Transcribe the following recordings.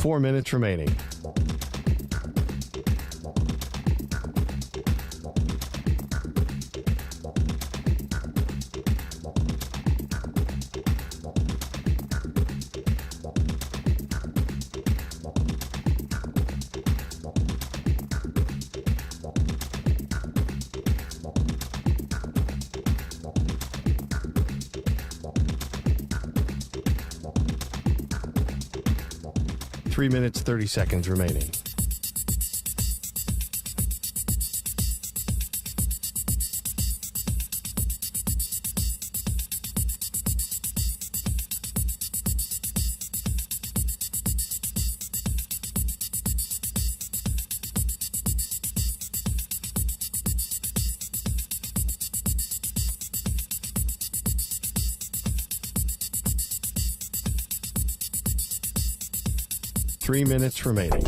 4 minutes remaining. Three minutes, 30 seconds remaining. Three minutes remaining.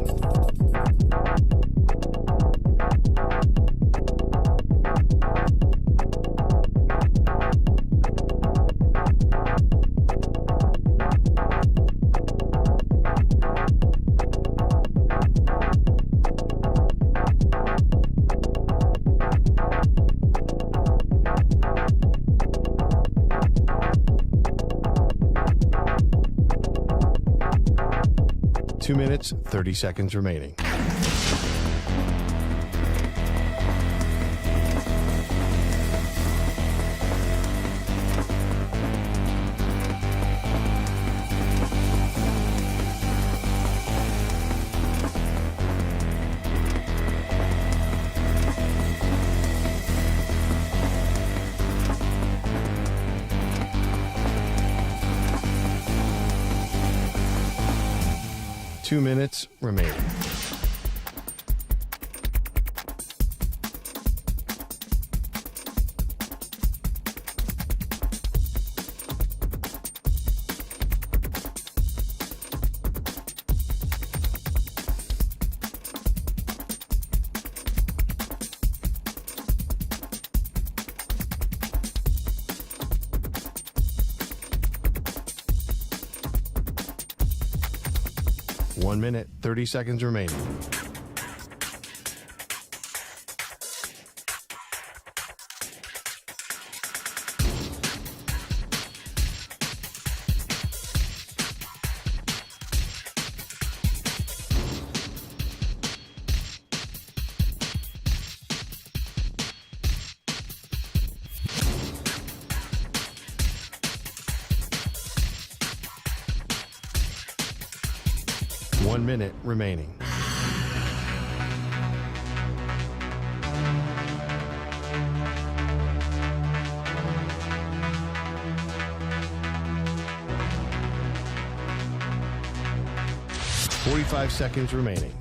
Two minutes, 30 seconds remaining. Two minutes remaining. One minute, 30 seconds remaining. One minute remaining. Forty-five seconds remaining.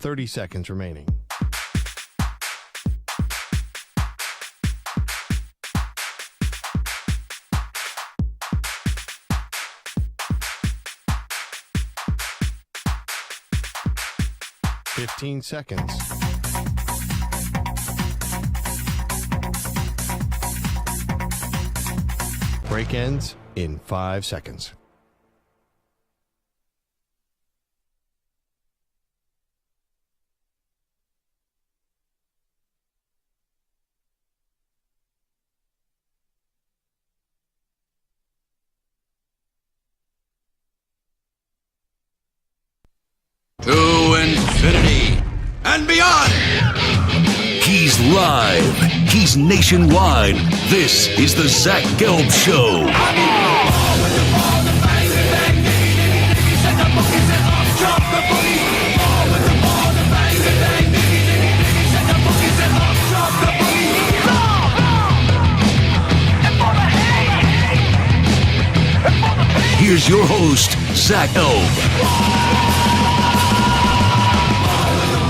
Thirty seconds remaining. Fifteen seconds. Break ends in 5 seconds. To infinity and beyond. He's live. He's nationwide. This is the Zach Gelb Show. Here's your host, Zach Gelb.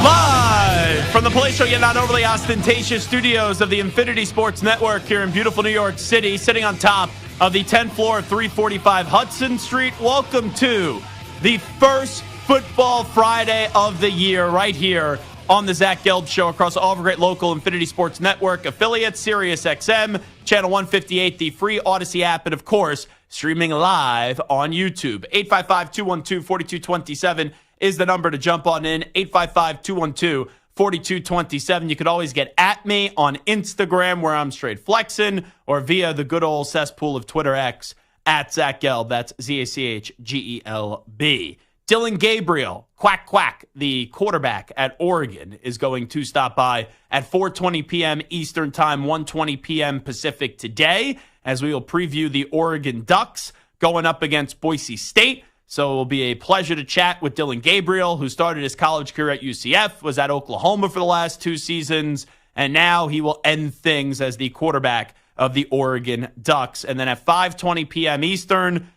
Live from the palatial yet not overly ostentatious studios of the Infinity Sports Network here in beautiful New York City, sitting on top of the 10th floor of 345 Hudson Street. Welcome to the first Football Friday of the year right here on the Zach Gelb Show across all of our great local Infinity Sports Network affiliates, Sirius XM, Channel 158, the free Odyssey app, and of course, streaming live on YouTube. 855-212-4227 is the number to jump on in. 855-212-4227. You could always get at me on Instagram where I'm straight flexing or via the good old cesspool of Twitter X at Zach Gelb. That's ZachGelb. Dillon Gabriel, quack, quack, the quarterback at Oregon, is going to stop by at 4:20 p.m. Eastern Time, 1:20 p.m. Pacific today, as we will preview the Oregon Ducks going up against Boise State. So it will be a pleasure to chat with Dillon Gabriel, who started his college career at UCF, was at Oklahoma for the last 2 seasons, and now he will end things as the quarterback of the Oregon Ducks. And then at 5:20 p.m. Eastern,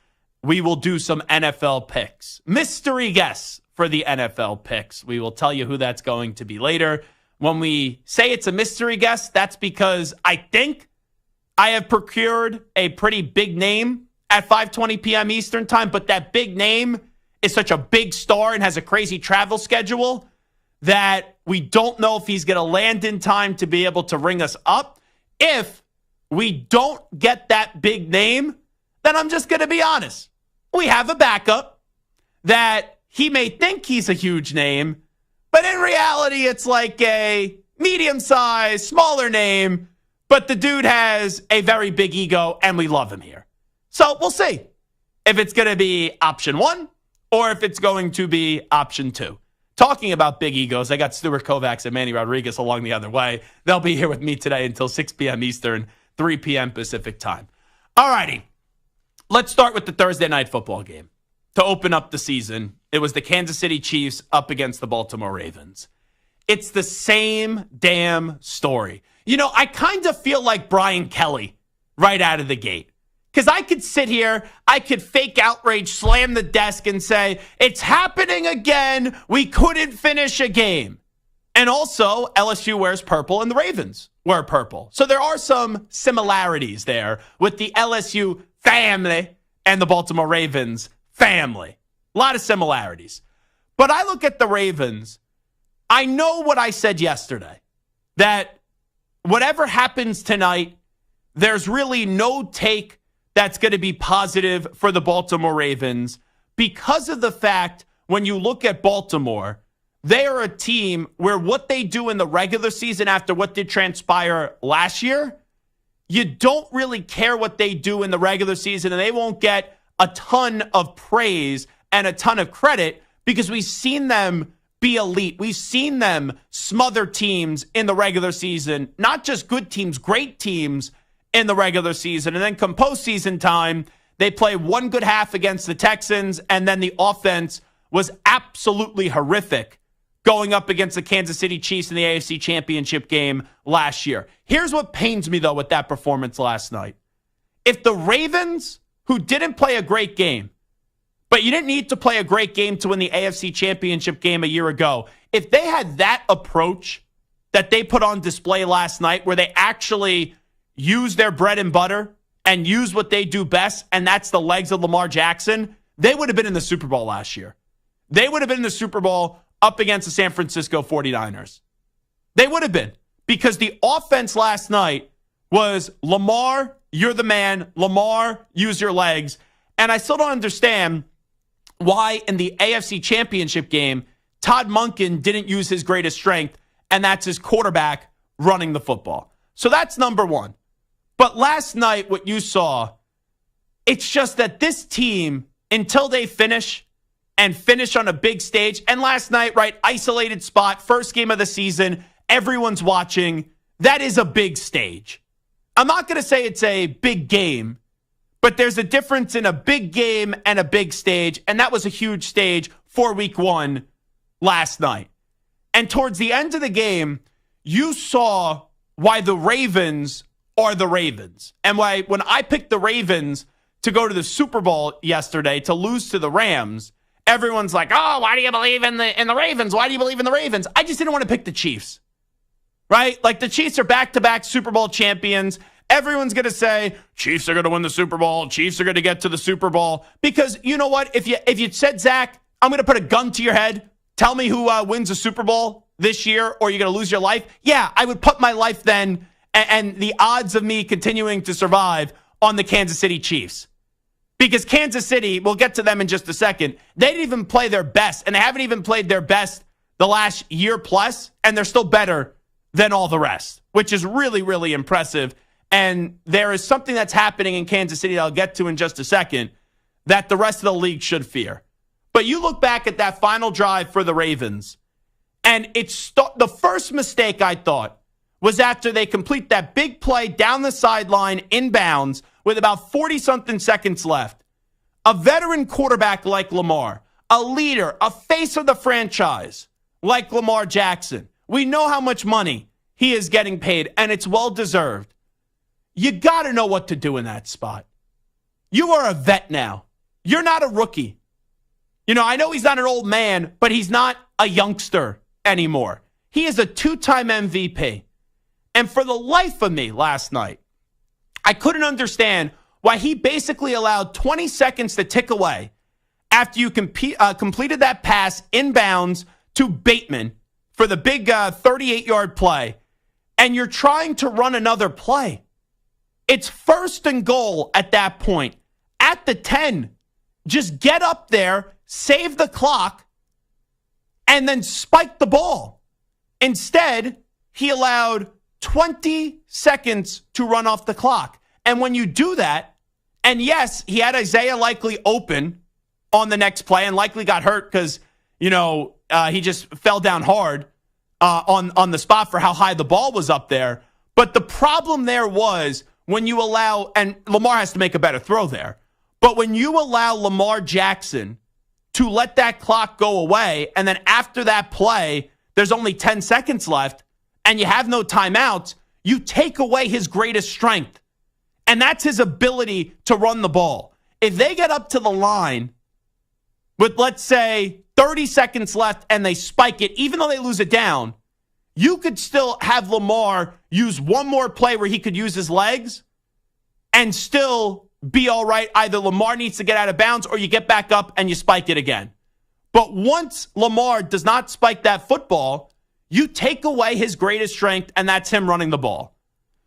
we will do some NFL picks. Mystery guess for the NFL picks. We will tell you who that's going to be later. When we say it's a mystery guess, that's because I think I have procured a pretty big name at 5:20 p.m. Eastern Time, but that big name is such a big star and has a crazy travel schedule that we don't know if he's going to land in time to be able to ring us up. If we don't get that big name, then I'm just going to be honest. We have a backup that he may think he's a huge name, but in reality, it's like a medium-sized, smaller name, but the dude has a very big ego, and we love him here. So we'll see if it's going to be option 1 or if it's going to be option 2. Talking about big egos, I got Stuart Kovacs and Manny Rodriguez along the other way. They'll be here with me today until 6 p.m. Eastern, 3 p.m. Pacific time. All righty. Let's start with the Thursday night football game. To open up the season, it was the Kansas City Chiefs up against the Baltimore Ravens. It's the same damn story. You know, I kind of feel like Brian Kelly right out of the gate. Because I could sit here, I could fake outrage, slam the desk and say, it's happening again. We couldn't finish a game. And also, LSU wears purple and the Ravens wear purple. So there are some similarities there with the LSU family and the Baltimore Ravens family. A lot of similarities. But I look at the Ravens, I know what I said yesterday, that whatever happens tonight, there's really no take that's going to be positive for the Baltimore Ravens because of the fact when you look at Baltimore, they are a team where what they do in the regular season after what did transpire last year, you don't really care what they do in the regular season, and they won't get a ton of praise and a ton of credit because we've seen them be elite. We've seen them smother teams in the regular season, not just good teams, great teams in the regular season. And then come postseason time, they play one good half against the Texans, and then the offense was absolutely horrific going up against the Kansas City Chiefs in the AFC Championship game last year. Here's what pains me, though, with that performance last night. If the Ravens, who didn't play a great game, but you didn't need to play a great game to win the AFC Championship game a year ago, if they had that approach that they put on display last night where they actually use their bread and butter and use what they do best, and that's the legs of Lamar Jackson, they would have been in the Super Bowl last year. They would have been in the Super Bowl up against the San Francisco 49ers. They would have been, because the offense last night was Lamar, you're the man. Lamar, use your legs. And I still don't understand why in the AFC Championship game, Todd Monken didn't use his greatest strength, and that's his quarterback running the football. So that's number one. But last night, what you saw, it's just that this team, until they finish on a big stage, and last night, right, isolated spot, first game of the season, everyone's watching, that is a big stage. I'm not going to say it's a big game, but there's a difference in a big game and a big stage, and that was a huge stage for week one last night. And towards the end of the game, you saw why the Ravens are the Ravens. And why when I picked the Ravens to go to the Super Bowl yesterday to lose to the Rams, everyone's like, oh, why do you believe in the Ravens? Why do you believe in the Ravens? I just didn't want to pick the Chiefs, right? Like the Chiefs are back-to-back Super Bowl champions. Everyone's going to say, Chiefs are going to win the Super Bowl. Chiefs are going to get to the Super Bowl. Because you know what? If you said, Zach, I'm going to put a gun to your head. Tell me who wins a Super Bowl this year or you're going to lose your life. Yeah, I would put my life then and the odds of me continuing to survive on the Kansas City Chiefs. Because Kansas City, we'll get to them in just a second, they didn't even play their best, and they haven't even played their best the last year plus, and they're still better than all the rest, which is really, really impressive. And there is something that's happening in Kansas City that I'll get to in just a second that the rest of the league should fear. But you look back at that final drive for the Ravens, and it's the first mistake I thought was after they complete that big play down the sideline inbounds with about 40-something seconds left. A veteran quarterback like Lamar, a leader, a face of the franchise like Lamar Jackson. We know how much money he is getting paid, and it's well-deserved. You got to know what to do in that spot. You are a vet now. You're not a rookie. I know he's not an old man, but he's not a youngster anymore. He is a 2-time MVP. And for the life of me last night, I couldn't understand why he basically allowed 20 seconds to tick away after you completed that pass inbounds to Bateman for the big 38-yard play, and you're trying to run another play. It's 1st and goal at that point. At the 10, just get up there, save the clock, and then spike the ball. Instead, he allowed 20 seconds to run off the clock. And when you do that, and yes, he had Isaiah Likeley open on the next play, and Likeley got hurt because, he just fell down hard on the spot for how high the ball was up there. But the problem there was when you allow, and Lamar has to make a better throw there, but when you allow Lamar Jackson to let that clock go away, and then after that play, there's only 10 seconds left, and you have no timeouts, you take away his greatest strength. And that's his ability to run the ball. If they get up to the line with, let's say, 30 seconds left and they spike it, even though they lose it down, you could still have Lamar use one more play where he could use his legs and still be all right. Either Lamar needs to get out of bounds or you get back up and you spike it again. But once Lamar does not spike that football, you take away his greatest strength, and that's him running the ball.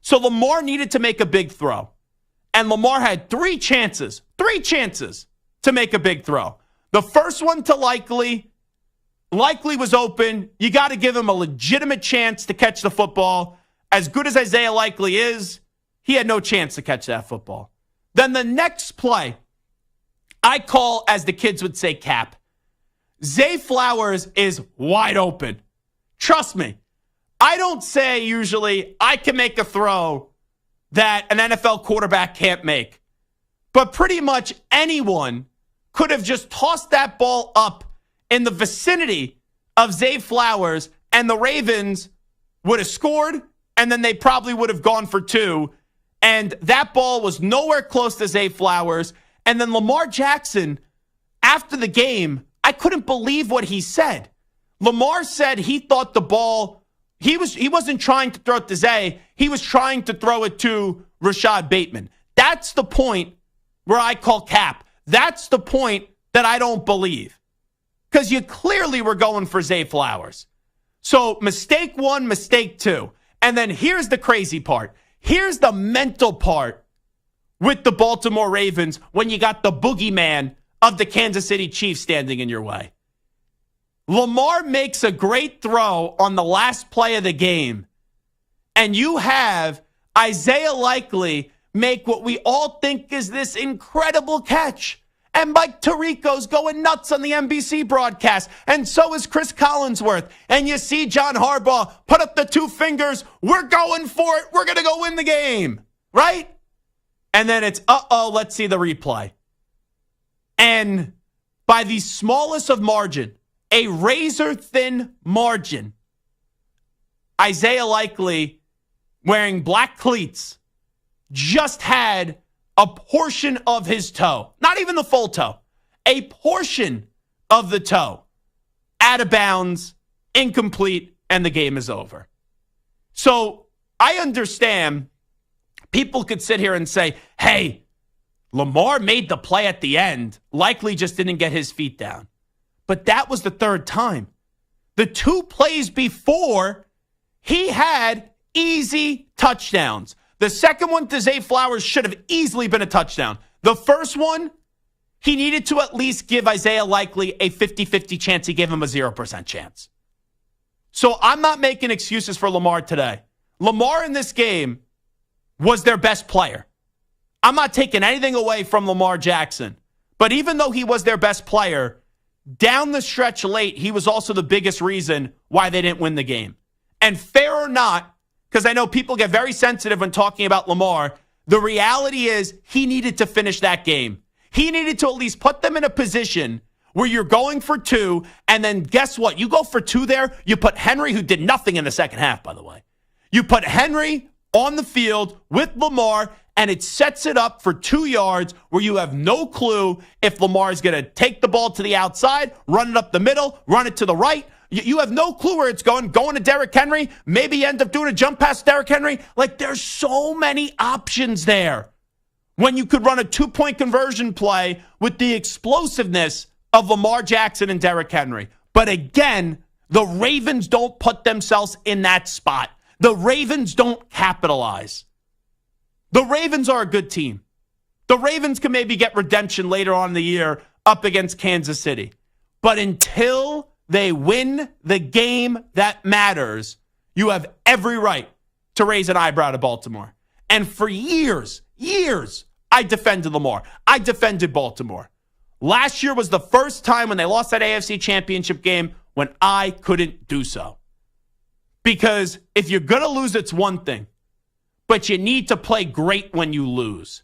So Lamar needed to make a big throw. And Lamar had three chances to make a big throw. The first one to Likeley was open. You got to give him a legitimate chance to catch the football. As good as Isaiah Likeley is, he had no chance to catch that football. Then the next play, I call, as the kids would say, cap. Zay Flowers is wide open. Trust me. I don't say usually I can make a throw that an NFL quarterback can't make. But pretty much anyone could have just tossed that ball up in the vicinity of Zay Flowers, and the Ravens would have scored, and then they probably would have gone for two. And that ball was nowhere close to Zay Flowers. And then Lamar Jackson, after the game, I couldn't believe what he said. Lamar said he thought the ball, he wasn't trying to throw it to Zay. He was trying to throw it to Rashad Bateman. That's the point where I call cap. That's the point that I don't believe. Because you clearly were going for Zay Flowers. So mistake one, mistake two. And then here's the crazy part. Here's the mental part with the Baltimore Ravens when you got the boogeyman of the Kansas City Chiefs standing in your way. Lamar makes a great throw on the last play of the game, and you have Isaiah Likeley make what we all think is this incredible catch. And Mike Tirico's going nuts on the NBC broadcast, and so is Chris Collinsworth. And you see John Harbaugh put up the two fingers. We're going for it. We're going to go win the game, right? And then it's, let's see the replay. And by the smallest of margin, a razor-thin margin, Isaiah Likeley, wearing black cleats, just had a portion of his toe, not even the full toe, a portion of the toe, out of bounds, incomplete, and the game is over. So I understand people could sit here and say, hey, Lamar made the play at the end. Likeley just didn't get his feet down. but that was the third time. The 2 plays before, he had easy touchdowns. The second one to Zay Flowers should have easily been a touchdown. The first one, he needed to at least give Isaiah Likeley a 50-50 chance. He gave him a 0% chance. So I'm not making excuses for Lamar today. Lamar in this game was their best player. I'm not taking anything away from Lamar Jackson. But even though he was their best player, down the stretch late, he was also the biggest reason why they didn't win the game. And fair or not, because I know people get very sensitive when talking about Lamar, the reality is he needed to finish that game. He needed to at least put them in a position where you're going for 2, and then guess what? You go for 2 there, you put Henry, who did nothing in the second half, by the way. You put Henry on the field with Lamar, and it sets it up for 2 yards where you have no clue if Lamar is going to take the ball to the outside, run it up the middle, run it to the right. You have no clue where it's going to Derrick Henry. Maybe you end up doing a jump pass to Derrick Henry. Like, there's so many options there when you could run a 2-point conversion play with the explosiveness of Lamar Jackson and Derrick Henry. But again, the Ravens don't put themselves in that spot. The Ravens don't capitalize. The Ravens are a good team. The Ravens can maybe get redemption later on in the year up against Kansas City. But until they win the game that matters, you have every right to raise an eyebrow to Baltimore. And for years, I defended Lamar. I defended Baltimore. Last year was the first time when they lost that AFC Championship game when I couldn't do so. Because if you're going to lose, it's one thing. But you need to play great when you lose.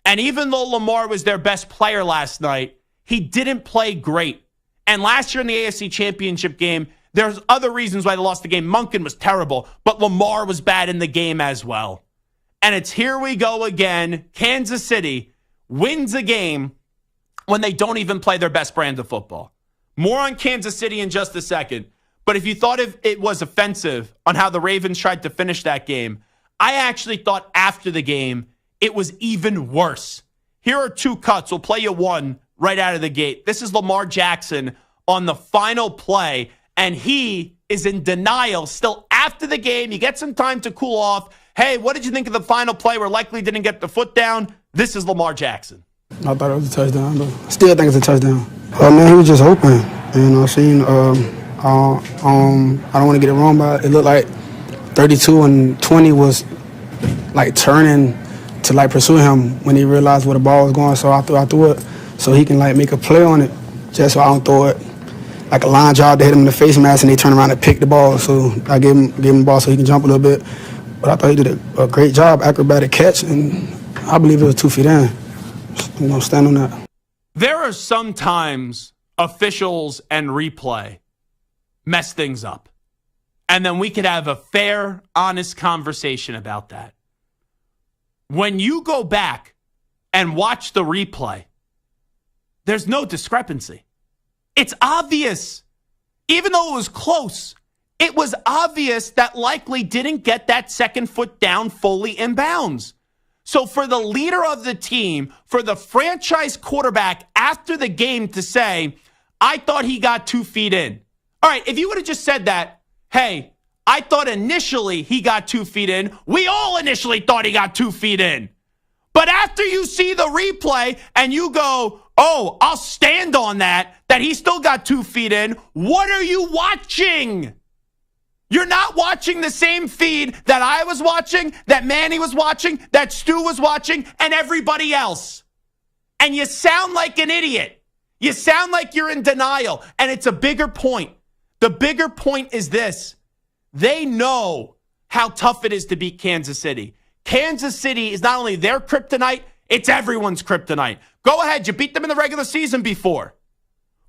And even though Lamar was their best player last night, he didn't play great. And last year in the AFC Championship game, there's other reasons why they lost the game. Monken was terrible, but Lamar was bad in the game as well. And it's here we go again. Kansas City wins a game when they don't even play their best brand of football. More on Kansas City in just a second. But if you thought it was offensive on how the Ravens tried to finish that game, I actually thought after the game it was even worse. Here are 2 cuts. We'll play you one right out of the gate. This is Lamar Jackson on the final play, and he is in denial still after the game. You get some time to cool off. Hey, what did you think of the final play where Likeley didn't get the foot down? This is Lamar Jackson. I thought it was a touchdown, though. I still think it's a touchdown. Man, he was just open. I don't want to get it wrong, but it looked like 32 and 20 was like turning to like pursue him when he realized where the ball was going. So I threw it so he can like make a play on it, just so I don't throw it like a line job to hit him in the face mask and they turn around and pick the ball. So I gave him the ball so he can jump a little bit. But I thought he did a great job, acrobatic catch, and I believe it was 2 feet in. I'm going to stand on that. There are sometimes officials and replay mess things up. And then we could have a fair, honest conversation about that. When you go back and watch the replay, there's no discrepancy. It's obvious. Even though it was close, it was obvious that Likeley didn't get that second foot down fully in bounds. So for the leader of the team, for the franchise quarterback after the game to say, I thought he got 2 feet in. All right, if you would have just said that, hey, I thought initially he got 2 feet in. We all initially thought he got 2 feet in. But after you see the replay and you go, oh, I'll stand on that he still got 2 feet in, what are you watching? You're not watching the same feed that I was watching, that Manny was watching, that Stu was watching, and everybody else. And you sound like an idiot. You sound like you're in denial. And it's a bigger point. The bigger point is this. They know how tough it is to beat Kansas City. Kansas City is not only their kryptonite, it's everyone's kryptonite. Go ahead, you beat them in the regular season before.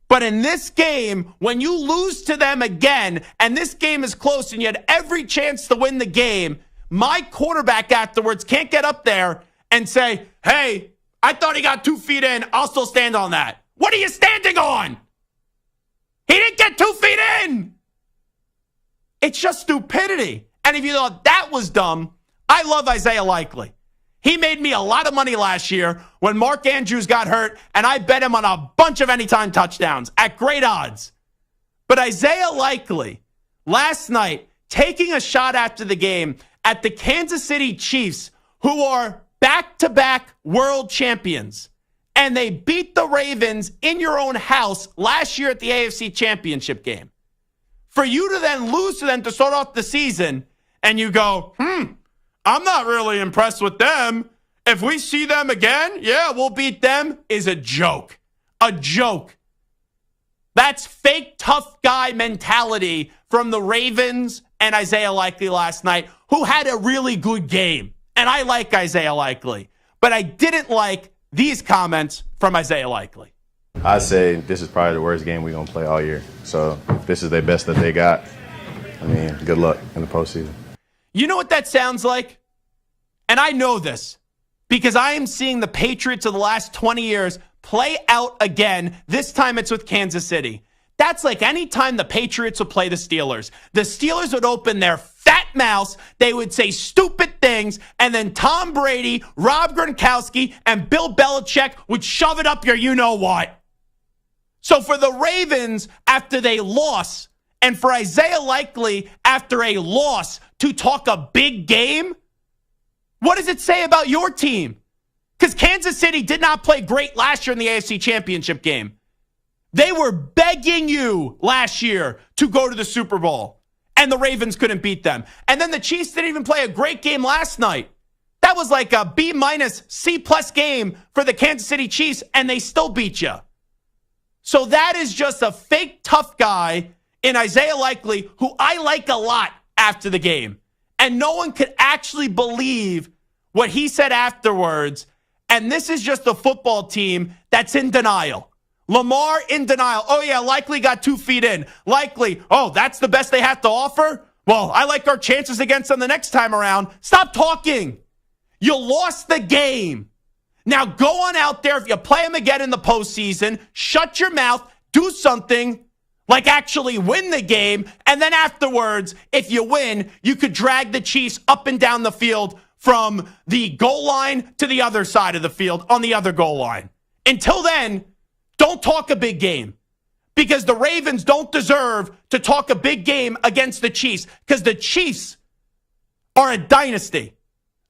But in this game, when you lose to them again, and this game is close and you had every chance to win the game, my quarterback afterwards can't get up there and say, hey, I thought he got 2 feet in. I'll still stand on that. What are you standing on? He didn't get 2 feet in. It's just stupidity. And if you thought that was dumb, I love Isaiah Likeley. He made me a lot of money last year when Mark Andrews got hurt, and I bet him on a bunch of anytime touchdowns at great odds. But Isaiah Likeley, last night, taking a shot after the game at the Kansas City Chiefs, who are back-to-back world champions, and they beat the Ravens in your own house last year at the AFC Championship game. For you to then lose to them to start off the season, and you go, I'm not really impressed with them. If we see them again, yeah, we'll beat them, is a joke. A joke. That's fake tough guy mentality from the Ravens and Isaiah Likeley last night, who had a really good game. And I like Isaiah Likeley. But I didn't like these comments from Isaiah Likeley. I say this is probably the worst game we're going to play all year. So if this is their best that they got, I mean, good luck in the postseason. You know what that sounds like? And I know this because I am seeing the Patriots of the last 20 years play out again. This time it's with Kansas City. That's like any time the Patriots would play the Steelers would open their fat mouths, they would say stupid things, and then Tom Brady, Rob Gronkowski, and Bill Belichick would shove it up your you-know-what. So for the Ravens, after they lost, and for Isaiah Likeley, after a loss, to talk a big game, what does it say about your team? Because Kansas City did not play great last year in the AFC Championship game. They were begging you last year to go to the Super Bowl, and the Ravens couldn't beat them. And then the Chiefs didn't even play a great game last night. That was like a B-, C+ game for the Kansas City Chiefs, and they still beat you. So that is just a fake tough guy in Isaiah Likeley, who I like a lot after the game. And no one could actually believe what he said afterwards. And this is just a football team that's in denial. Lamar in denial. Oh, yeah, Likeley got 2 feet in. Likeley, oh, that's the best they have to offer? Well, I like our chances against them the next time around. Stop talking. You lost the game. Now go on out there. If you play them again in the postseason, shut your mouth, do something like actually win the game. And then afterwards, if you win, you could drag the Chiefs up and down the field from the goal line to the other side of the field on the other goal line. Until then, don't talk a big game, because the Ravens don't deserve to talk a big game against the Chiefs, because the Chiefs are a dynasty.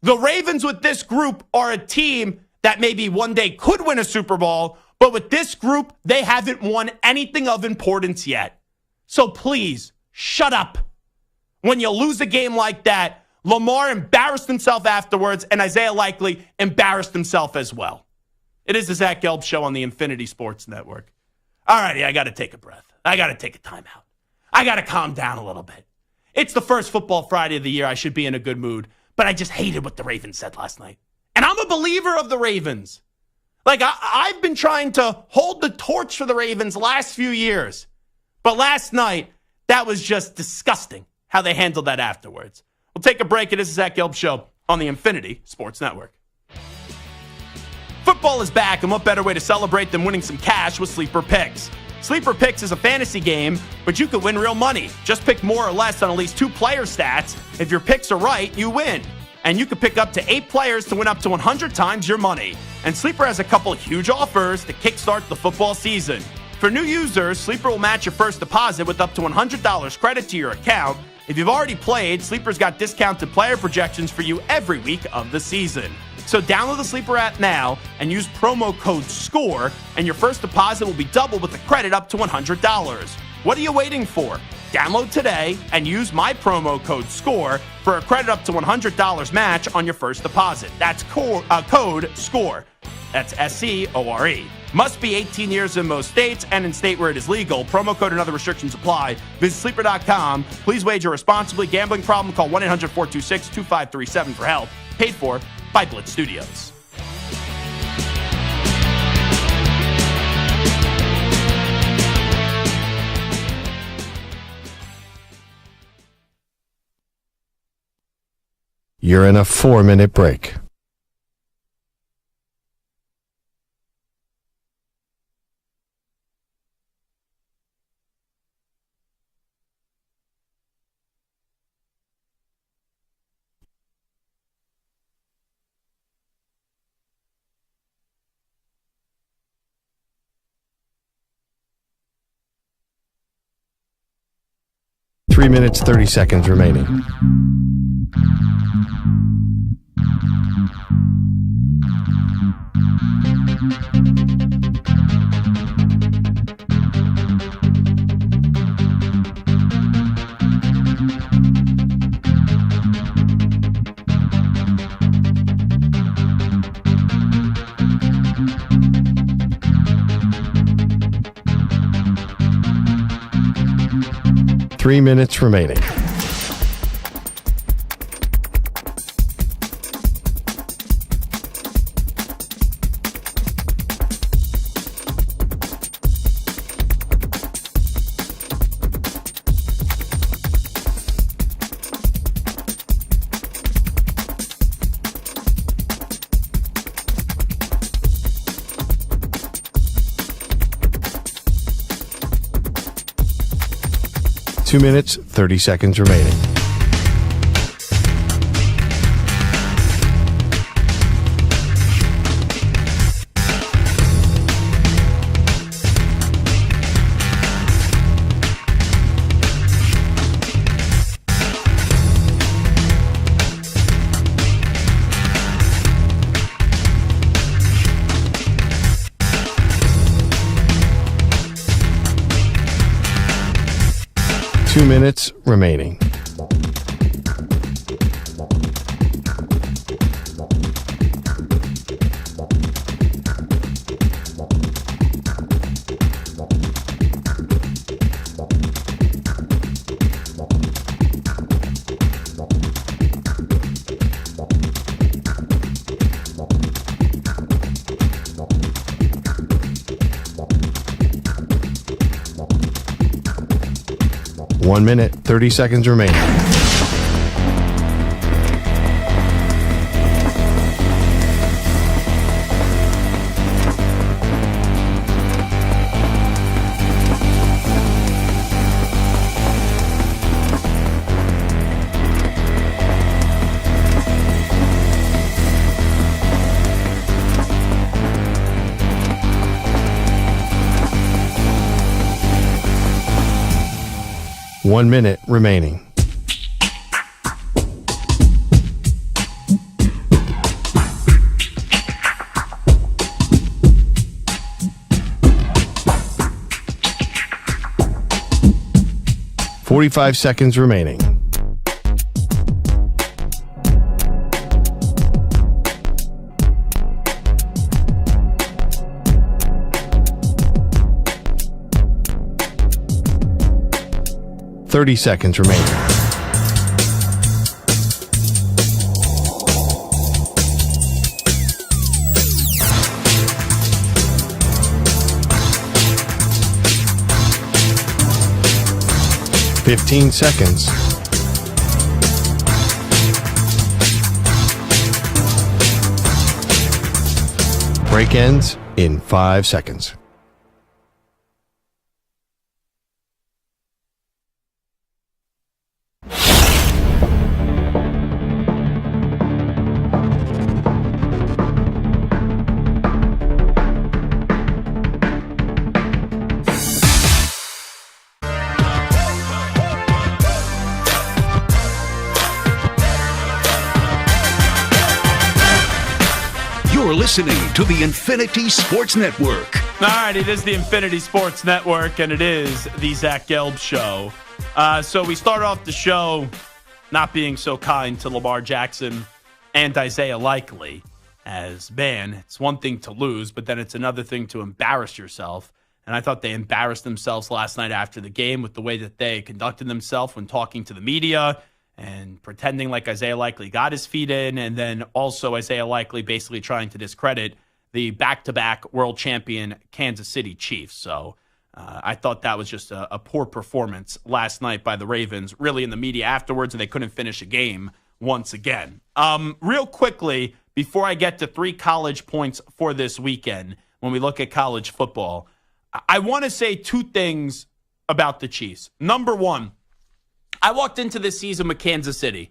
The Ravens with this group are a team that maybe one day could win a Super Bowl, but with this group, they haven't won anything of importance yet. So please, shut up. When you lose a game like that, Lamar embarrassed himself afterwards, and Isaiah Likeley embarrassed himself as well. It is the Zach Gelb Show on the Infinity Sports Network. All righty, I got to take a breath. I got to take a timeout. I got to calm down a little bit. It's the first football Friday of the year. I should be in a good mood, but I just hated what the Ravens said last night. And I'm a believer of the Ravens. Like, I've been trying to hold the torch for the Ravens last few years. But last night, that was just disgusting how they handled that afterwards. We'll take a break. It is the Zach Gelb Show on the Infinity Sports Network. Football is back, and what better way to celebrate than winning some cash with Sleeper Picks? Sleeper Picks is a fantasy game, but you could win real money. Just pick more or less on at least 2 player stats. If your picks are right, you win. And you could pick up to 8 players to win up to 100 times your money. And Sleeper has a couple huge offers to kickstart the football season. For new users, Sleeper will match your first deposit with up to $100 credit to your account. If you've already played, Sleeper's got discounted player projections for you every week of the season. So download the Sleeper app now and use promo code SCORE, and your first deposit will be doubled with a credit up to $100. What are you waiting for? Download today and use my promo code SCORE for a credit up to $100 match on your first deposit. That's code SCORE. That's SCORE. Must be 18 years in most states and in state where it is legal. Promo code and other restrictions apply. Visit sleeper.com. Please wager responsibly. Gambling problem? Call 1-800-426-2537 for help. Paid for by Blitz Studios. You're in a 4-minute break. 3 minutes, 30 seconds remaining. Three minutes remaining. Two minutes, 30 seconds remaining. Two minutes remaining. One minute, 30 seconds remaining. One minute remaining. Forty-five seconds remaining. Thirty seconds remaining. Fifteen seconds. Break ends in 5 seconds. Listening to the Infinity Sports Network. All right, it is the Infinity Sports Network, and it is the Zach Gelb Show. So we start off the show not being so kind to Lamar Jackson and Isaiah Likeley, as, man, it's one thing to lose, but then it's another thing to embarrass yourself. And I thought they embarrassed themselves last night after the game with the way that they conducted themselves when talking to the media and pretending like Isaiah Likeley got his feet in, and then also Isaiah Likeley basically trying to discredit the back-to-back world champion Kansas City Chiefs. So I thought that was just a poor performance last night by the Ravens, really in the media afterwards, and they couldn't finish a game once again. Real quickly, before I get to 3 college points for this weekend, when we look at college football, I want to say 2 things about the Chiefs. Number one, I walked into this season with Kansas City,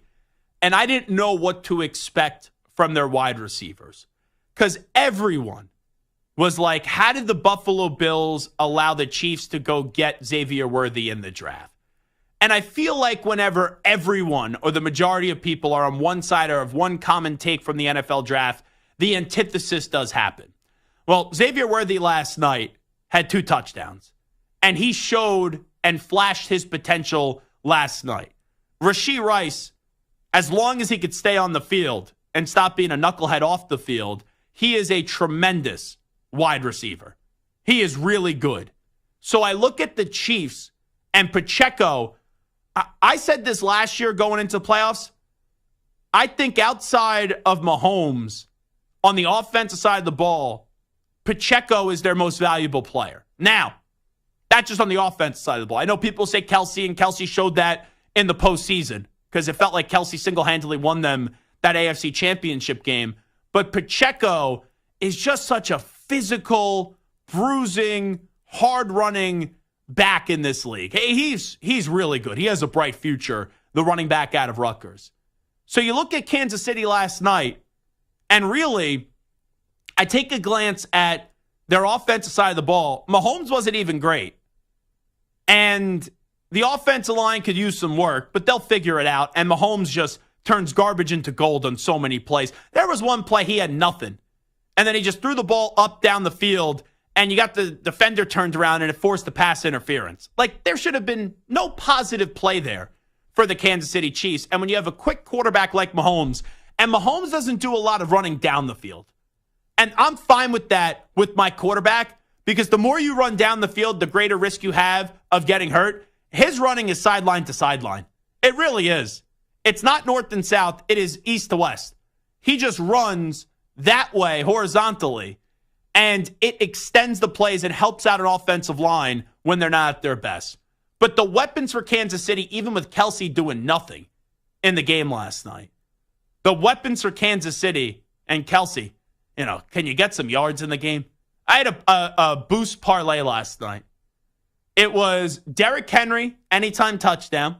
and I didn't know what to expect from their wide receivers because everyone was like, how did the Buffalo Bills allow the Chiefs to go get Xavier Worthy in the draft? And I feel like whenever everyone or the majority of people are on one side or have one common take from the NFL draft, the antithesis does happen. Well, Xavier Worthy last night had 2 touchdowns, and he showed and flashed his potential last night. Rashee Rice, as long as he could stay on the field and stop being a knucklehead off the field, he is a tremendous wide receiver. He is really good. So I look at the Chiefs and Pacheco. I said this last year going into playoffs. I think outside of Mahomes, on the offensive side of the ball, Pacheco is their most valuable player. Now, that's just on the offensive side of the ball. I know people say Kelsey, and Kelsey showed that in the postseason because it felt like Kelsey single-handedly won them that AFC Championship game. But Pacheco is just such a physical, bruising, hard-running back in this league. Hey, he's really good. He has a bright future, the running back out of Rutgers. So you look at Kansas City last night, and really, I take a glance at their offensive side of the ball. Mahomes wasn't even great. And the offensive line could use some work, but they'll figure it out. And Mahomes just turns garbage into gold on so many plays. There was one play he had nothing. And then he just threw the ball up down the field, and you got the defender turned around, and it forced the pass interference. Like, there should have been no positive play there for the Kansas City Chiefs. And when you have a quick quarterback like Mahomes, and Mahomes doesn't do a lot of running down the field. And I'm fine with that with my quarterback, because the more you run down the field, the greater risk you have of getting hurt. His running is sideline to sideline. It really is. It's not north and south. It is east to west. He just runs that way horizontally, and it extends the plays and helps out an offensive line when they're not at their best. But the weapons for Kansas City, even with Kelsey doing nothing in the game last night, the weapons for Kansas City and Kelsey, can you get some yards in the game? I had a boost parlay last night. It was Derrick Henry, anytime touchdown.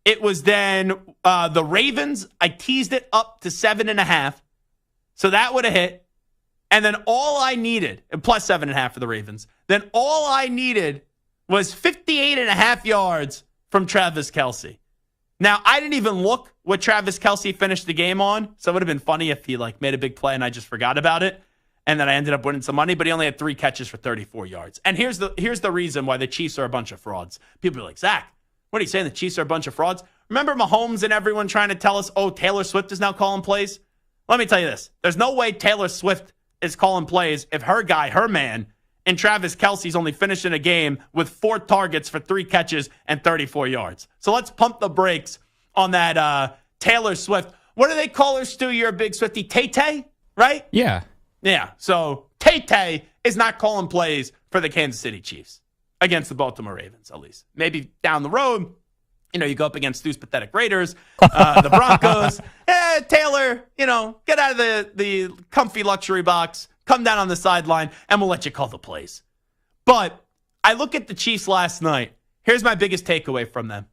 It was then the Ravens. I teased it up to 7.5. So that would have hit. And then all I needed, and plus 7.5 for the Ravens, then all I needed was 58.5 yards from Travis Kelce. Now, I didn't even look what Travis Kelce finished the game on, so it would have been funny if he made a big play and I just forgot about it, and then I ended up winning some money, but he only had 3 catches for 34 yards. And here's the reason why the Chiefs are a bunch of frauds. People are like, Zach, what are you saying, the Chiefs are a bunch of frauds? Remember Mahomes and everyone trying to tell us, Taylor Swift is now calling plays? Let me tell you this. There's no way Taylor Swift is calling plays if her guy, her man, and Travis Kelce's only finished in a game with 4 targets for 3 catches and 34 yards. So let's pump the brakes on that Taylor Swift. What do they call her, Stu? You're a big Swiftie. Tay-Tay, right? Yeah. Yeah. So Tay-Tay is not calling plays for the Kansas City Chiefs against the Baltimore Ravens, at least. Maybe down the road, you go up against Stu's pathetic Raiders, the Broncos. Taylor, get out of the comfy luxury box. Come down on the sideline, and we'll let you call the plays. But I look at the Chiefs last night. Here's my biggest takeaway from them.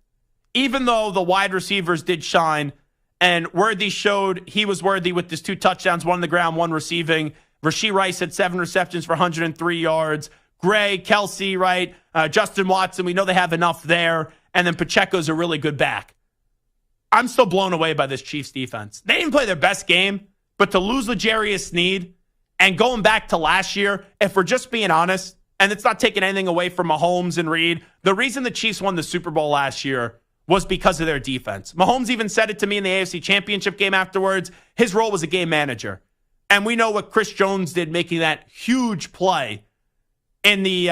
Even though the wide receivers did shine, and Worthy showed he was worthy with his 2 touchdowns, 1 on the ground, 1 receiving. Rashee Rice had 7 receptions for 103 yards. Gray, Kelsey, right? Justin Watson, we know they have enough there. And then Pacheco's a really good back. I'm still blown away by this Chiefs defense. They didn't play their best game, but to lose L'Jarius Sneed, and going back to last year, if we're just being honest, and it's not taking anything away from Mahomes and Reed, the reason the Chiefs won the Super Bowl last year was because of their defense. Mahomes even said it to me in the AFC Championship game afterwards. His role was a game manager. And we know what Chris Jones did, making that huge play in the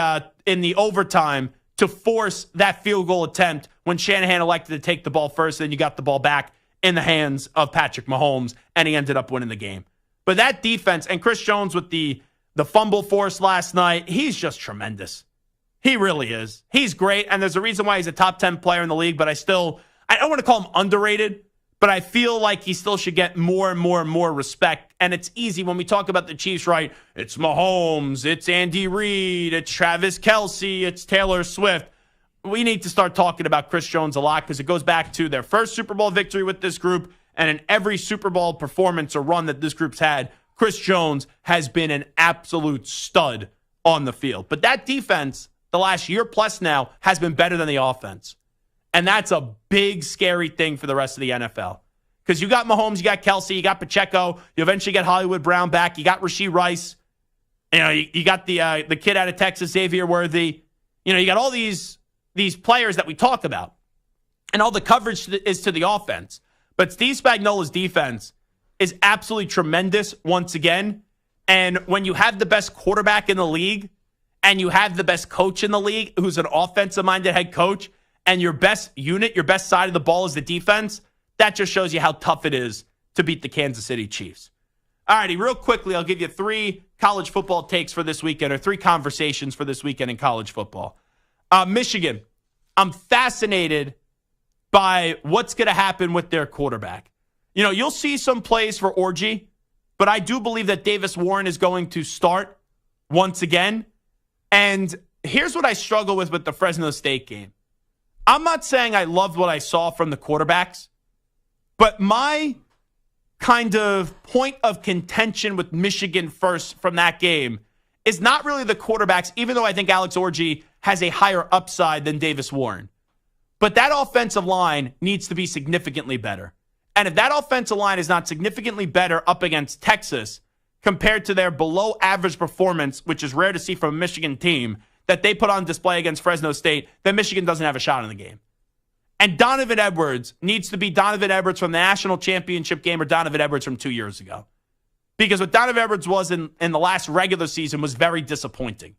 overtime to force that field goal attempt when Shanahan elected to take the ball first, and then you got the ball back in the hands of Patrick Mahomes, and he ended up winning the game. But that defense, and Chris Jones with the fumble force last night, he's just tremendous. He really is. He's great, and there's a reason why he's a top 10 player in the league, but I don't want to call him underrated, but I feel like he still should get more and more and more respect. And it's easy when we talk about the Chiefs, right? It's Mahomes, it's Andy Reid, it's Travis Kelce, it's Taylor Swift. We need to start talking about Chris Jones a lot because it goes back to their first Super Bowl victory with this group, and in every Super Bowl performance or run that this group's had, Chris Jones has been an absolute stud on the field. But that defense, the last year plus now, has been better than the offense. And that's a big, scary thing for the rest of the NFL. Because you got Mahomes, you got Kelsey, you got Pacheco, you eventually get Hollywood Brown back, you got Rashee Rice, you got the kid out of Texas, Xavier Worthy. You got all these players that we talk about. And all the coverage is to the offense. But Steve Spagnuolo's defense is absolutely tremendous once again. And when you have the best quarterback in the league and you have the best coach in the league who's an offensive-minded head coach and your best unit, your best side of the ball is the defense, that just shows you how tough it is to beat the Kansas City Chiefs. All righty, real quickly, I'll give you 3 college football takes for this weekend or 3 conversations for this weekend in college football. Michigan, I'm fascinated by what's going to happen with their quarterback. You'll see some plays for Orgy, but I do believe that Davis Warren is going to start once again. And here's what I struggle with the Fresno State game. I'm not saying I loved what I saw from the quarterbacks, but my kind of point of contention with Michigan first from that game is not really the quarterbacks, even though I think Alex Orgy has a higher upside than Davis Warren. But that offensive line needs to be significantly better. And if that offensive line is not significantly better up against Texas compared to their below average performance, which is rare to see from a Michigan team, that they put on display against Fresno State, then Michigan doesn't have a shot in the game. And Donovan Edwards needs to be Donovan Edwards from the national championship game or Donovan Edwards from 2 years ago. Because what Donovan Edwards was in the last regular season was very disappointing.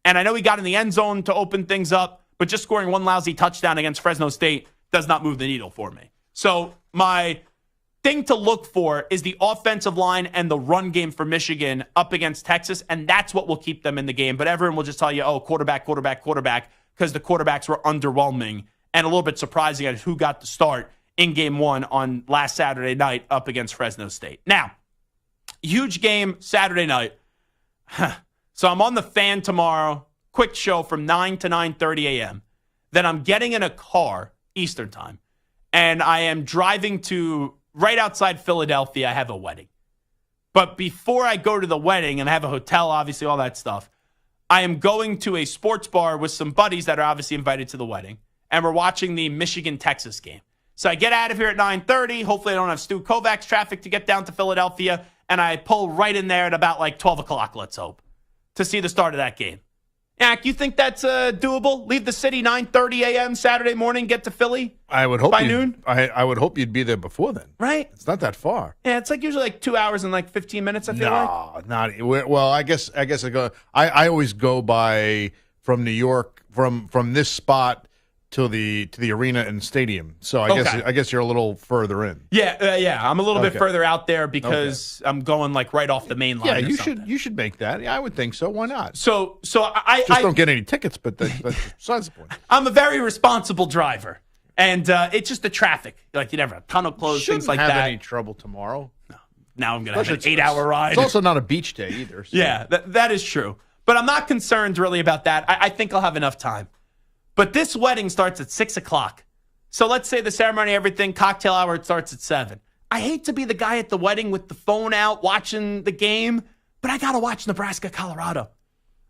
And I know he got in the end zone to open things up, but just scoring one lousy touchdown against Fresno State does not move the needle for me. So my thing to look for is the offensive line and the run game for Michigan up against Texas, and that's what will keep them in the game. But everyone will just tell you, quarterback, because the quarterbacks were underwhelming and a little bit surprising at who got the start in game 1 on last Saturday night up against Fresno State. Now, huge game Saturday night. So I'm on the Fan tomorrow, quick show from 9 to 9:30 a.m. Then I'm getting in a car, Eastern time, and I am driving to right outside Philadelphia. I have a wedding. But before I go to the wedding, and I have a hotel, obviously, all that stuff, I am going to a sports bar with some buddies that are obviously invited to the wedding, and we're watching the Michigan-Texas game. So I get out of here at 9:30. Hopefully I don't have Stu Kovacs traffic to get down to Philadelphia, and I pull right in there at about 12 o'clock, let's hope, to see the start of that game. Yak, you think that's doable? Leave the city 9:30 a.m. Saturday morning, get to Philly I would hope by noon? I would hope you'd be there before then. Right? It's not that far. Yeah, it's usually 2 hours and 15 minutes, I feel like. No, not well. I guess I go. I always go by from New York from this spot to the arena and stadium. So I guess you're a little further in. Yeah. I'm a little bit further out there because I'm going right off the main line. Yeah, or you should make that. Yeah, I would think so. Why not? So I just don't get any tickets, but that's besides the point. I'm a very responsible driver, and it's just the traffic. You never have tunnel closed, things like have that. any trouble tomorrow? No. Now I'm going to have an 8-hour ride. It's also not a beach day either. So. Yeah, that is true. But I'm not concerned really about that. I think I'll have enough time. But this wedding starts at 6 o'clock. So let's say the ceremony, everything, cocktail hour, it starts at 7. I hate to be the guy at the wedding with the phone out watching the game, but I got to watch Nebraska, Colorado.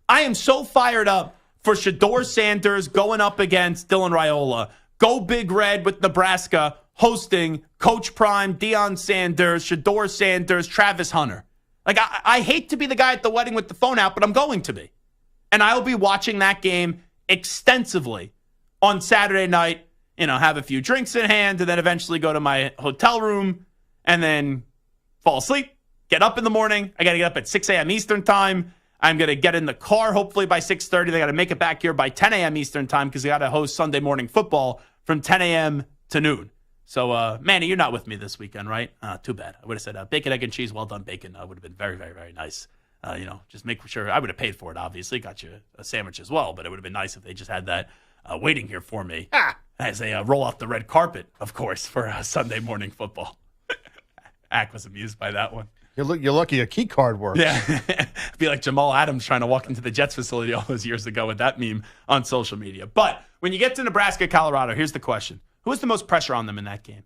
I am so fired up for Shedeur Sanders going up against Dillon Raiola. Go Big Red with Nebraska hosting Coach Prime, Deion Sanders, Shedeur Sanders, Travis Hunter. I hate to be the guy at the wedding with the phone out, but I'm going to be. And I'll be watching that game extensively on Saturday night, have a few drinks in hand, and then eventually go to my hotel room and then fall asleep, get up in the morning. I got to get up at 6 a.m. Eastern time. I'm going to get in the car hopefully by 6:30. They got to make it back here by 10 a.m. Eastern time because they got to host Sunday morning football from 10 a.m. to noon. So, Manny, you're not with me this weekend, right? Too bad. I would have said bacon, egg, and cheese, well done bacon. Would have been very, very, very nice. Just make sure I would have paid for it, obviously. Got you a sandwich as well, but it would have been nice if they just had that waiting here for me as they roll off the red carpet, of course, for Sunday morning football. Ack was amused by that one. You're lucky a key card works. Yeah. Be like Jamal Adams trying to walk into the Jets facility all those years ago with that meme on social media. But when you get to Nebraska, Colorado, here's the question. Who has the most pressure on them in that game?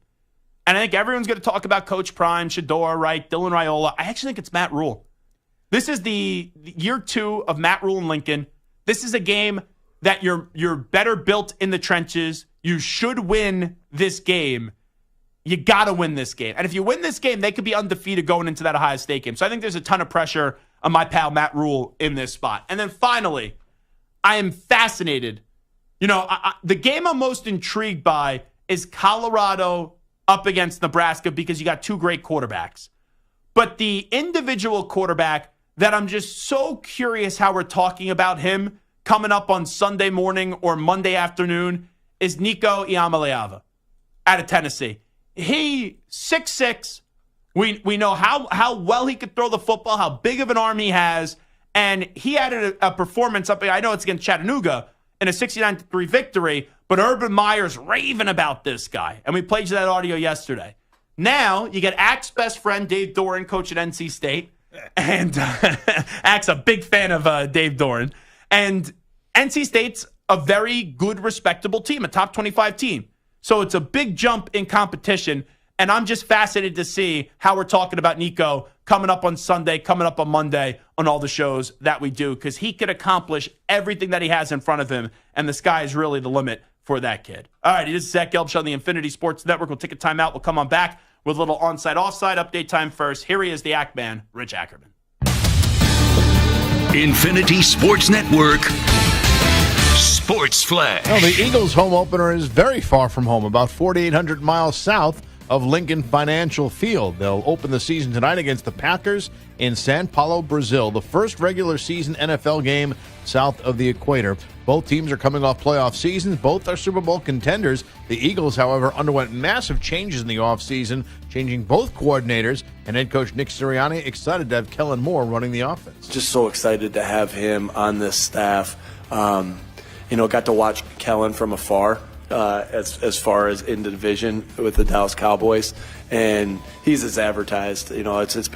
And I think everyone's going to talk about Coach Prime, Shedeur, right, Dillon Raiola. I actually think it's Matt Rule. This is the year 2 of Matt Rule in Lincoln. This is a game that you're better built in the trenches. You should win this game. You got to win this game. And if you win this game, they could be undefeated going into that Ohio State game. So I think there's a ton of pressure on my pal Matt Rule in this spot. And then finally, I am fascinated. The game I'm most intrigued by is Colorado up against Nebraska because you got two great quarterbacks. But the individual quarterback that I'm just so curious how we're talking about him coming up on Sunday morning or Monday afternoon is Nico Iamaleava out of Tennessee. He 6'6". We know how well he could throw the football, how big of an arm he has, and he had a performance up. I know it's against Chattanooga in a 69-3 victory, but Urban Meyer's raving about this guy, and we played you that audio yesterday. Now you get Ack's best friend Dave Doran, coach at NC State, and Ack's a big fan of Dave Doran, and NC State's a very good, respectable team, a top 25 team. So it's a big jump in competition, and I'm just fascinated to see how we're talking about Nico coming up on Sunday, coming up on Monday on all the shows that we do, because he could accomplish everything that he has in front of him, and the sky is really the limit for that kid. All right, this is Zach Gelb Show on the Infinity Sports Network. We'll take a timeout. We'll come on back with a little onside, offside update time first. Here he is, the Ack Man, Rich Ackerman. Infinity Sports Network. Sports Flash. Well, the Eagles' home opener is very far from home, about 4,800 miles south of Lincoln Financial Field. They'll open the season tonight against the Packers in Sao Paulo, Brazil, the first regular season NFL game south of the equator. Both teams are coming off playoff seasons. Both are Super Bowl contenders. The Eagles, however, underwent massive changes in the offseason, changing both coordinators, and head coach Nick Sirianni excited to have Kellen Moore running the offense. Just so excited to have him on this staff. Got to watch Kellen from afar as far as in the division with the Dallas Cowboys, and he's as advertised. It's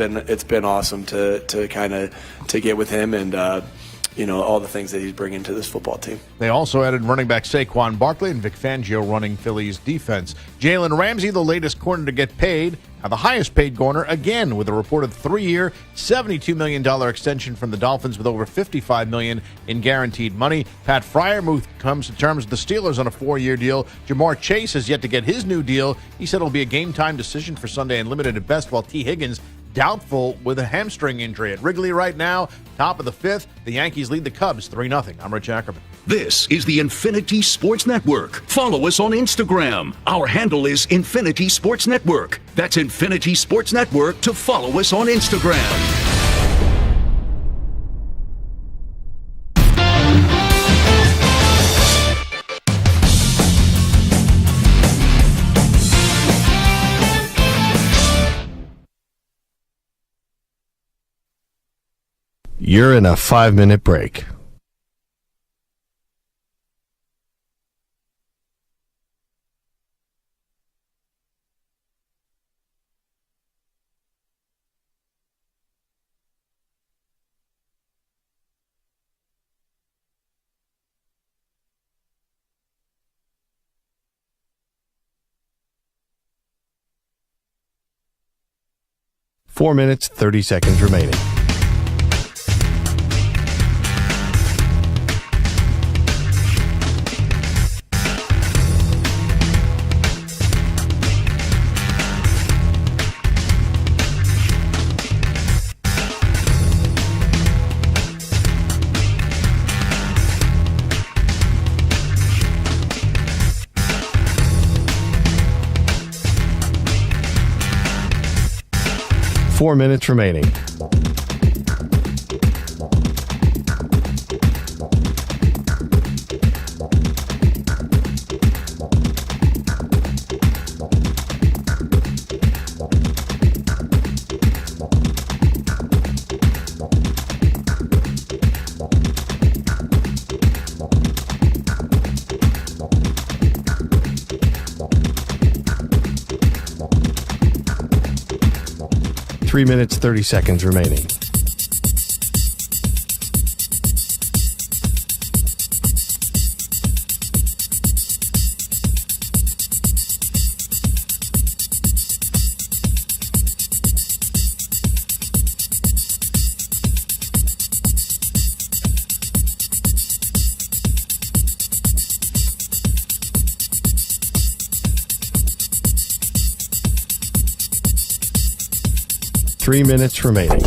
been awesome to kind of get with him and all the things that he's bringing to this football team. They also added running back Saquon Barkley and Vic Fangio running Philly's defense. Jaylen Ramsey, the latest corner to get paid, the highest paid corner, again, with a reported 3-year, $72 million extension from the Dolphins with over $55 million in guaranteed money. Pat Freiermuth comes to terms with the Steelers on a 4-year deal. Jamar Chase has yet to get his new deal. He said it'll be a game-time decision for Sunday and limited at best, while T. Higgins doubtful with a hamstring injury. At Wrigley right now, top of the 5th, the Yankees lead the Cubs 3-0. I'm Rich Ackerman. This is the Infinity Sports Network. Follow us on Instagram. Our handle is Infinity Sports Network. That's Infinity Sports Network to follow us on Instagram. You're in a 5-minute break. Four minutes, 30 seconds remaining. Four minutes remaining. Three minutes, 30 seconds remaining. 3 minutes remaining.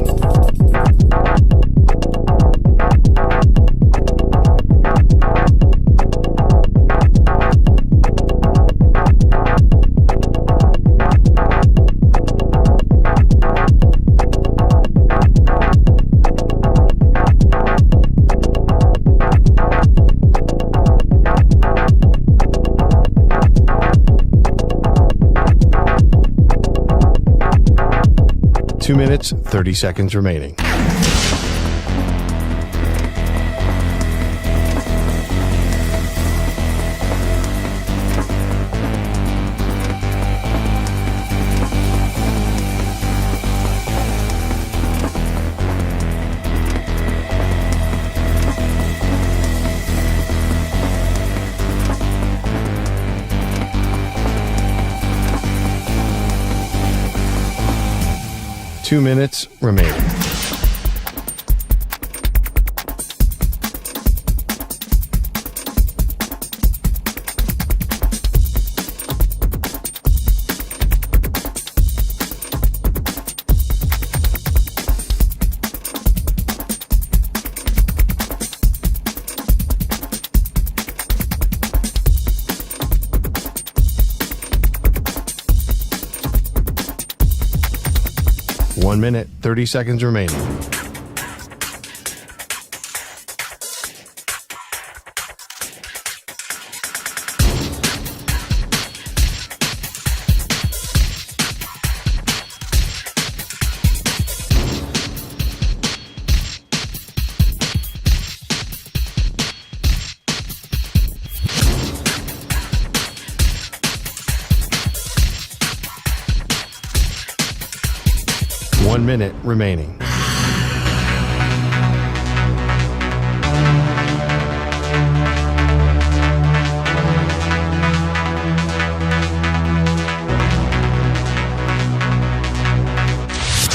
Two minutes, 30 seconds remaining. Two minutes remaining. One minute, 30 seconds remaining. One minute remaining.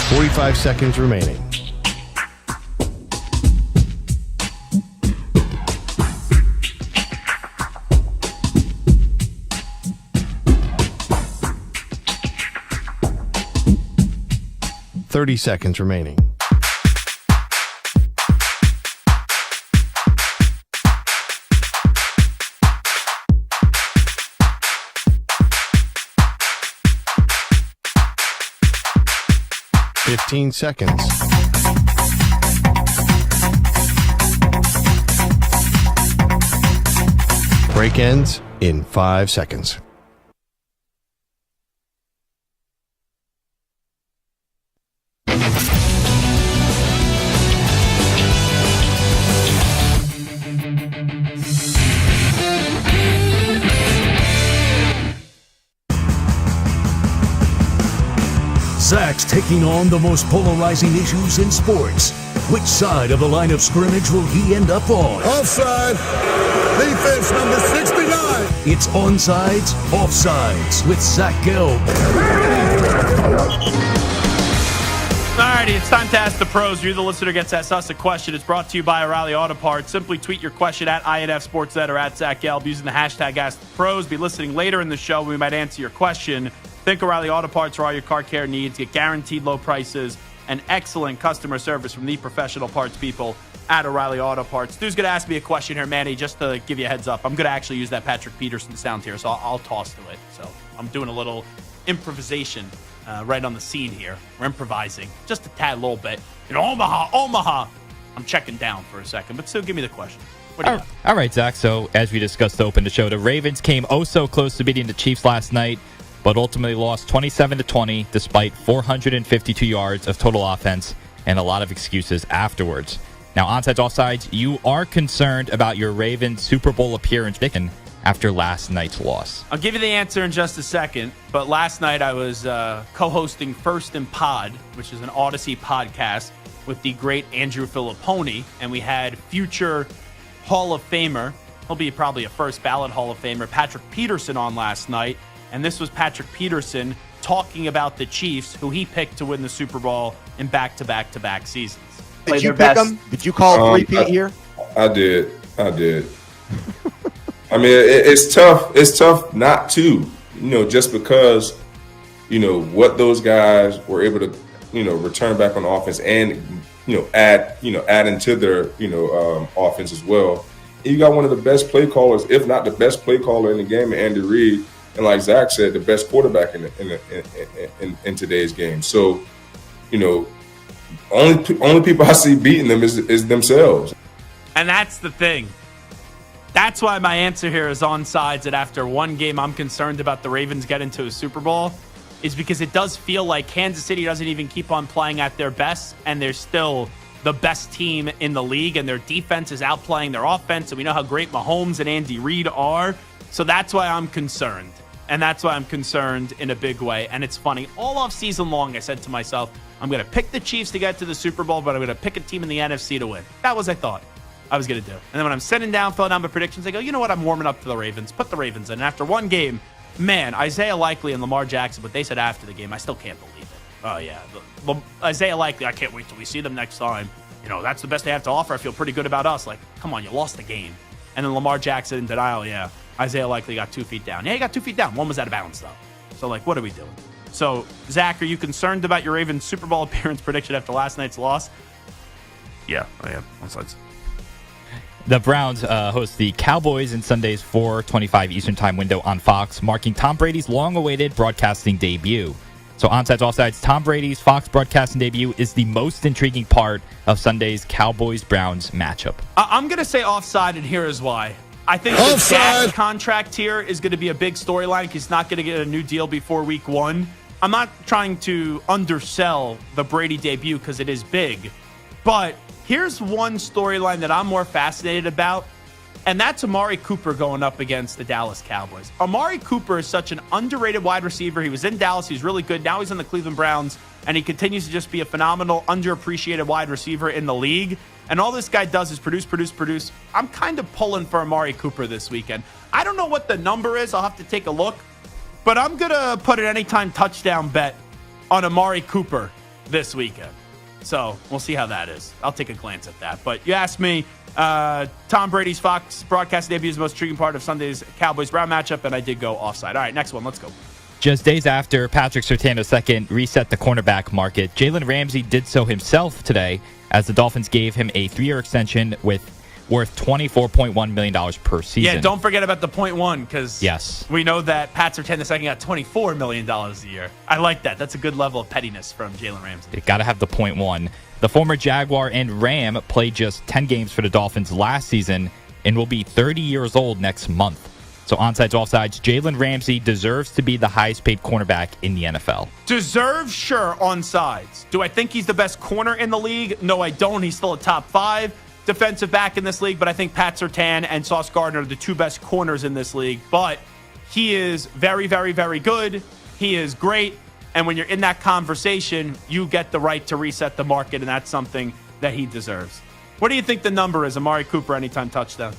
Forty-five seconds remaining. Thirty seconds remaining. Fifteen seconds. Break ends in 5 seconds. Zach's taking on the most polarizing issues in sports. Which side of the line of scrimmage will he end up on? Offside. Defense number 69. It's Onsides, Offsides with Zach Gelb. Alrighty, it's time to ask the pros. You, the listener, gets asked us a question. It's brought to you by O'Reilly Auto Parts. Simply tweet your question at INF Sportsnet or at Zach Gelb using the hashtag AskThePros. Be listening later in the show. We might answer your question. Think O'Reilly Auto Parts for all your car care needs. Get guaranteed low prices and excellent customer service from the professional parts people at O'Reilly Auto Parts. Stu's going to ask me a question here, Manny, just to give you a heads up. I'm going to actually use that Patrick Peterson sound here, so I'll toss to it. So I'm doing a little improvisation right on the scene here. We're improvising just a tad little bit. In Omaha. I'm checking down for a second, but still give me the question. What do you got? All right, Zach. So as we discussed to open the show, the Ravens came oh so close to beating the Chiefs last night, but ultimately lost 27-20 despite 452 yards of total offense and a lot of excuses afterwards. Now, onsides, offsides, you are concerned about your Ravens Super Bowl appearance after last night's loss. I'll give you the answer in just a second, but last night I was co-hosting First and Pod, which is an Odyssey podcast with the great Andrew Filipponi, and we had future Hall of Famer, he'll be probably a first ballot Hall of Famer, Patrick Peterson on last night. And this was Patrick Peterson talking about the Chiefs, who he picked to win the Super Bowl in back-to-back-to-back seasons. Did you pick them? Did you call three-peat here? I did. I mean, it's tough. It's tough not to, just because, what those guys were able to return back on offense and, add into their, offense as well. And you got one of the best play callers, if not the best play caller in the game, Andy Reid. And like Zach said, the best quarterback in today's game. So, only people I see beating them is themselves. And that's the thing. That's why my answer here is on sides that after one game I'm concerned about the Ravens getting to a Super Bowl, is because it does feel like Kansas City doesn't even keep on playing at their best, and they're still the best team in the league, and their defense is outplaying their offense, and we know how great Mahomes and Andy Reid are. So that's why I'm concerned. And that's why I'm concerned in a big way. And it's funny, all off season long, I said to myself, I'm going to pick the Chiefs to get to the Super Bowl, but I'm going to pick a team in the NFC to win. That was I thought I was going to do. And then when I'm sitting down, filling out my predictions, I go, you know what? I'm warming up to the Ravens. Put the Ravens in. And after one game, man, Isaiah Likeley and Lamar Jackson, what they said after the game, I still can't believe it. Oh, yeah. Isaiah Likeley, I can't wait till we see them next time. That's the best they have to offer. I feel pretty good about us. Like, come on, you lost the game. And then Lamar Jackson in denial, yeah. Isaiah Likeley got 2 feet down. Yeah, he got 2 feet down. One was out of bounds, though. So, what are we doing? So, Zach, are you concerned about your Ravens Super Bowl appearance prediction after last night's loss? Yeah, I am. On sides. The Browns host the Cowboys in Sunday's 4:25 Eastern Time window on Fox, marking Tom Brady's long-awaited broadcasting debut. So onside, offsides, Tom Brady's Fox broadcasting debut is the most intriguing part of Sunday's Cowboys-Browns matchup. I'm going to say offside, and here is why. I think the Dak contract here is going to be a big storyline because he's not going to get a new deal before week 1. I'm not trying to undersell the Brady debut because it is big, but here's one storyline that I'm more fascinated about, and that's Amari Cooper going up against the Dallas Cowboys. Amari Cooper is such an underrated wide receiver. He was in Dallas. He's really good. Now he's on the Cleveland Browns, and he continues to just be a phenomenal, underappreciated wide receiver in the league. And all this guy does is produce. I'm kind of pulling for Amari Cooper this weekend. I don't know what the number is. I'll have to take a look. But I'm going to put an anytime touchdown bet on Amari Cooper this weekend. So we'll see how that is. I'll take a glance at that. But you asked me, Tom Brady's Fox broadcast debut is the most intriguing part of Sunday's Cowboys-Brown matchup, and I did go offside. All right, next one. Let's go. Just days after Patrick Surtain II reset the cornerback market, Jaylen Ramsey did so himself today as the Dolphins gave him a 3-year extension worth $24.1 million per season. Yeah, don't forget about the .1 because yes, we know that Pat Surtain II got $24 million a year. I like that. That's a good level of pettiness from Jaylen Ramsey. They got to have the .1. The former Jaguar and Ram played just 10 games for the Dolphins last season and will be 30 years old next month. So onsides, offsides, Jaylen Ramsey deserves to be the highest paid cornerback in the NFL. Deserves, sure, onsides. Do I think he's the best corner in the league? No, I don't. He's still a top 5 defensive back in this league, but I think Pat Surtain and Sauce Gardner are the 2 best corners in this league. But he is very, very, very good. He is great. And when you're in that conversation, you get the right to reset the market, and that's something that he deserves. What do you think the number is, Amari Cooper anytime touchdown?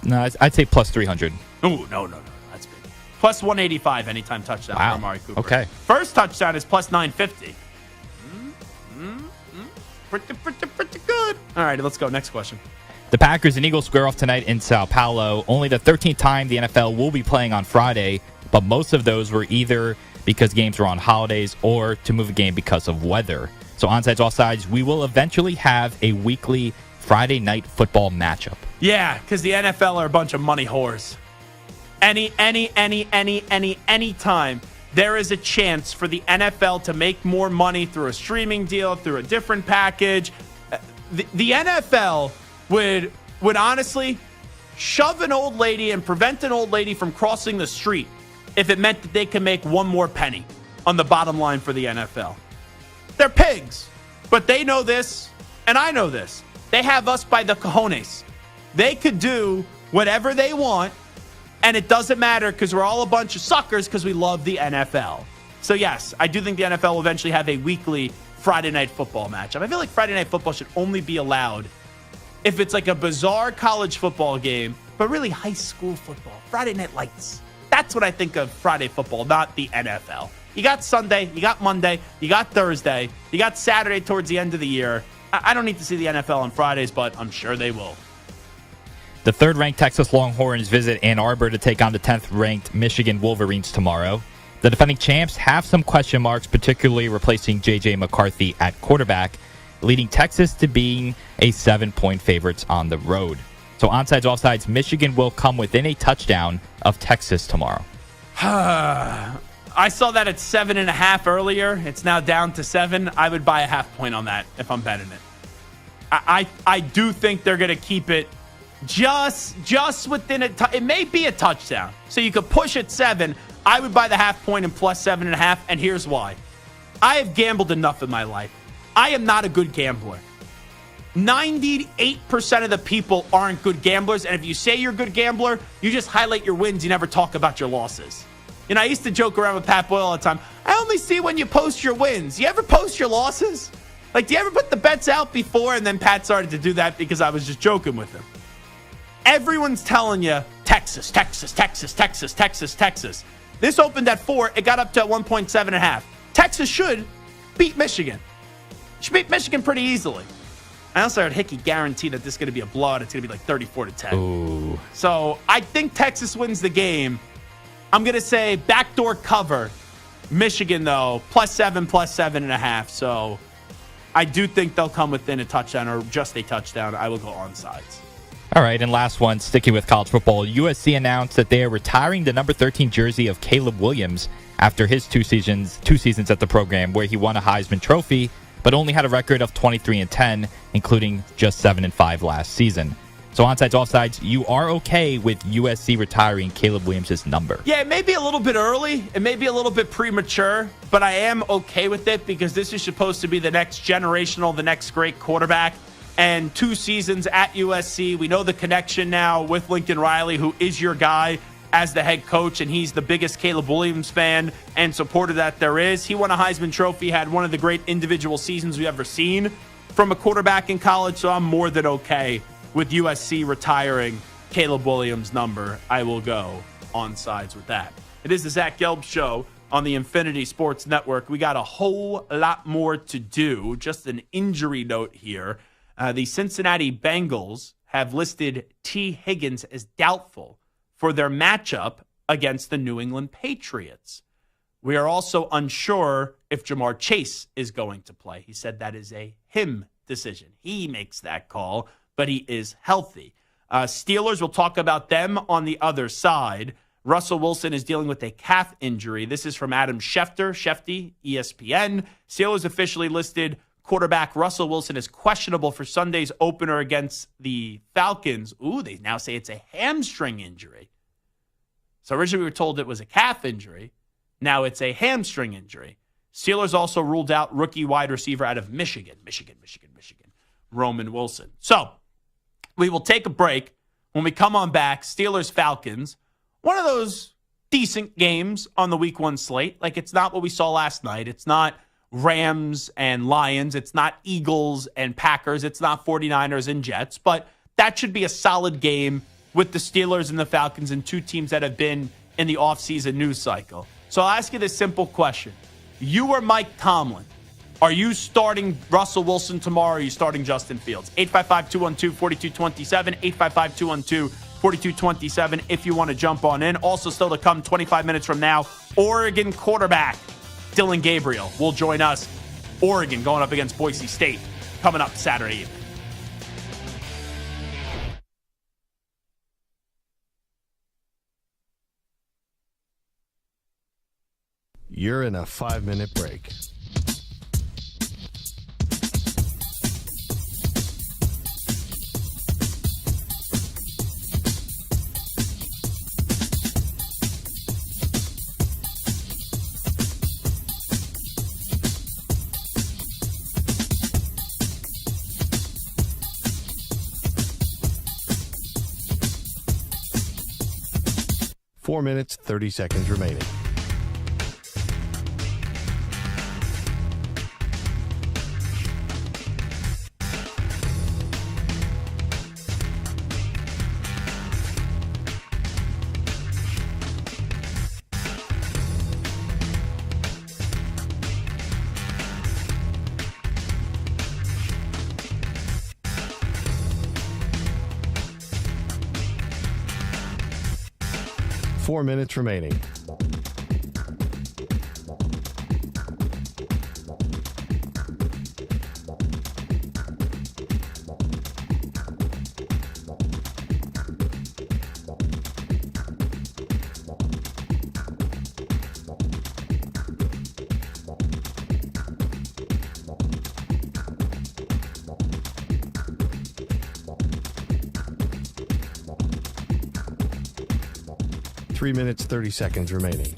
I'd say plus 300. Ooh, no. That's big. Plus 185 anytime touchdown for Amari Cooper. Okay. First touchdown is plus 950. Pretty good. All right, let's go. Next question. The Packers and Eagles square off tonight in Sao Paulo. Only the 13th time the NFL will be playing on Friday, but most of those were either because games were on holidays or to move a game because of weather. So onsides, offsides, we will eventually have a weekly Friday night football matchup. Yeah, because the NFL are a bunch of money whores. Any time there is a chance for the NFL to make more money through a streaming deal, through a different package, the NFL would honestly shove an old lady and prevent an old lady from crossing the street if it meant that they can make one more penny on the bottom line for the NFL. They're pigs, but they know this, and I know this. They have us by the cojones. They could do whatever they want, and it doesn't matter because we're all a bunch of suckers because we love the NFL. So, yes, I do think the NFL will eventually have a weekly Friday night football matchup. I feel like Friday night football should only be allowed if it's like a bizarre college football game, but really high school football. Friday night lights. That's what I think of Friday football, not the NFL. You got Sunday, you got Monday, you got Thursday, you got Saturday towards the end of the year. I don't need to see the NFL on Fridays, but I'm sure they will. The 3rd-ranked Texas Longhorns visit Ann Arbor to take on the 10th-ranked Michigan Wolverines tomorrow. The defending champs have some question marks, particularly replacing J.J. McCarthy at quarterback, leading Texas to being a 7-point favorites on the road. So onside, offsides, Michigan will come within a touchdown of Texas tomorrow. I saw that at 7.5 earlier. It's now down to 7. I would buy a half point on that if I'm betting it. I do think they're going to keep it just within it may be a touchdown. So you could push it 7. I would buy the half point and plus 7.5. And here's why. I have gambled enough in my life. I am not a good gambler. 98% of the people aren't good gamblers. And if you say you're a good gambler, you just highlight your wins. You never talk about your losses. I used to joke around with Pat Boyle all the time. I only see when you post your wins. You ever post your losses? Like, do you ever put the bets out before? And then Pat started to do that because I was just joking with him. Everyone's telling you Texas, Texas, Texas, Texas, Texas, Texas. This opened at 4. It got up to 1.7.5. Texas should beat Michigan. Should beat Michigan pretty easily. I also heard Hickey guarantee that this is going to be a blowout. It's going to be like 34-10. Ooh. So I think Texas wins the game. I'm going to say backdoor cover. Michigan, though, plus 7, plus 7.5. So I do think they'll come within a touchdown or just a touchdown. I will go onside. All right, and last one, sticking with college football, USC announced that they are retiring the number 13 jersey of Caleb Williams after his two seasons at the program, where he won a Heisman Trophy, but only had a record of 23-10, including just 7-5 last season. So onsides, offsides, you are okay with USC retiring Caleb Williams' number. Yeah, it may be a little bit early. It may be a little bit premature, but I am okay with it because this is supposed to be the next generational, the next great quarterback. And 2 seasons at USC. We know the connection now with Lincoln Riley, who is your guy as the head coach, and he's the biggest Caleb Williams fan and supporter that there is. He won a Heisman Trophy, had one of the great individual seasons we've ever seen from a quarterback in college, so I'm more than okay with USC retiring Caleb Williams' number. I will go on sides with that. It is the Zach Gelb Show on the Infinity Sports Network. We got a whole lot more to do. Just an injury note here. The Cincinnati Bengals have listed T. Higgins as doubtful for their matchup against the New England Patriots. We are also unsure if Jamar Chase is going to play. He said that is a him decision. He makes that call, but he is healthy. Steelers, we'll talk about them on the other side. Russell Wilson is dealing with a calf injury. This is from Adam Schefter, ESPN. Steelers officially listed quarterback Russell Wilson is questionable for Sunday's opener against the Falcons. Ooh, they now say it's a hamstring injury. So originally we were told it was a calf injury. Now it's a hamstring injury. Steelers also ruled out rookie wide receiver out of Michigan, Roman Wilson. So we will take a break. When we come on back, Steelers-Falcons, one of those decent games on the week 1 slate. Like, it's not what we saw last night. It's not Rams and Lions. It's not Eagles and Packers. It's not 49ers and Jets. But that should be a solid game with the Steelers and the Falcons and 2 teams that have been in the offseason news cycle. So I'll ask you this simple question. You or Mike Tomlin, are you starting Russell Wilson tomorrow or are you starting Justin Fields? 855-212-4227, 855-212-4227 if you want to jump on in. Also still to come 25 minutes from now, Oregon quarterback Dillon Gabriel will join us. Oregon going up against Boise State coming up Saturday evening. You're in a 5-minute break. Four minutes, 30 seconds remaining. Four minutes remaining. 3 minutes, 30 seconds remaining.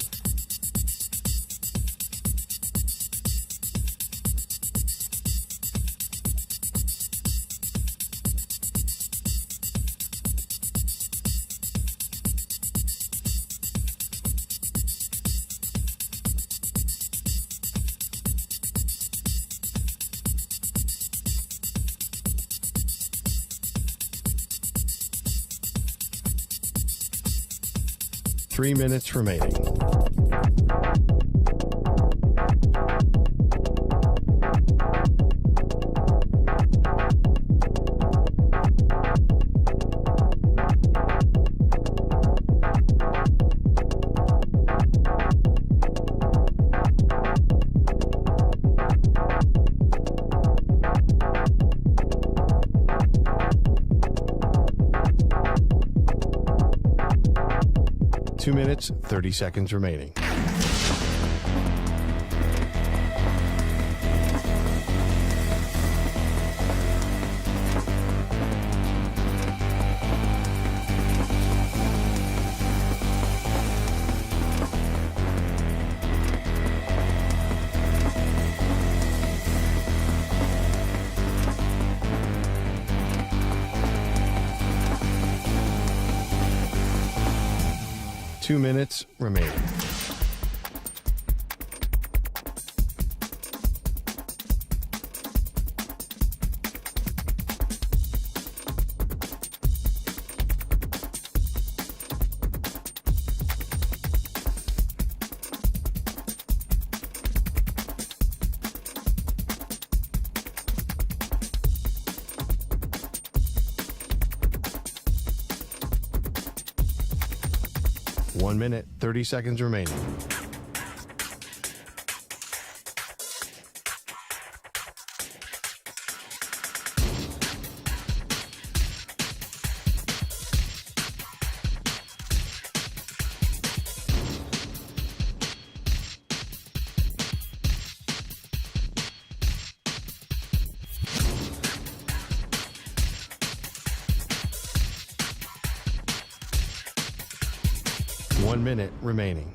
Three minutes remaining. Two minutes, 30 seconds remaining. Two minutes remaining. One minute, 30 seconds remaining. One minute remaining.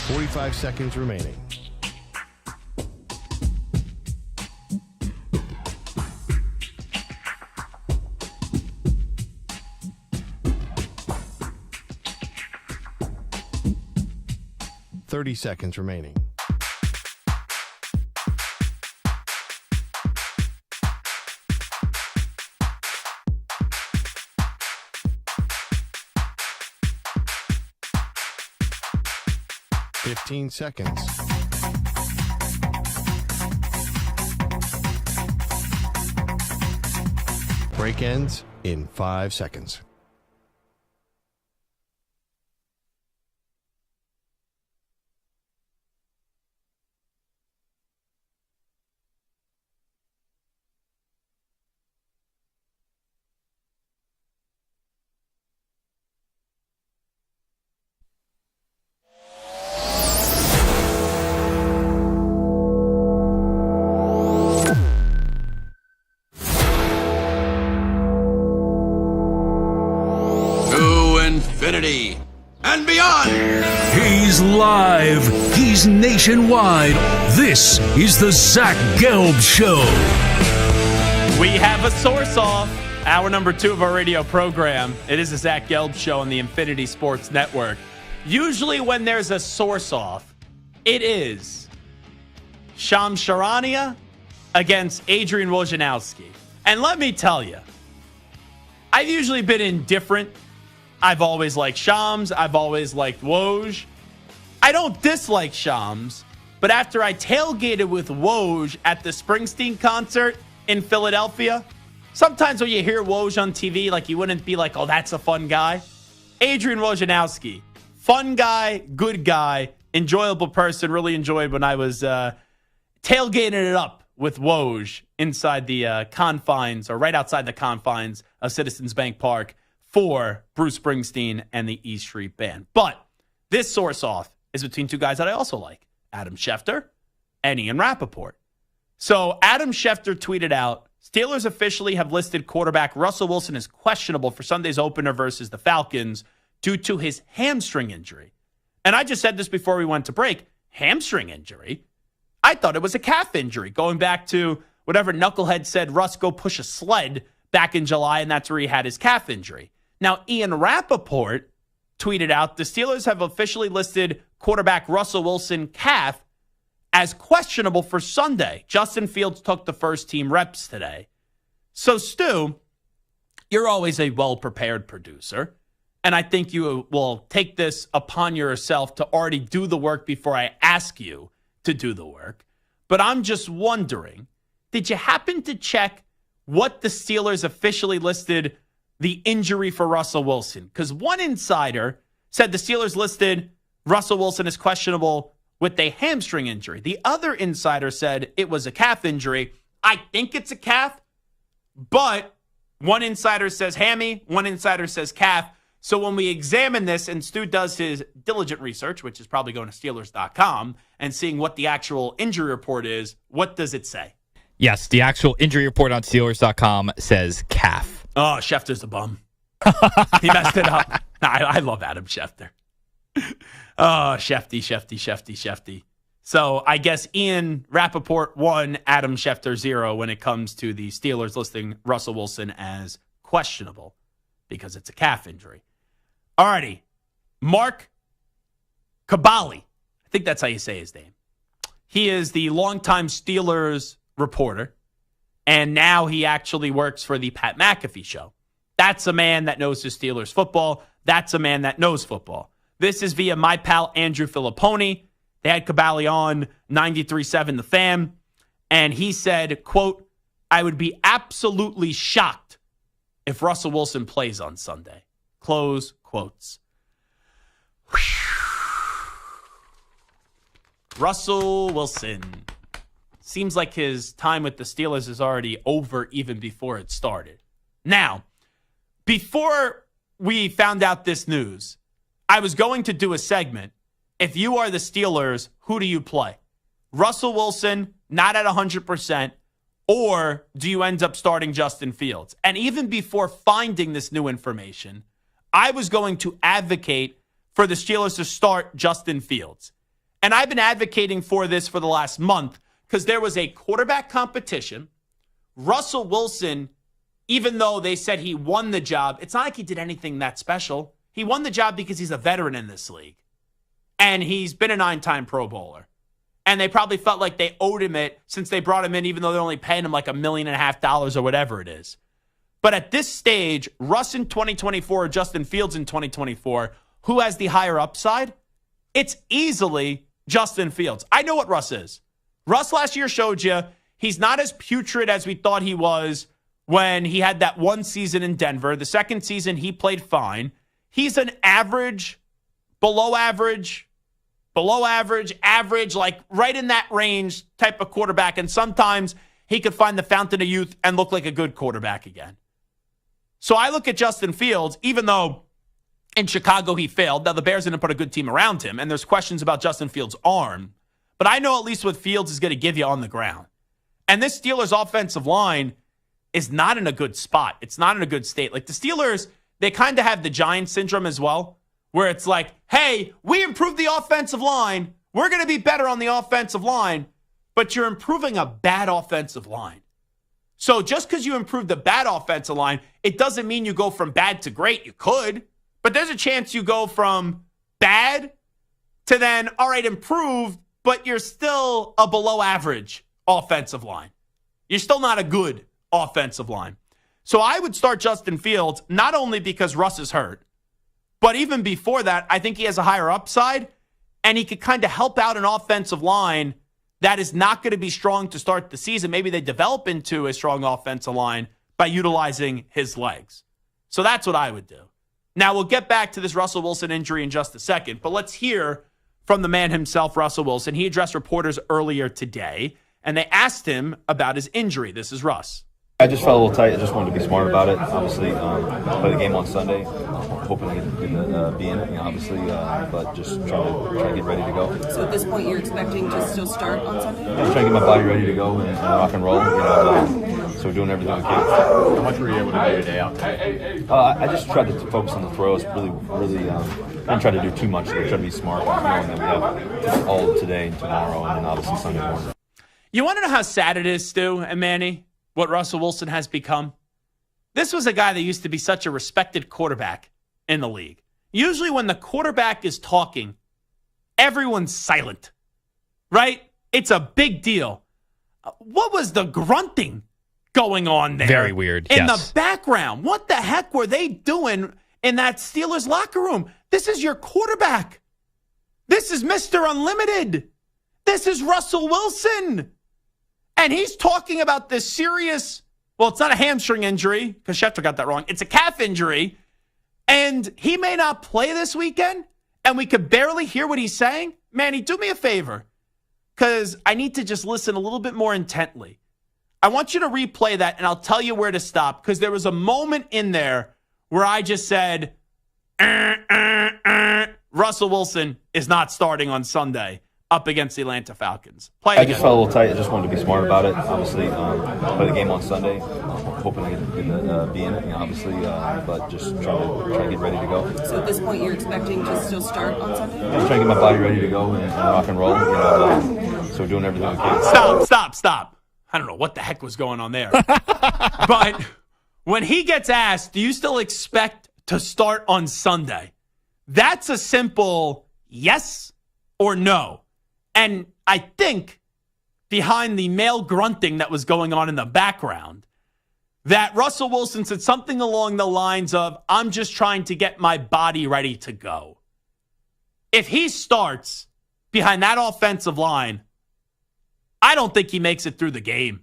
Forty-five seconds remaining. Thirty seconds remaining. Fifteen seconds. Break ends in 5 seconds. Infinity and beyond. He's live. He's nationwide. This is the Zach Gelb Show. We have a source off. Hour number 2 of our radio program. It is the Zach Gelb Show on the Infinity Sports Network. Usually when there's a source off, it is Shams Charania against Adrian Wojnarowski. And let me tell you, I've usually been indifferent. I've always liked Shams. I've always liked Woj. I don't dislike Shams, but after I tailgated with Woj at the Springsteen concert in Philadelphia, sometimes when you hear Woj on TV, like you wouldn't be like, oh, that's a fun guy. Adrian Wojnarowski, fun guy, good guy, enjoyable person. Really enjoyed when I was tailgating it up with Woj inside the confines, or right outside the confines of Citizens Bank Park, for Bruce Springsteen and the E Street Band. But this source off is between two guys that I also like, Adam Schefter and Ian Rappaport. So Adam Schefter tweeted out, Steelers officially have listed quarterback Russell Wilson as questionable for Sunday's opener versus the Falcons due to his hamstring injury. And I just said this before we went to break. Hamstring injury? I thought it was a calf injury, going back to whatever knucklehead said, Russ, go push a sled back in July, and that's where he had his calf injury. Now, Ian Rappaport tweeted out, the Steelers have officially listed quarterback Russell Wilson calf as questionable for Sunday. Justin Fields took the first team reps today. So, Stu, you're always a well-prepared producer, and I think you will take this upon yourself to already do the work before I ask you to do the work. But I'm just wondering, did you happen to check what the Steelers officially listed the injury for Russell Wilson? Because one insider said the Steelers listed Russell Wilson as questionable with a hamstring injury. The other insider said it was a calf injury. I think it's a calf, but one insider says hammy, one insider says calf. So when we examine this and Stu does his diligent research, which is probably going to Steelers.com and seeing what the actual injury report is, what does it say? Yes, the actual injury report on Steelers.com says calf. Oh, Schefter's a bum. He messed it up. I love Adam Schefter. Oh, Shefty. So I guess Ian Rappaport 1, Adam Schefter 0 when it comes to the Steelers listing Russell Wilson as questionable because it's a calf injury. Alrighty, Mark Kabali. I think that's how you say his name. He is the longtime Steelers reporter, and now he actually works for the Pat McAfee show. That's a man that knows his Steelers football. That's a man that knows football. This is via my pal Andrew Filipponi. They had Kabali on 93.7 The Fan, and he said, quote, I would be absolutely shocked if Russell Wilson plays on Sunday. Close quotes. Russell Wilson. Seems like his time with the Steelers is already over even before it started. Now, before we found out this news, I was going to do a segment. If you are the Steelers, who do you play? Russell Wilson, not at 100%, or do you end up starting Justin Fields? And even before finding this new information, I was going to advocate for the Steelers to start Justin Fields. And I've been advocating for this for the last month because there was a quarterback competition. Russell Wilson, even though they said he won the job, it's not like he did anything that special. He won the job because he's a veteran in this league. And he's been a 9-time Pro Bowler. And they probably felt like they owed him it since they brought him in, even though they're only paying him like $1.5 million or whatever it is. But at this stage, Russ in 2024 or Justin Fields in 2024, who has the higher upside? It's easily Justin Fields. I know what Russ is. Russ last year showed you he's not as putrid as we thought he was when he had that one season in Denver. The second season, he played fine. He's an average, below average, like right in that range type of quarterback. And sometimes he could find the fountain of youth and look like a good quarterback again. So I look at Justin Fields, even though in Chicago he failed. Now the Bears didn't put a good team around him, and there's questions about Justin Fields' arm. But I know at least what Fields is going to give you on the ground. And this Steelers offensive line is not in a good spot. It's not in a good state. Like the Steelers, they kind of have the Giants syndrome as well, where it's like, hey, we improved the offensive line. We're going to be better on the offensive line, but you're improving a bad offensive line. So just because you improve the bad offensive line, it doesn't mean you go from bad to great. You could, but there's a chance you go from bad to then, all right, improved, but you're still a below average offensive line. You're still not a good offensive line. So I would start Justin Fields, not only because Russ is hurt, but even before that, I think he has a higher upside, and he could kind of help out an offensive line that is not going to be strong to start the season. Maybe they develop into a strong offensive line by utilizing his legs. So that's what I would do. Now, we'll get back to this Russell Wilson injury in just a second, but let's hear from the man himself, Russell Wilson. He addressed reporters earlier today, and they asked him about his injury. This is Russ. I just felt a little tight. I just wanted to be smart about it. Obviously, play the game on Sunday. Hope hoping I get to be in it, obviously, but just trying to get ready to go. So at this point, you're expecting to still start on Sunday? Yeah, I'm trying to get my body ready to go and rock and roll. So we're doing everything we can. How much were you able to do today out there? I just tried to focus on the throws. Really, didn't try to do too much. Try to be smart, knowing that we have all today and tomorrow, and then obviously Sunday morning. You want to know how sad it is, Stu and Manny, what Russell Wilson has become? This was a guy that used to be such a respected quarterback in the league. Usually when the quarterback is talking, everyone's silent, right? It's a big deal. What was the grunting going on there? Very weird, in the background. What the heck were they doing in that Steelers locker room? This is your quarterback. This is Mr. Unlimited. This is Russell Wilson. And he's talking about this serious, well, it's not a hamstring injury, because Schefter got that wrong. It's a calf injury. And he may not play this weekend, and we could barely hear what he's saying. Manny, do me a favor, because I need to just listen a little bit more intently. I want you to replay that, and I'll tell you where to stop, because there was a moment in there where I just said, Russell Wilson is not starting on Sunday up against the Atlanta Falcons. I just felt a little tight. I just wanted to be smart about it. Obviously, play the game on Sunday. Hoping I get to be in it, obviously, but just trying to get ready to go. So at this point, you're expecting to still start on Sunday? Yeah, I'm trying to get my body ready to go and rock and roll. So we're doing everything we can. Stop. I don't know what the heck was going on there. But when he gets asked, do you still expect to start on Sunday? That's a simple yes or no. And I think behind the male grunting that was going on in the background, that Russell Wilson said something along the lines of, I'm just trying to get my body ready to go. If he starts behind that offensive line, I don't think he makes it through the game.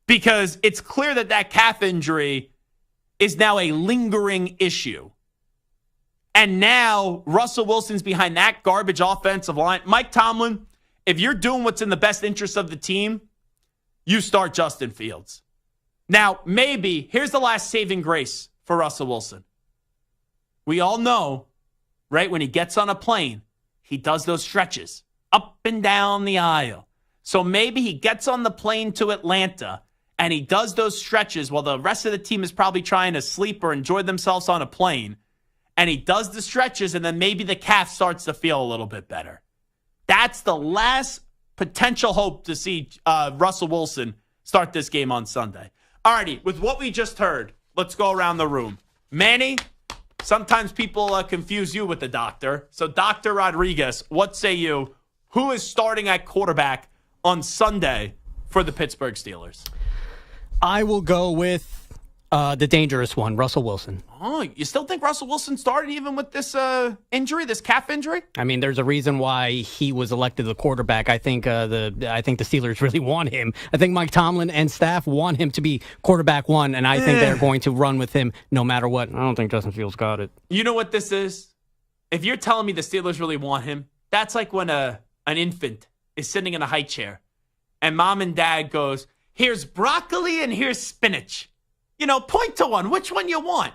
Because it's clear that that calf injury is now a lingering issue. And now Russell Wilson's behind that garbage offensive line. Mike Tomlin, if you're doing what's in the best interest of the team, you start Justin Fields. Now, maybe, here's the last saving grace for Russell Wilson. We all know, right, when he gets on a plane, he does those stretches up and down the aisle. So maybe he gets on the plane to Atlanta and he does those stretches while the rest of the team is probably trying to sleep or enjoy themselves on a plane. And he does the stretches, and then maybe the calf starts to feel a little bit better. That's the last potential hope to see Russell Wilson start this game on Sunday. All righty, with what we just heard, let's go around the room. Manny, sometimes people confuse you with the doctor. So, Dr. Rodriguez, what say you? Who is starting at quarterback on Sunday for the Pittsburgh Steelers? I will go with the dangerous one, Russell Wilson. Oh, you still think Russell Wilson started even with this injury, this calf injury? I mean, there's a reason why he was elected the quarterback. I think the Steelers really want him. I think Mike Tomlin and staff want him to be quarterback one, and I think they're going to run with him no matter what. I don't think Justin Fields got it. You know what this is? If you're telling me the Steelers really want him, that's like when an infant is sitting in a high chair, and mom and dad goes, here's broccoli and here's spinach. You know, point to one. Which one you want?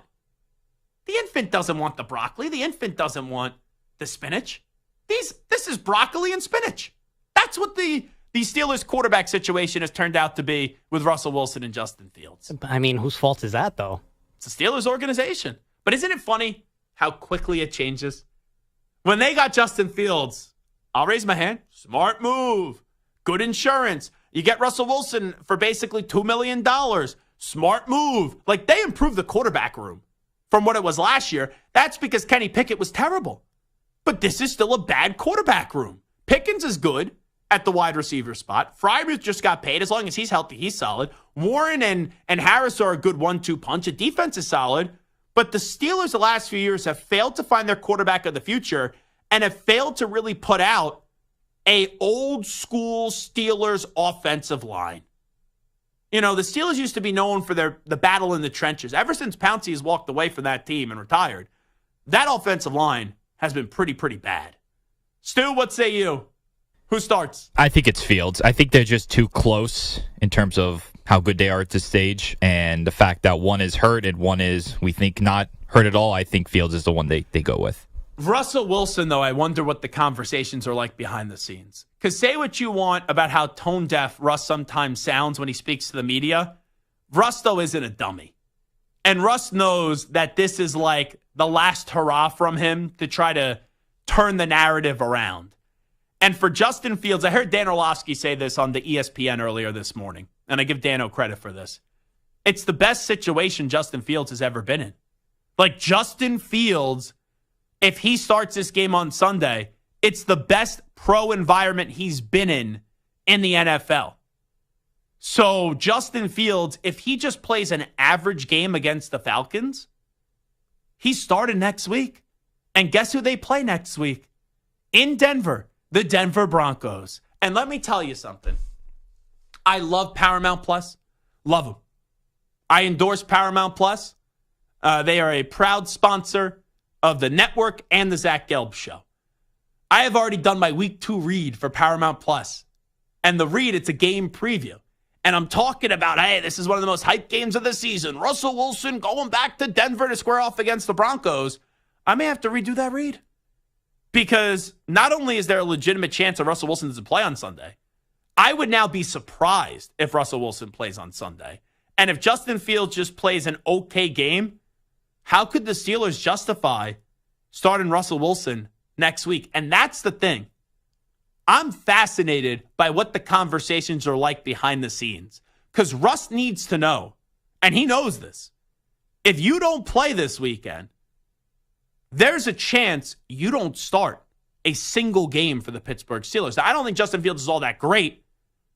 The infant doesn't want the broccoli. The infant doesn't want the spinach. This is broccoli and spinach. That's what the Steelers quarterback situation has turned out to be with Russell Wilson and Justin Fields. I mean, whose fault is that, though? It's the Steelers organization. But isn't it funny how quickly it changes? When they got Justin Fields, I'll raise my hand. Smart move. Good insurance. You get Russell Wilson for basically $2 million. Smart move. Like, they improved the quarterback room from what it was last year. That's because Kenny Pickett was terrible. But this is still a bad quarterback room. Pickens is good at the wide receiver spot. Freiermuth just got paid. As long as he's healthy, he's solid. Warren and Harris are a good 1-2 punch. The defense is solid. But the Steelers the last few years have failed to find their quarterback of the future and have failed to really put out a old school Steelers offensive line. You know, the Steelers used to be known for the battle in the trenches. Ever since Pouncey has walked away from that team and retired, that offensive line has been pretty bad. Stu, what say you? Who starts? I think it's Fields. I think they're just too close in terms of how good they are at this stage, and the fact that one is hurt and one is, we think, not hurt at all, I think Fields is the one they go with. Russell Wilson, though, I wonder what the conversations are like behind the scenes. Because say what you want about how tone deaf Russ sometimes sounds when he speaks to the media. Russ, though, isn't a dummy. And Russ knows that this is like the last hurrah from him to try to turn the narrative around. And for Justin Fields, I heard Dan Orlovsky say this on the ESPN earlier this morning, and I give Dano credit for this. It's the best situation Justin Fields has ever been in. Like, Justin Fields, if he starts this game on Sunday, it's the best pro environment he's been in the NFL. So Justin Fields, if he just plays an average game against the Falcons, he started next week. And guess who they play next week? In Denver, the Denver Broncos. And let me tell you something. I love Paramount Plus. Love them. I endorse Paramount Plus. They are a proud sponsor of the network and the Zach Gelb Show. I have already done my week 2 read for Paramount Plus. And the read, it's a game preview. And I'm talking about, hey, this is one of the most hyped games of the season. Russell Wilson going back to Denver to square off against the Broncos. I may have to redo that read. Because not only is there a legitimate chance that Russell Wilson doesn't play on Sunday, I would now be surprised if Russell Wilson plays on Sunday. And if Justin Fields just plays an okay game, how could the Steelers justify starting Russell Wilson next week? And that's the thing. I'm fascinated by what the conversations are like behind the scenes. Because Russ needs to know, and he knows this, if you don't play this weekend, there's a chance you don't start a single game for the Pittsburgh Steelers. Now, I don't think Justin Fields is all that great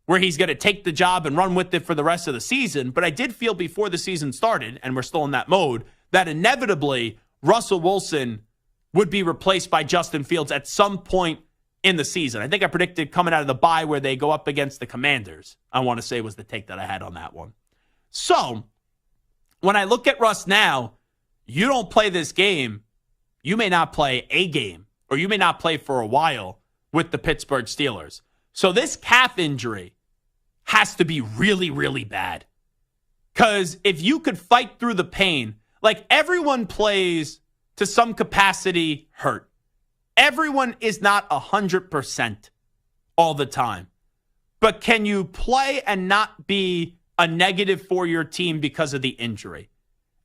where he's going to take the job and run with it for the rest of the season. But I did feel before the season started, and we're still in that mode, that inevitably Russell Wilson would be replaced by Justin Fields at some point in the season. I think I predicted coming out of the bye where they go up against the Commanders, I want to say was the take that I had on that one. So when I look at Russ now, you don't play this game, you may not play a game, or you may not play for a while with the Pittsburgh Steelers. So this calf injury has to be really, really bad. Because if you could fight through the pain, like everyone plays to some capacity hurt. Everyone is not 100% all the time. But can you play and not be a negative for your team because of the injury?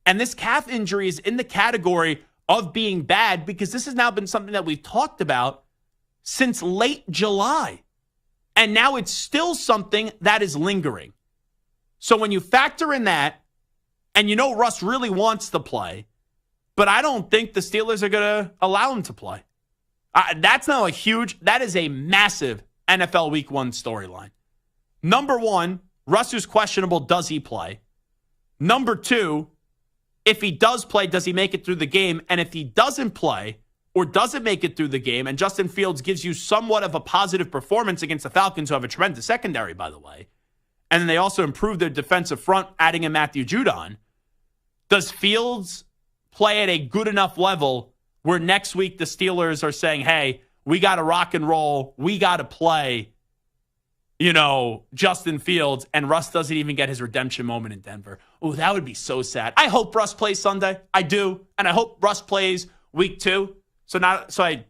And this calf injury is in the category of being bad because this has now been something that we've talked about since late July. And now it's still something that is lingering. So when you factor in that, and you know Russ really wants to play, but I don't think the Steelers are going to allow him to play. That is a massive NFL Week 1 storyline. Number one, Russ is questionable. Does he play? Number two, if he does play, does he make it through the game? And if he doesn't play or doesn't make it through the game, and Justin Fields gives you somewhat of a positive performance against the Falcons, who have a tremendous secondary, by the way, and then they also improved their defensive front, adding in Matthew Judon, does Fields play at a good enough level where next week the Steelers are saying, hey, we got to rock and roll, we got to play, Justin Fields, and Russ doesn't even get his redemption moment in Denver? Oh, that would be so sad. I hope Russ plays Sunday. I do. And I hope Russ plays week 2. So I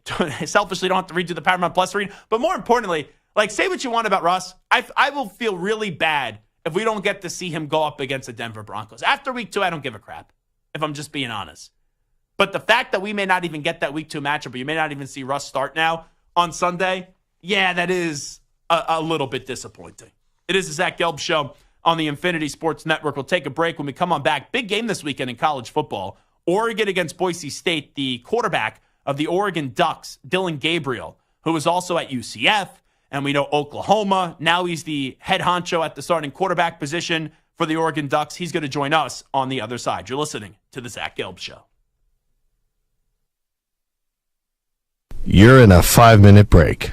selfishly don't have to redo the Paramount Plus read. But more importantly, say what you want about Russ. I will feel really bad if we don't get to see him go up against the Denver Broncos. After week 2, I don't give a crap, if I'm just being honest. But the fact that we may not even get that week 2 matchup, or you may not even see Russ start now on Sunday, yeah, that is a little bit disappointing. It is the Zach Gelb Show on the Infinity Sports Network. We'll take a break. When we come on back, big game this weekend in college football. Oregon against Boise State. The quarterback of the Oregon Ducks, Dillon Gabriel, who was also at UCF, and we know Oklahoma. Now he's the head honcho at the starting quarterback position for the Oregon Ducks. He's going to join us on the other side. You're listening to the Zach Gelb Show. You're in a 5-minute break.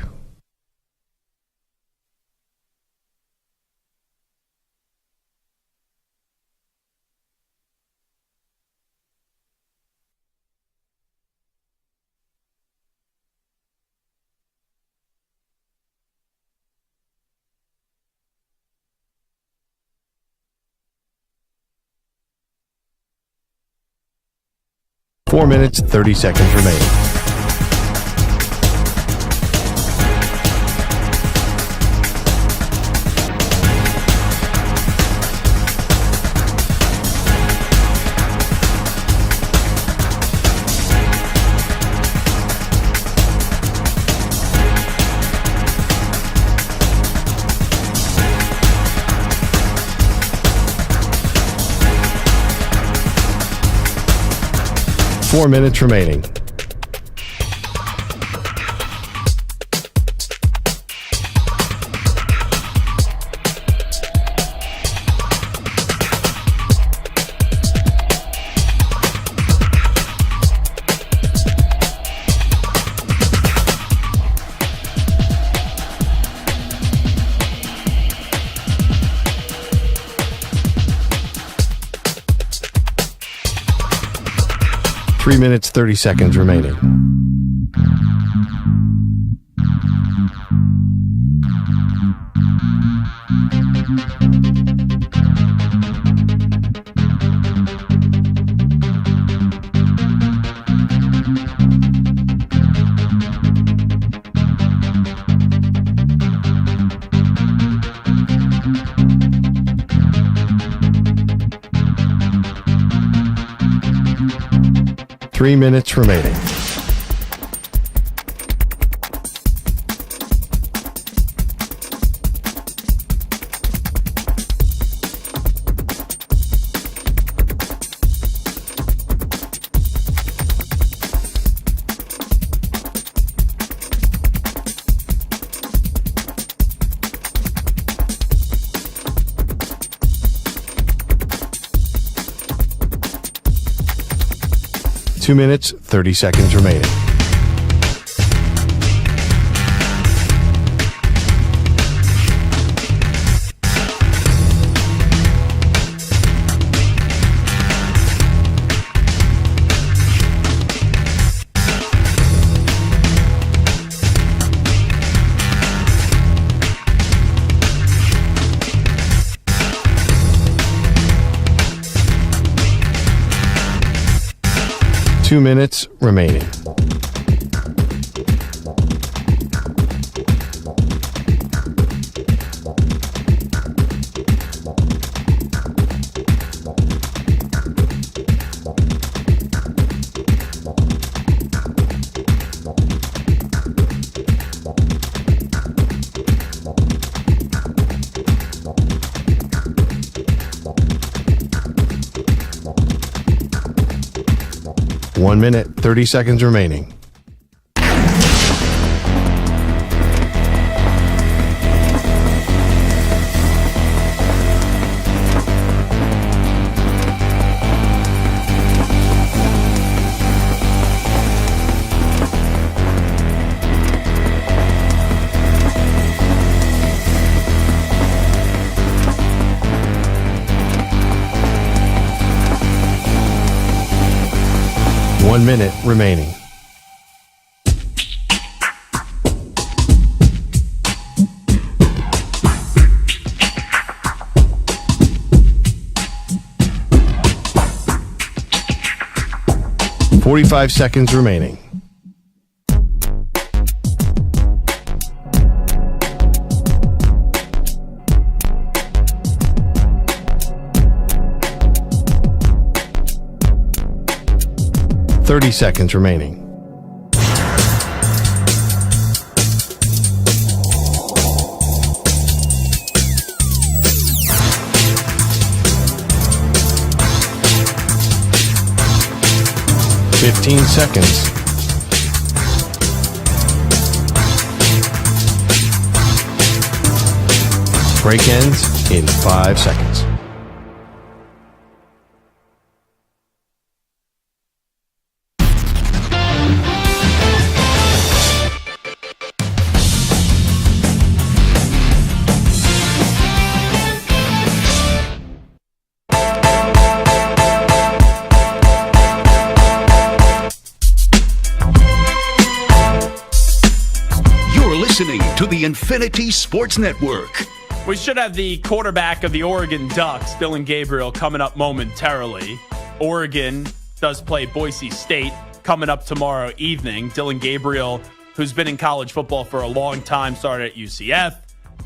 4 minutes, 30 seconds remaining. Four minutes remaining. Three minutes, 30 seconds remaining. Three minutes remaining. Two minutes, 30 seconds remaining. Two minutes remaining. One minute, 30 seconds remaining. One minute remaining. Forty-five seconds remaining. Thirty seconds remaining. Fifteen seconds. Break ends in 5 seconds. Listening to the Infinity Sports Network. We should have the quarterback of the Oregon Ducks, Dillon Gabriel, coming up momentarily. Oregon does play Boise State coming up tomorrow evening. Dillon Gabriel, who's been in college football for a long time, started at UCF,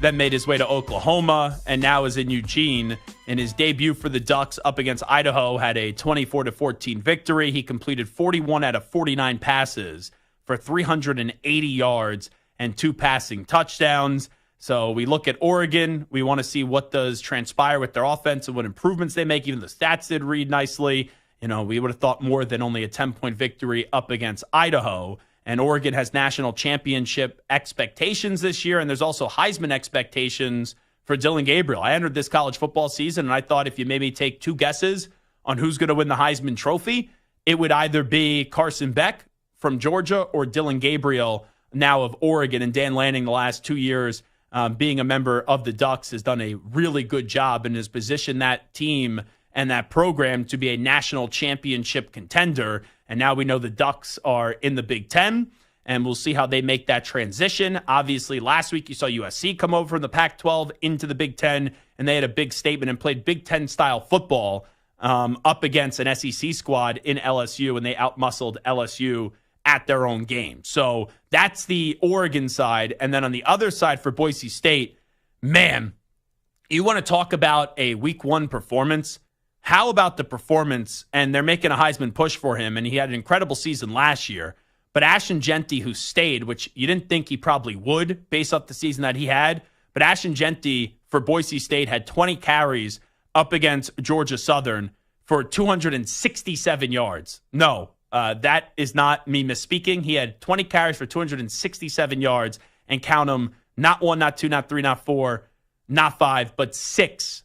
then made his way to Oklahoma, and now is in Eugene. In his debut for the Ducks up against Idaho, had a 24-14 victory. He completed 41 out of 49 passes for 380 yards and 2 passing touchdowns. So we look at Oregon. We want to see what does transpire with their offense and what improvements they make. Even the stats did read nicely. We would have thought more than only a 10-point victory up against Idaho. And Oregon has national championship expectations this year, and there's also Heisman expectations for Dillon Gabriel. I entered this college football season, and I thought if you maybe take 2 guesses on who's going to win the Heisman Trophy, it would either be Carson Beck from Georgia or Dillon Gabriel, now of Oregon. And Dan Lanning, the last 2 years, being a member of the Ducks, has done a really good job and has positioned that team and that program to be a national championship contender. And now we know the Ducks are in the Big Ten, and we'll see how they make that transition. Obviously, last week you saw USC come over from the Pac-12 into the Big Ten, and they had a big statement and played Big Ten-style football up against an SEC squad in LSU, and they outmuscled LSU at their own game. So that's the Oregon side. And then on the other side for Boise State, man, you want to talk about a Week 1 performance. How about the performance? And they're making a Heisman push for him, and he had an incredible season last year. But Ashton Jeanty, who stayed, which you didn't think he probably would based off the season that he had, but Ashton Jeanty for Boise State had 20 carries up against Georgia Southern for 267 yards. No, that is not me misspeaking. He had 20 carries for 267 yards, and count them, not 1, not 2, not 3, not 4, not 5, but 6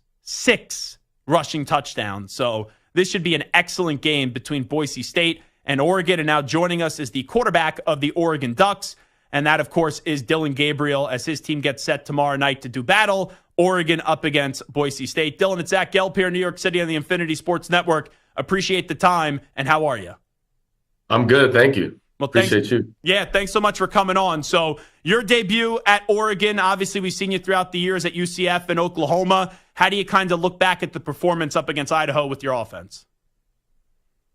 rushing touchdowns. So this should be an excellent game between Boise State and Oregon. And now joining us is the quarterback of the Oregon Ducks, and that, of course, is Dillon Gabriel, as his team gets set tomorrow night to do battle. Oregon up against Boise State. Dillon, it's Zach Gelb here in New York City on the Infinity Sports Network. Appreciate the time, and how are you? I'm good, thank you. Well, appreciate you. Yeah, thanks so much for coming on. So your debut at Oregon, obviously we've seen you throughout the years at UCF and Oklahoma. How do you kind of look back at the performance up against Idaho with your offense?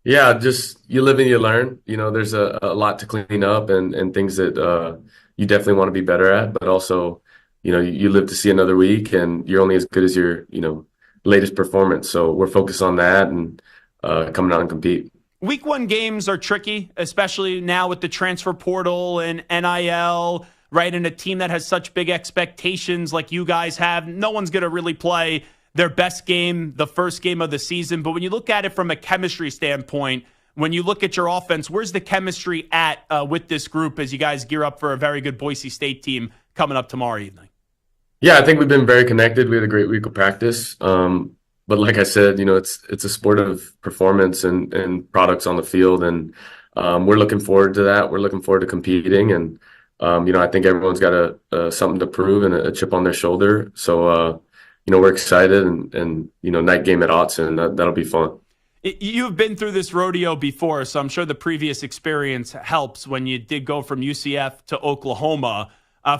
Yeah, just you live and you learn. There's a lot to clean up and things that you definitely want to be better at, but also, you live to see another week, and you're only as good as your, latest performance. So we're focused on that and coming out and compete. Week 1 games are tricky, especially now with the transfer portal and NIL, right? And a team that has such big expectations like you guys have. No one's going to really play their best game the first game of the season. But when you look at it from a chemistry standpoint, when you look at your offense, where's the chemistry at with this group as you guys gear up for a very good Boise State team coming up tomorrow evening? Yeah, I think we've been very connected. We had a great week of practice. But like I said, it's a sport of performance and products on the field, and we're looking forward to that. We're looking forward to competing, and I think everyone's got something to prove and a chip on their shoulder. So we're excited, and night game at Autzen, that'll be fun. You've been through this rodeo before, so I'm sure the previous experience helps when you did go from UCF to Oklahoma.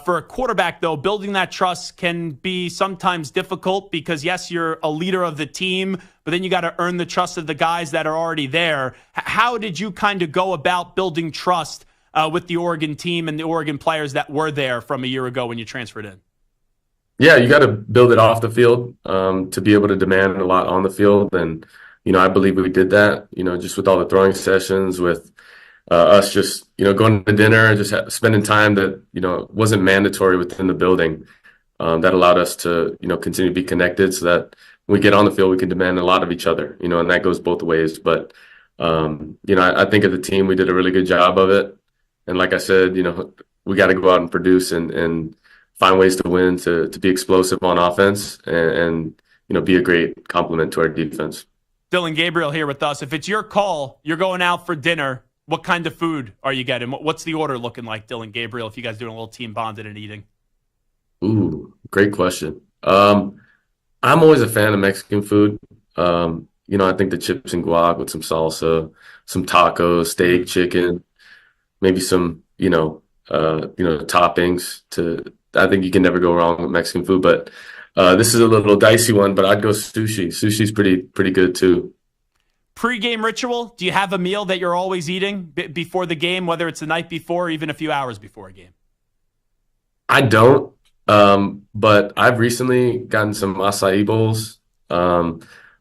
For a quarterback, though, building that trust can be sometimes difficult because, yes, you're a leader of the team, but then you got to earn the trust of the guys that are already there. How did you kind of go about building trust with the Oregon team and the Oregon players that were there from a year ago when you transferred in? Yeah, you got to build it off the field to be able to demand a lot on the field. And, I believe we did that, just with all the throwing sessions, with us just, going to dinner and just spending time that, wasn't mandatory within the building. That allowed us to, continue to be connected so that when we get on the field, we can demand a lot of each other, and that goes both ways. But, I think as a team, we did a really good job of it. And like I said, we got to go out and produce and find ways to win, to be explosive on offense and be a great complement to our defense. Dillon Gabriel here with us. If it's your call, you're going out for dinner, what kind of food are you getting? What's the order looking like, Dillon Gabriel, if you guys doing a little team bonded and eating? Ooh, great question. I'm always a fan of Mexican food. I think the chips and guac with some salsa, some tacos, steak, chicken, maybe some, toppings. I think you can never go wrong with Mexican food. But this is a little dicey one, but I'd go sushi. Sushi's pretty good too. Pre-game ritual? Do you have a meal that you're always eating before the game, whether it's the night before or even a few hours before a game? I don't, but I've recently gotten some acai bowls,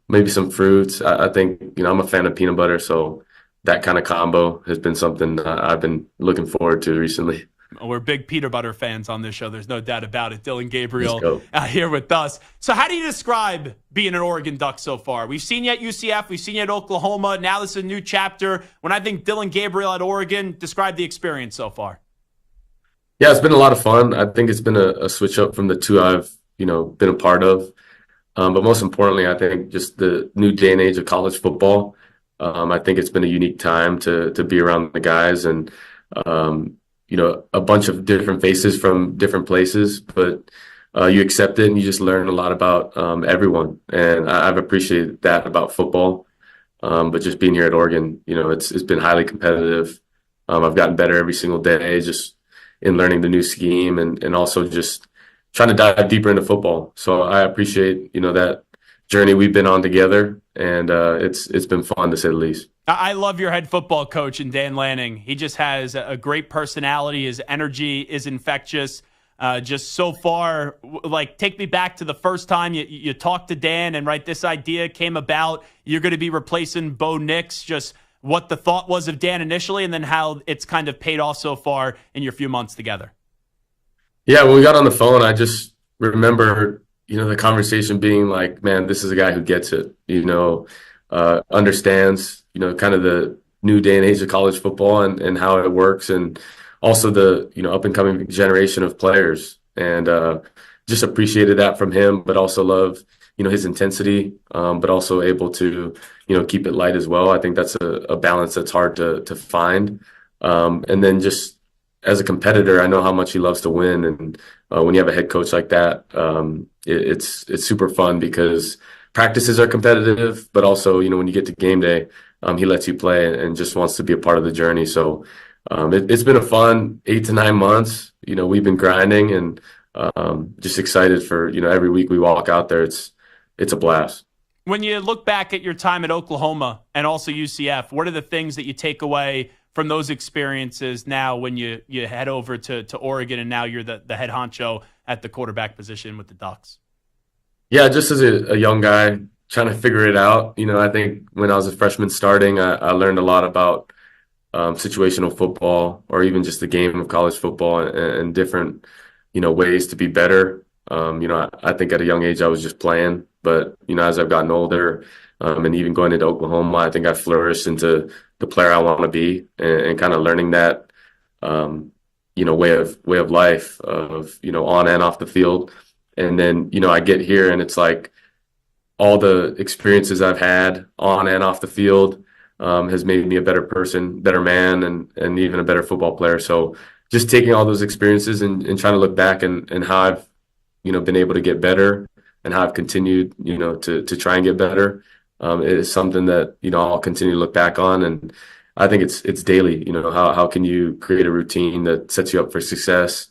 maybe some fruits. I think, I'm a fan of peanut butter, so that kind of combo has been something I've been looking forward to recently. We're big peanut butter fans on this show. There's no doubt about it. Dillon Gabriel here with us. So how do you describe being an Oregon Duck so far? We've seen you at UCF. We've seen you at Oklahoma. Now this is a new chapter. When I think Dillon Gabriel at Oregon, describe the experience so far. Yeah, it's been a lot of fun. I think it's been a switch up from the two I've, been a part of. But most importantly, I think just the new day and age of college football. I think it's been a unique time to be around the guys and, a bunch of different faces from different places, but you accept it and you just learn a lot about everyone. And I've appreciated that about football. But just being here at Oregon, it's been highly competitive. I've gotten better every single day just in learning the new scheme and also just trying to dive deeper into football. So I appreciate, that journey we've been on together, and it's been fun to say the least. I love your head football coach in Dan Lanning. He just has a great personality. His energy is infectious. Just so far, take me back to the first time you talked to Dan and this idea came about. You're going to be replacing Bo Nix. Just what the thought was of Dan initially, and then how it's kind of paid off so far in your few months together. Yeah, when we got on the phone, I just remember, the conversation being like, man, this is a guy who gets it, understands, kind of the new day and age of college football and how it works, and also the, up and coming generation of players. And just appreciated that from him, but also love, his intensity, but also able to, keep it light as well. I think that's a balance that's hard to find. And then just as a competitor, I know how much he loves to win. And when you have a head coach like that, it's super fun because practices are competitive, but also, when you get to game day, he lets you play and just wants to be a part of the journey. So it's been a fun 8 to 9 months. We've been grinding and just excited for, every week we walk out there. It's a blast. When you look back at your time at Oklahoma and also UCF, what are the things that you take away from those experiences now when you head over to Oregon and now you're the head honcho at the quarterback position with the Ducks? Yeah, just as a young guy trying to figure it out, I think when I was a freshman starting, I learned a lot about situational football or even just the game of college football and different, ways to be better. I think at a young age I was just playing, but, as I've gotten older and even going into Oklahoma, I think I flourished into the player I want to be and kind of learning that, way of life of, on and off the field. And then, I get here and it's like all the experiences I've had on and off the field has made me a better person, better man, and even a better football player. So just taking all those experiences and trying to look back and how I've, been able to get better and how I've continued, to try and get better is something that, I'll continue to look back on. And I think it's daily, how can you create a routine that sets you up for success,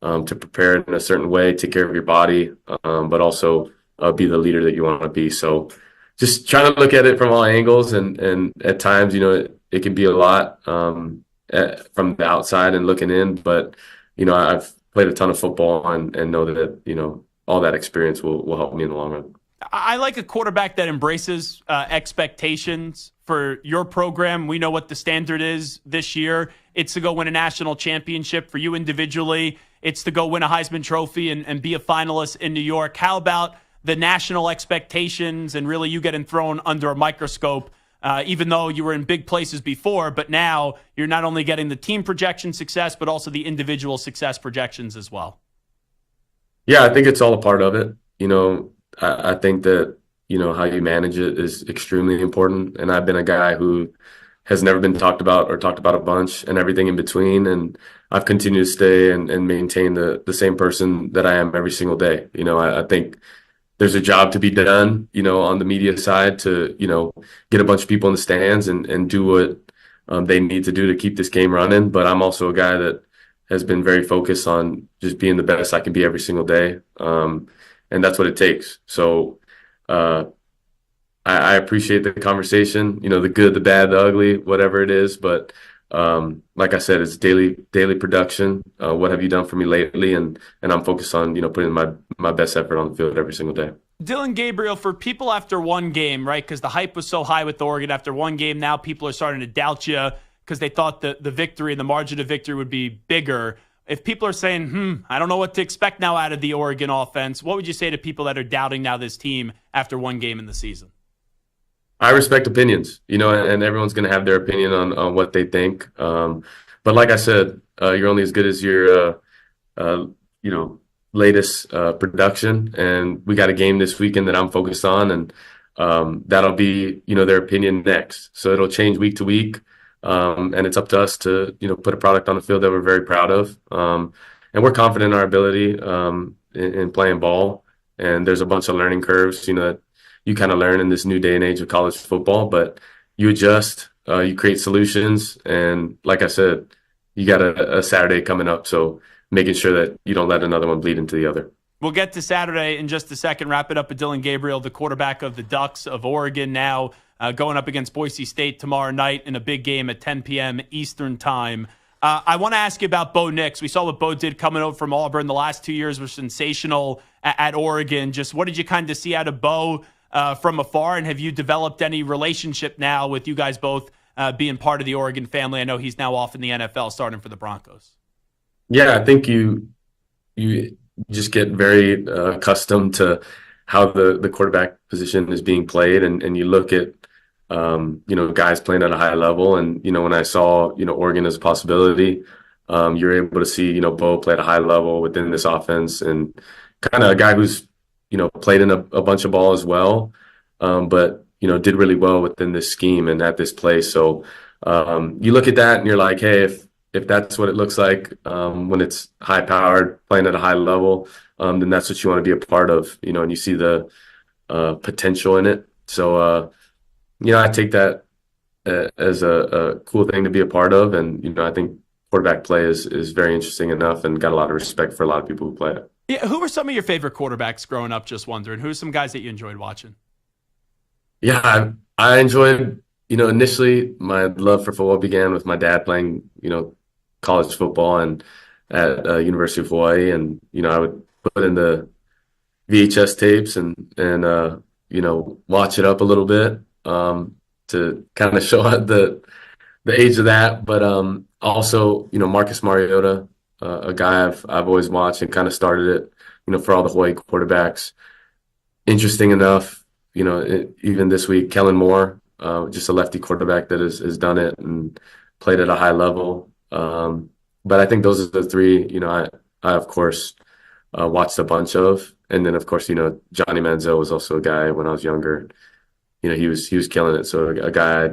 to prepare in a certain way, take care of your body, but also be the leader that you want to be. So just trying to look at it from all angles and at times, it can be a lot from the outside and looking in, but, I've played a ton of football and know that, all that experience will help me in the long run. I like a quarterback that embraces expectations for your program. We know what the standard is this year. It's to go win a national championship. For you individually, it's to go win a Heisman Trophy and be a finalist in New York. How about the national expectations and really you getting thrown under a microscope, even though you were in big places before, but now you're not only getting the team projection success, but also the individual success projections as well? Yeah, I think it's all a part of it. I think that, how you manage it is extremely important. And I've been a guy who has never been talked about or talked about a bunch and everything in between. And I've continued to stay and maintain the same person that I am every single day. I think there's a job to be done, on the media side to, get a bunch of people in the stands and do what they need to do to keep this game running. But I'm also a guy that has been very focused on just being the best I can be every single day. And that's what it takes. So I I appreciate the conversation, the good, the bad, the ugly, whatever it is. But like I said, it's daily production. What have you done for me lately? And I'm focused on, putting my best effort on the field every single day. Dillon, Gabriel, for people after one game, right? Because the hype was so high with Oregon after one game, now people are starting to doubt you because they thought the victory and the margin of victory would be bigger. If people are saying, I don't know what to expect now out of the Oregon offense, what would you say to people that are doubting now this team after one game in the season? I respect opinions, and everyone's going to have their opinion on what they think. But like I said, you're only as good as your, latest production. And we got a game this weekend that I'm focused on, and that'll be, their opinion next. So it'll change week to week. And it's up to us to, put a product on the field that we're very proud of. And we're confident in our ability in playing ball. And there's a bunch of learning curves, that you kind of learn in this new day and age of college football, but you adjust, you create solutions. And like I said, you got a Saturday coming up. So making sure that you don't let another one bleed into the other. We'll get to Saturday in just a second. Wrap it up with Dillon Gabriel, the quarterback of the Ducks of Oregon, now going up against Boise State tomorrow night in a big game at 10 p.m. Eastern time. I want to ask you about Bo Nix. We saw what Bo did coming over from Auburn. The last 2 years were sensational at Oregon. Just what did you kind of see out of Bo from afar, and have you developed any relationship now with you guys both being part of the Oregon family? I know he's now off in the NFL starting for the Broncos. Yeah, I think you just get very accustomed to how the quarterback position is being played, and you look at guys playing at a high level. And when I saw Oregon as a possibility, you're able to see Bo play at a high level within this offense, and kind of a guy who's played in a bunch of ball as well, but did really well within this scheme and at this place. So you look at that and you're like, hey, if that's what it looks like when it's high powered, playing at a high level, then that's what you want to be a part of, and you see the potential in it. So I take that as a cool thing to be a part of, and I think quarterback play is very interesting enough, and got a lot of respect for a lot of people who play it. Yeah, who were some of your favorite quarterbacks growing up? Just wondering, who are some guys that you enjoyed watching? Yeah, I enjoyed, initially my love for football began with my dad playing, college football and at University of Hawaii. And, I would put in the VHS tapes and watch it up a little bit to kind of show the age of that. But also, Marcus Mariota, a guy I've always watched and kind of started it, for all the Hawaii quarterbacks. Interesting enough, even this week, Kellen Moore, just a lefty quarterback that has done it and played at a high level. But I think those are the three, I of course watched a bunch of. And then, of course, Johnny Manziel was also a guy when I was younger. He was killing it. So a guy I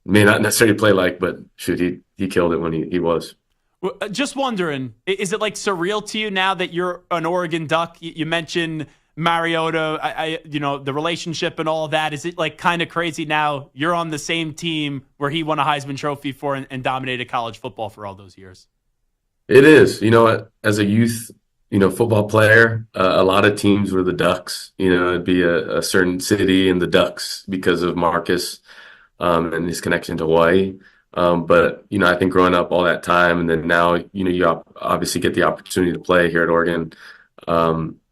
may not necessarily play like, but shoot, he killed it when he was. Well, just wondering, is it like surreal to you now that you're an Oregon Duck? You mentioned Mariota, the relationship and all of that. Is it like kind of crazy now you're on the same team where he won a Heisman Trophy for and dominated college football for all those years? It is. As a youth, football player, a lot of teams were the Ducks. It'd be a certain city and the Ducks because of Marcus and his connection to Hawaii. But I think growing up all that time, and then now, you obviously get the opportunity to play here at Oregon.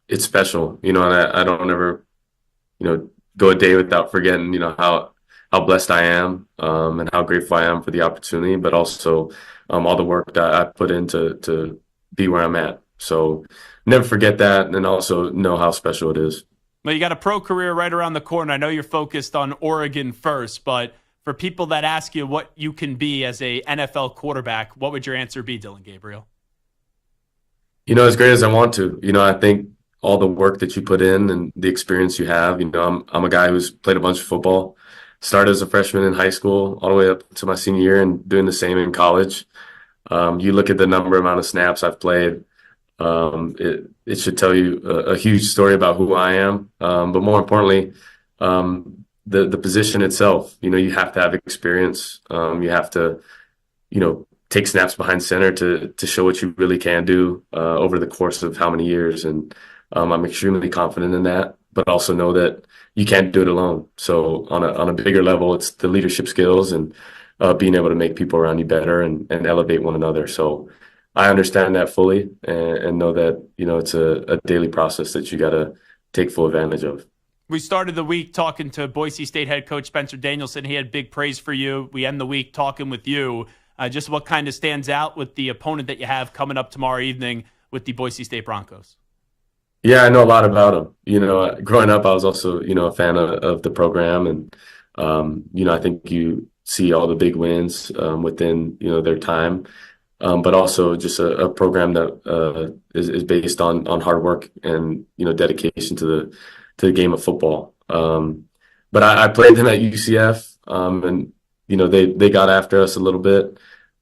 It's special, and I don't ever, go a day without forgetting, how blessed I am, and how grateful I am for the opportunity, but also all the work that I put in to be where I'm at. So never forget that, and also know how special it is. Well, you got a pro career right around the corner. I know you're focused on Oregon first, but for people that ask you what you can be as a NFL quarterback, what would your answer be, Dillon Gabriel? As great as I want to. I think all the work that you put in and the experience you have, I'm a guy who's played a bunch of football, started as a freshman in high school all the way up to my senior year and doing the same in college. You look at the amount of snaps I've played, it should tell you a huge story about who I am. But more importantly, the position itself, you have to have experience. You have to, take snaps behind center to show what you really can do over the course of how many years. And I'm extremely confident in that. but also know that you can't do it alone. So on a bigger level, it's the leadership skills and being able to make people around you better and elevate one another. So I understand that fully and know that, it's a daily process that you got to take full advantage of. We started the week talking to Boise State head coach Spencer Danielson. He had big praise for you. We end the week talking with you. Just what kind of stands out with the opponent that you have coming up tomorrow evening with the Boise State Broncos? Yeah, I know a lot about him. Growing up, I was also, a fan of the program. And, I think you see all the big wins within, their time. But also just a program that is based on hard work and, dedication to the game of football. But I played them at UCF, and, they got after us a little bit,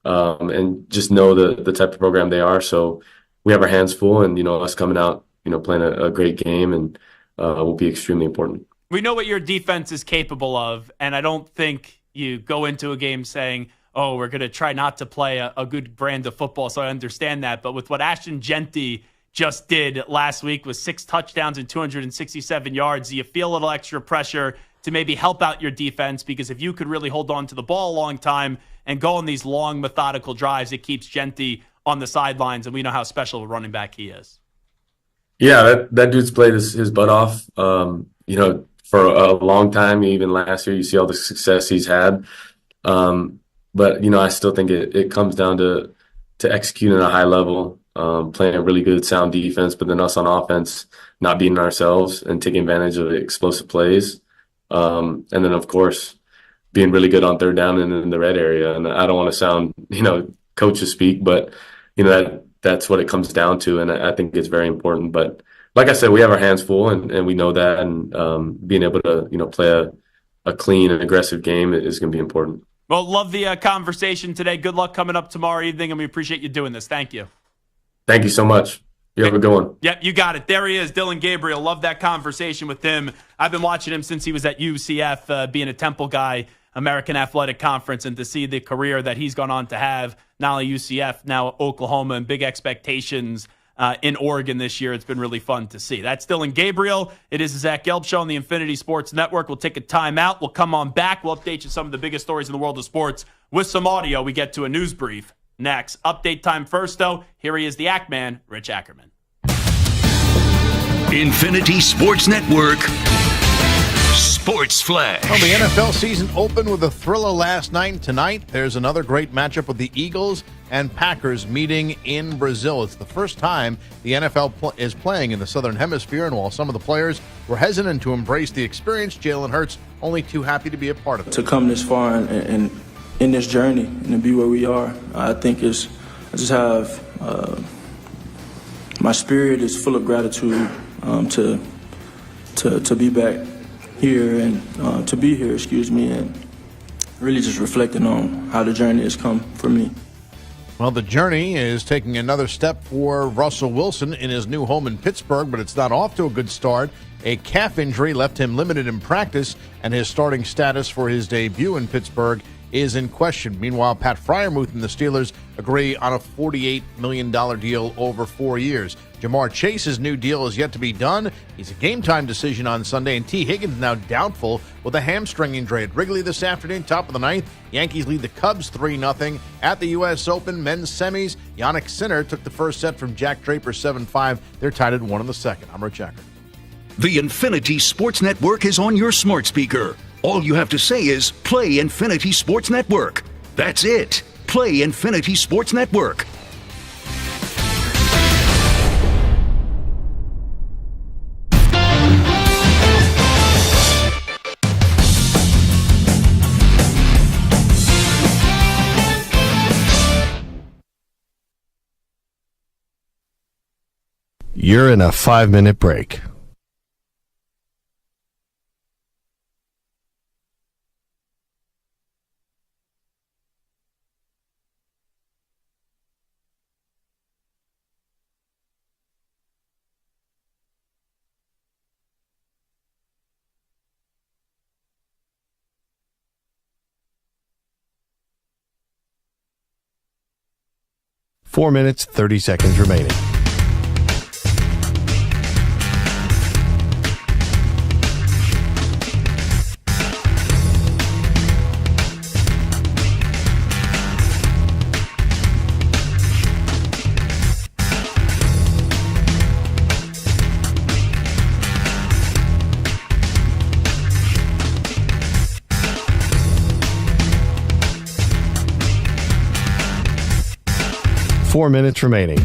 and just know the type of program they are. So we have our hands full, and, us coming out, playing a great game and will be extremely important. We know what your defense is capable of, and I don't think you go into a game saying, oh, we're going to try not to play a good brand of football, so I understand that. But with what Ashton Jeanty just did last week with 6 touchdowns and 267 yards, do you feel a little extra pressure to maybe help out your defense? Because if you could really hold on to the ball a long time and go on these long, methodical drives, it keeps Jeanty on the sidelines, and we know how special a running back he is. Yeah, that dude's played his butt off, for a long time. Even last year, you see all the success he's had. But, I still think it comes down to executing at a high level, playing a really good, sound defense, but then us on offense not beating ourselves and taking advantage of explosive plays. And then, of course, being really good on third down and in the red area. And I don't want to sound, coaches speak, but, that's what it comes down to. And I think it's very important. But like I said, we have our hands full and we know that. And being able to, play a clean and aggressive game is going to be important. Well, love the conversation today. Good luck coming up tomorrow evening, and we appreciate you doing this. Thank you. Thank you so much. You have a good one. Yep, you got it. There he is, Dillon Gabriel. Love that conversation with him. I've been watching him since he was at UCF, being a Temple guy, American Athletic Conference, and to see the career that he's gone on to have, not only UCF, now Oklahoma, and big expectations in Oregon this year. It's been really fun to see. That's Dillon Gabriel. It is the Zach Gelb Show on the Infinity Sports Network. We'll take a timeout. We'll come on back. We'll update you some of the biggest stories in the world of sports with some audio. We get to a news brief next. Update time first, though. Here he is, the Act Man, Rich Ackerman. Infinity Sports Network Sports Flash. Well, the NFL season opened with a thriller last night. Tonight, there's another great matchup with the Eagles and Packers meeting in Brazil. It's the first time the NFL is playing in the Southern Hemisphere, and while some of the players were hesitant to embrace the experience, Jalen Hurts only too happy to be a part of it. To come this far and in this journey and to be where we are, I think I just have my spirit is full of gratitude to be back here and to be here, and really just reflecting on how the journey has come for me. Well, the journey is taking another step for Russell Wilson in his new home in Pittsburgh, but it's not off to a good start. A calf injury left him limited in practice, and his starting status for his debut in Pittsburgh is in question. Meanwhile, Pat Freiermuth and the Steelers agree on a $48 million deal over 4 years. Jamar Chase's new deal is yet to be done. He's a game-time decision on Sunday, and T. Higgins now doubtful with a hamstring injury. At Wrigley this afternoon, top of the ninth, Yankees lead the Cubs 3-0. At the U.S. Open men's semis, Jannik Sinner took the first set from Jack Draper 7-5. They're tied at 1 in the second. I'm Rich Ackerman. The Infinity Sports Network is on your smart speaker. All you have to say is, play Infinity Sports Network. That's it. Play Infinity Sports Network. You're in a 5-minute break. Four minutes, 30 seconds remaining. 4 minutes remaining.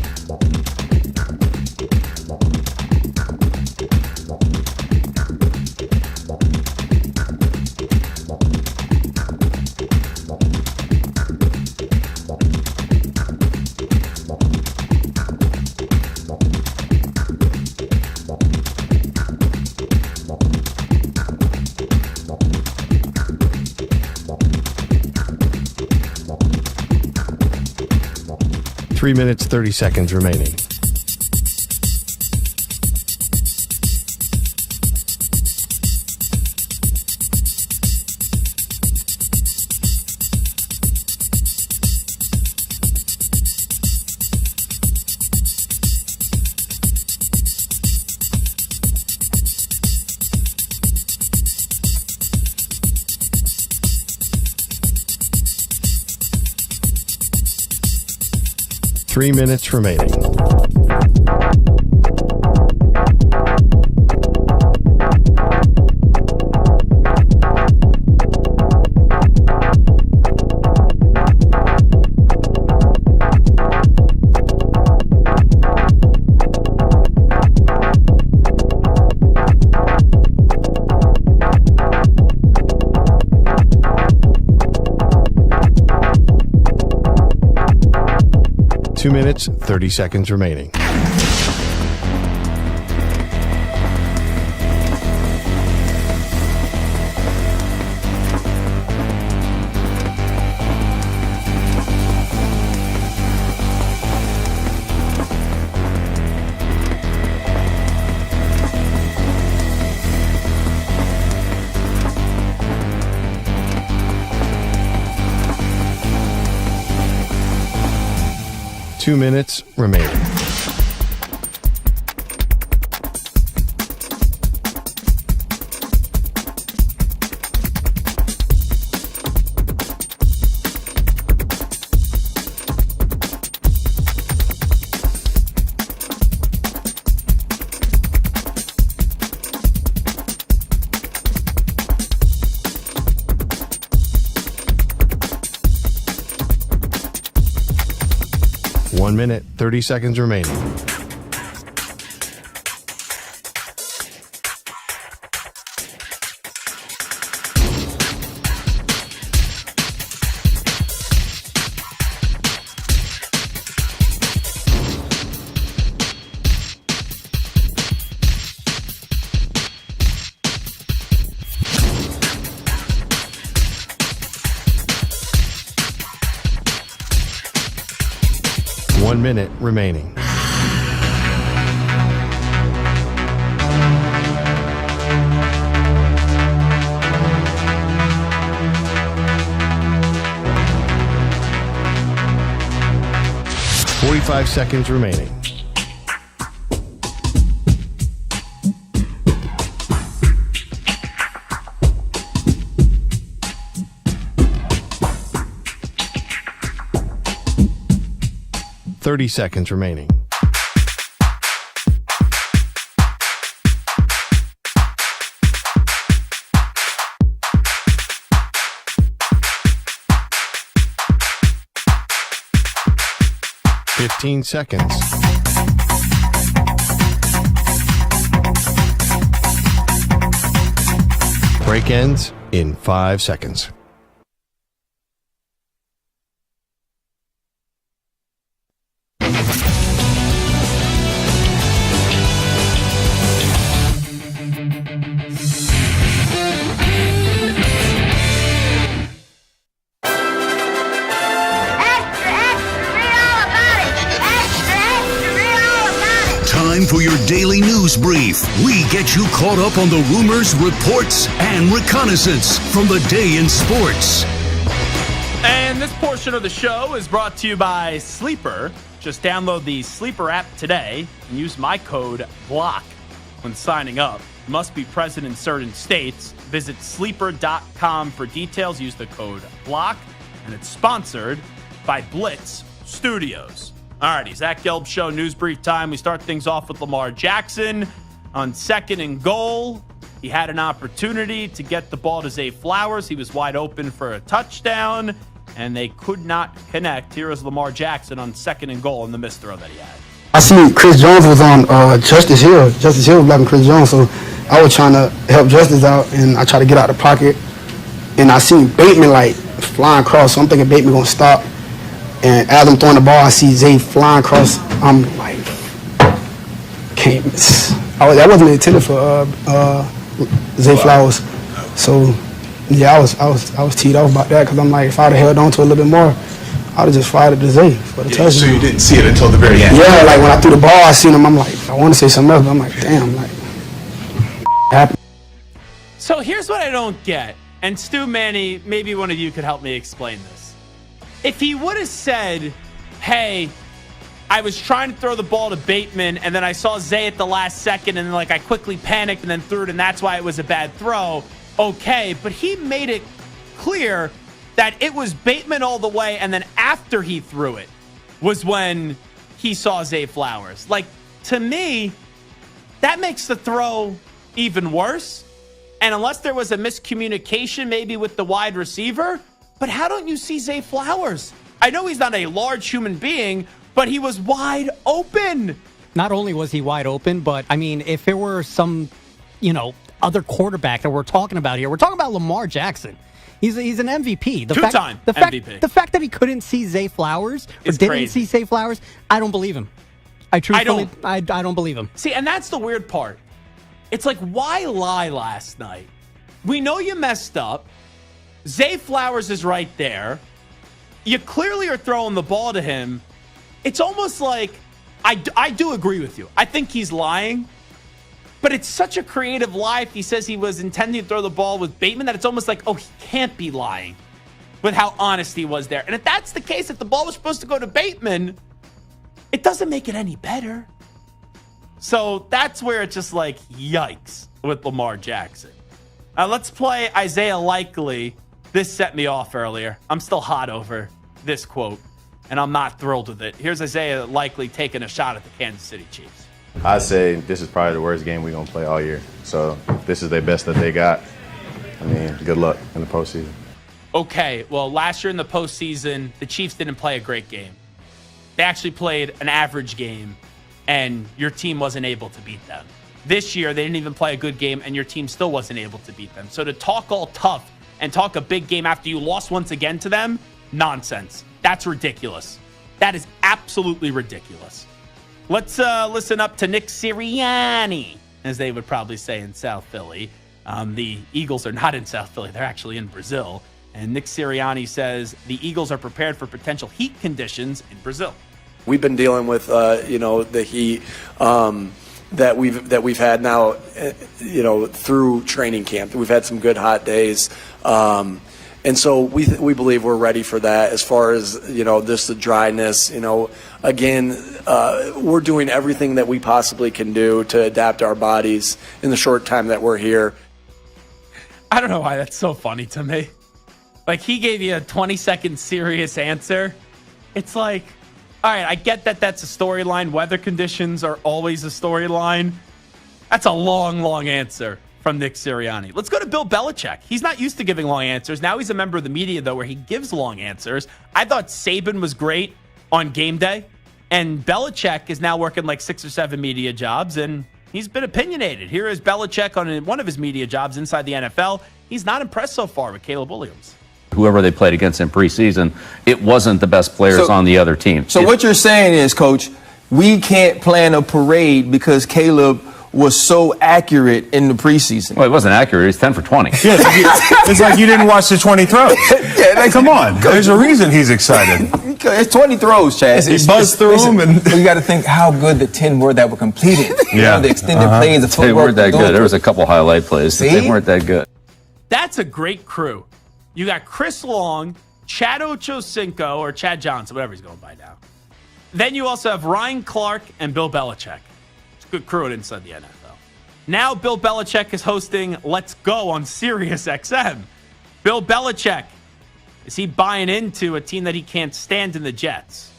Three minutes, 30 seconds remaining. Three minutes remaining. Two minutes, 30 seconds remaining. Two minutes remaining. One minute, 30 seconds remaining. One minute remaining. Forty-five seconds remaining. Thirty seconds remaining. Fifteen seconds. Break ends in 5 seconds. Time for your daily news brief. We get you caught up on the rumors, reports, and reconnaissance from the day in sports. And this portion of the show is brought to you by Sleeper. Just download the Sleeper app today and use my code BLOCK when signing up. Must be present in certain states. Visit sleeper.com for details. Use the code BLOCK. And it's sponsored by Blitz Studios. Alrighty, Zach Gelb Show, news brief time. We start things off with Lamar Jackson on 2nd and goal. He had an opportunity to get the ball to Zay Flowers. He was wide open for a touchdown. and they could not connect. Here is Lamar Jackson on 2nd and goal in the missed throw that he had. I see Chris Jones was on Justice Hill. Justice Hill was blocking Chris Jones, so I was trying to help Justice out, and I tried to get out of the pocket, and I seen Bateman like flying across, so I'm thinking Bateman gonna stop, and as I'm throwing the ball, I see Zay flying across. I'm like, can't miss. That wasn't intended for Zay Flowers, so yeah, I was teed off about that because I'm like, if I'd have held on to it a little bit more, I'd have just fired it to Zay for the touchdown. So you didn't see it until the very end? Yeah, like when I threw the ball, I seen him. I'm like, I want to say something else, but I'm like, damn, like, happened. So here's what I don't get, and Stu, Manny, maybe one of you could help me explain this. If he would have said, hey, I was trying to throw the ball to Bateman, and then I saw Zay at the last second, and then like I quickly panicked and then threw it, and that's why it was a bad throw, okay, but he made it clear that it was Bateman all the way, and then after he threw it was when he saw Zay Flowers. Like, to me, that makes the throw even worse. And unless there was a miscommunication maybe with the wide receiver, but how don't you see Zay Flowers? I know he's not a large human being, but he was wide open. Not only was he wide open, but, I mean, if there were some, other quarterback that we're talking about here, we're talking about Lamar Jackson. He's an MVP. Two-time MVP. The fact that he couldn't see Zay Flowers or didn't see Zay Flowers, I don't believe him. I don't believe him. See, and that's the weird part. It's like, why lie last night? We know you messed up. Zay Flowers is right there. You clearly are throwing the ball to him. It's almost like, I do agree with you. I think he's lying. But it's such a creative lie if he says he was intending to throw the ball with Bateman that it's almost like, oh, he can't be lying with how honest he was there. And if that's the case, if the ball was supposed to go to Bateman, it doesn't make it any better. So that's where it's just like, yikes with Lamar Jackson. Let's play Isaiah Likeley. This set me off earlier. I'm still hot over this quote, and I'm not thrilled with it. Here's Isaiah Likeley taking a shot at the Kansas City Chiefs. I say this is probably the worst game we're going to play all year. So this is their best that they got. I mean, good luck in the postseason. Okay, well, last year in the postseason, the Chiefs didn't play a great game. They actually played an average game, and your team wasn't able to beat them. This year, they didn't even play a good game, and your team still wasn't able to beat them. So to talk all tough and talk a big game after you lost once again to them, nonsense. That's ridiculous. That is absolutely ridiculous. Let's listen up to Nick Sirianni, as they would probably say in South Philly. The Eagles are not in South Philly. They're actually in Brazil. And Nick Sirianni says the Eagles are prepared for potential heat conditions in Brazil. We've been dealing with, the heat that we've had now, through training camp. We've had some good hot days. And so we believe we're ready for that as far as, just the dryness, again, we're doing everything that we possibly can do to adapt our bodies in the short time that we're here. I don't know why that's so funny to me. Like, he gave you a 20-second serious answer. It's like, all right, I get that that's a storyline. Weather conditions are always a storyline. That's a long, long answer from Nick Sirianni. Let's go to Bill Belichick. He's not used to giving long answers. Now he's a member of the media, though, where he gives long answers. I thought Saban was great on game day, and Belichick is now working like 6 or 7 media jobs, and he's been opinionated. Here is Belichick on one of his media jobs inside the NFL. He's not impressed so far with Caleb Williams. Whoever they played against in preseason, it wasn't the best players on the other team. So what you're saying is, Coach, we can't plan a parade because Caleb was so accurate in the preseason. Well, it wasn't accurate. He's 10 for 20. It's like you didn't watch the 20 throws. Come on. There's a reason he's excited. It's 20 throws, Chad. He buzzed through them. And you got to think how good the 10 were that were completed. The extended plays, the footwork. They weren't that good. There was a couple highlight plays, but they weren't that good. That's a great crew. You got Chris Long, Chad Ochocinco, or Chad Johnson, whatever he's going by now. Then you also have Ryan Clark and Bill Belichick. It's a good crew inside the NFL. Now Bill Belichick is hosting Let's Go on Sirius XM. Bill Belichick, is he buying into a team that he can't stand in the Jets?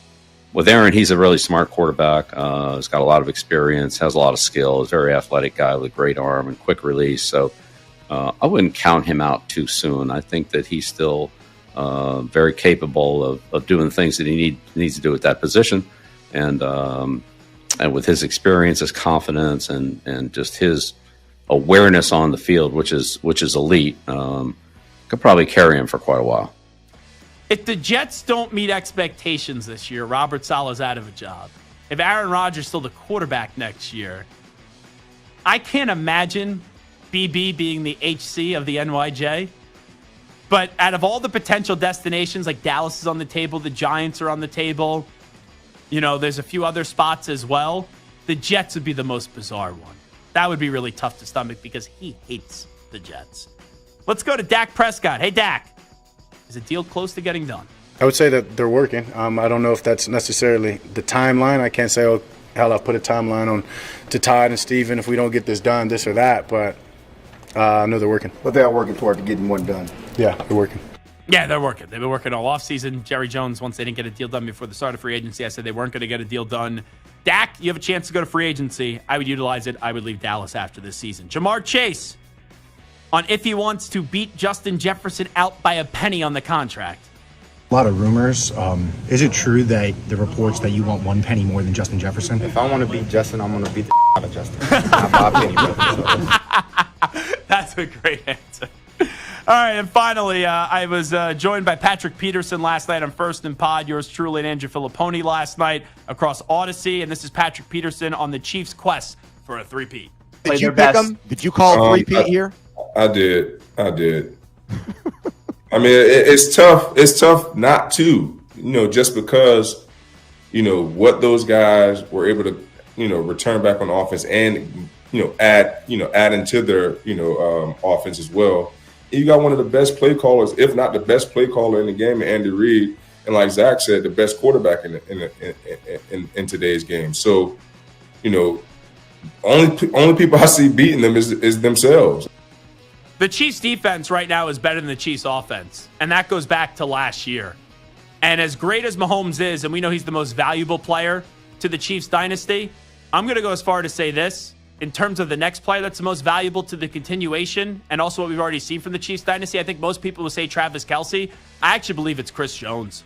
With Aaron, he's a really smart quarterback. He's got a lot of experience, has a lot of skill, is a very athletic guy with a great arm and quick release. So I wouldn't count him out too soon. I think that he's still very capable of doing things that he needs to do at that position. And with his experience, his confidence, and just his awareness on the field, which is elite, could probably carry him for quite a while. If the Jets don't meet expectations this year, Robert Saleh's out of a job. If Aaron Rodgers is still the quarterback next year, I can't imagine BB being the HC of the NYJ. But out of all the potential destinations, like Dallas is on the table, the Giants are on the table, there's a few other spots as well. The Jets would be the most bizarre one. That would be really tough to stomach because he hates the Jets. Let's go to Dak Prescott. Hey, Dak. Is a deal close to getting done? I would say that they're working. I don't know if that's necessarily the timeline. I can't say, I'll put a timeline on to Todd and Steven if we don't get this done, this or that. But I know they're working. But they are working toward getting one done. Yeah, they're working. Yeah, they're working. They've been working all offseason. Jerry Jones, once they didn't get a deal done before the start of free agency, I said they weren't going to get a deal done. Dak, you have a chance to go to free agency. I would utilize it. I would leave Dallas after this season. Jamar Chase on if he wants to beat Justin Jefferson out by a penny on the contract. A lot of rumors. Is it true that the reports that you want one penny more than Justin Jefferson? If I want to beat Justin, I'm going to beat the out of Justin. Not by a penny. That's a great answer. All right, and finally, I was joined by Patrick Peterson last night on First and Pod, yours truly, and Andrew Filipponi last night across Odyssey, and this is Patrick Peterson on the Chiefs' quest for a three-peat. Did you pick them? Did you call a three-peat here? I did. I mean, it's tough. It's tough not to, just because, what those guys were able to, return back on offense and, add into their, offense as well. You got one of the best play callers, if not the best play caller in the game, Andy Reid, and like Zach said, the best quarterback in today's game. So, only people I see beating them is themselves. The Chiefs' defense right now is better than the Chiefs' offense, and that goes back to last year. And as great as Mahomes is, and we know he's the most valuable player to the Chiefs dynasty, I'm going to go as far to say this. In terms of the next player that's the most valuable to the continuation, and also what we've already seen from the Chiefs dynasty, I think most people will say Travis Kelce. I actually believe it's Chris Jones.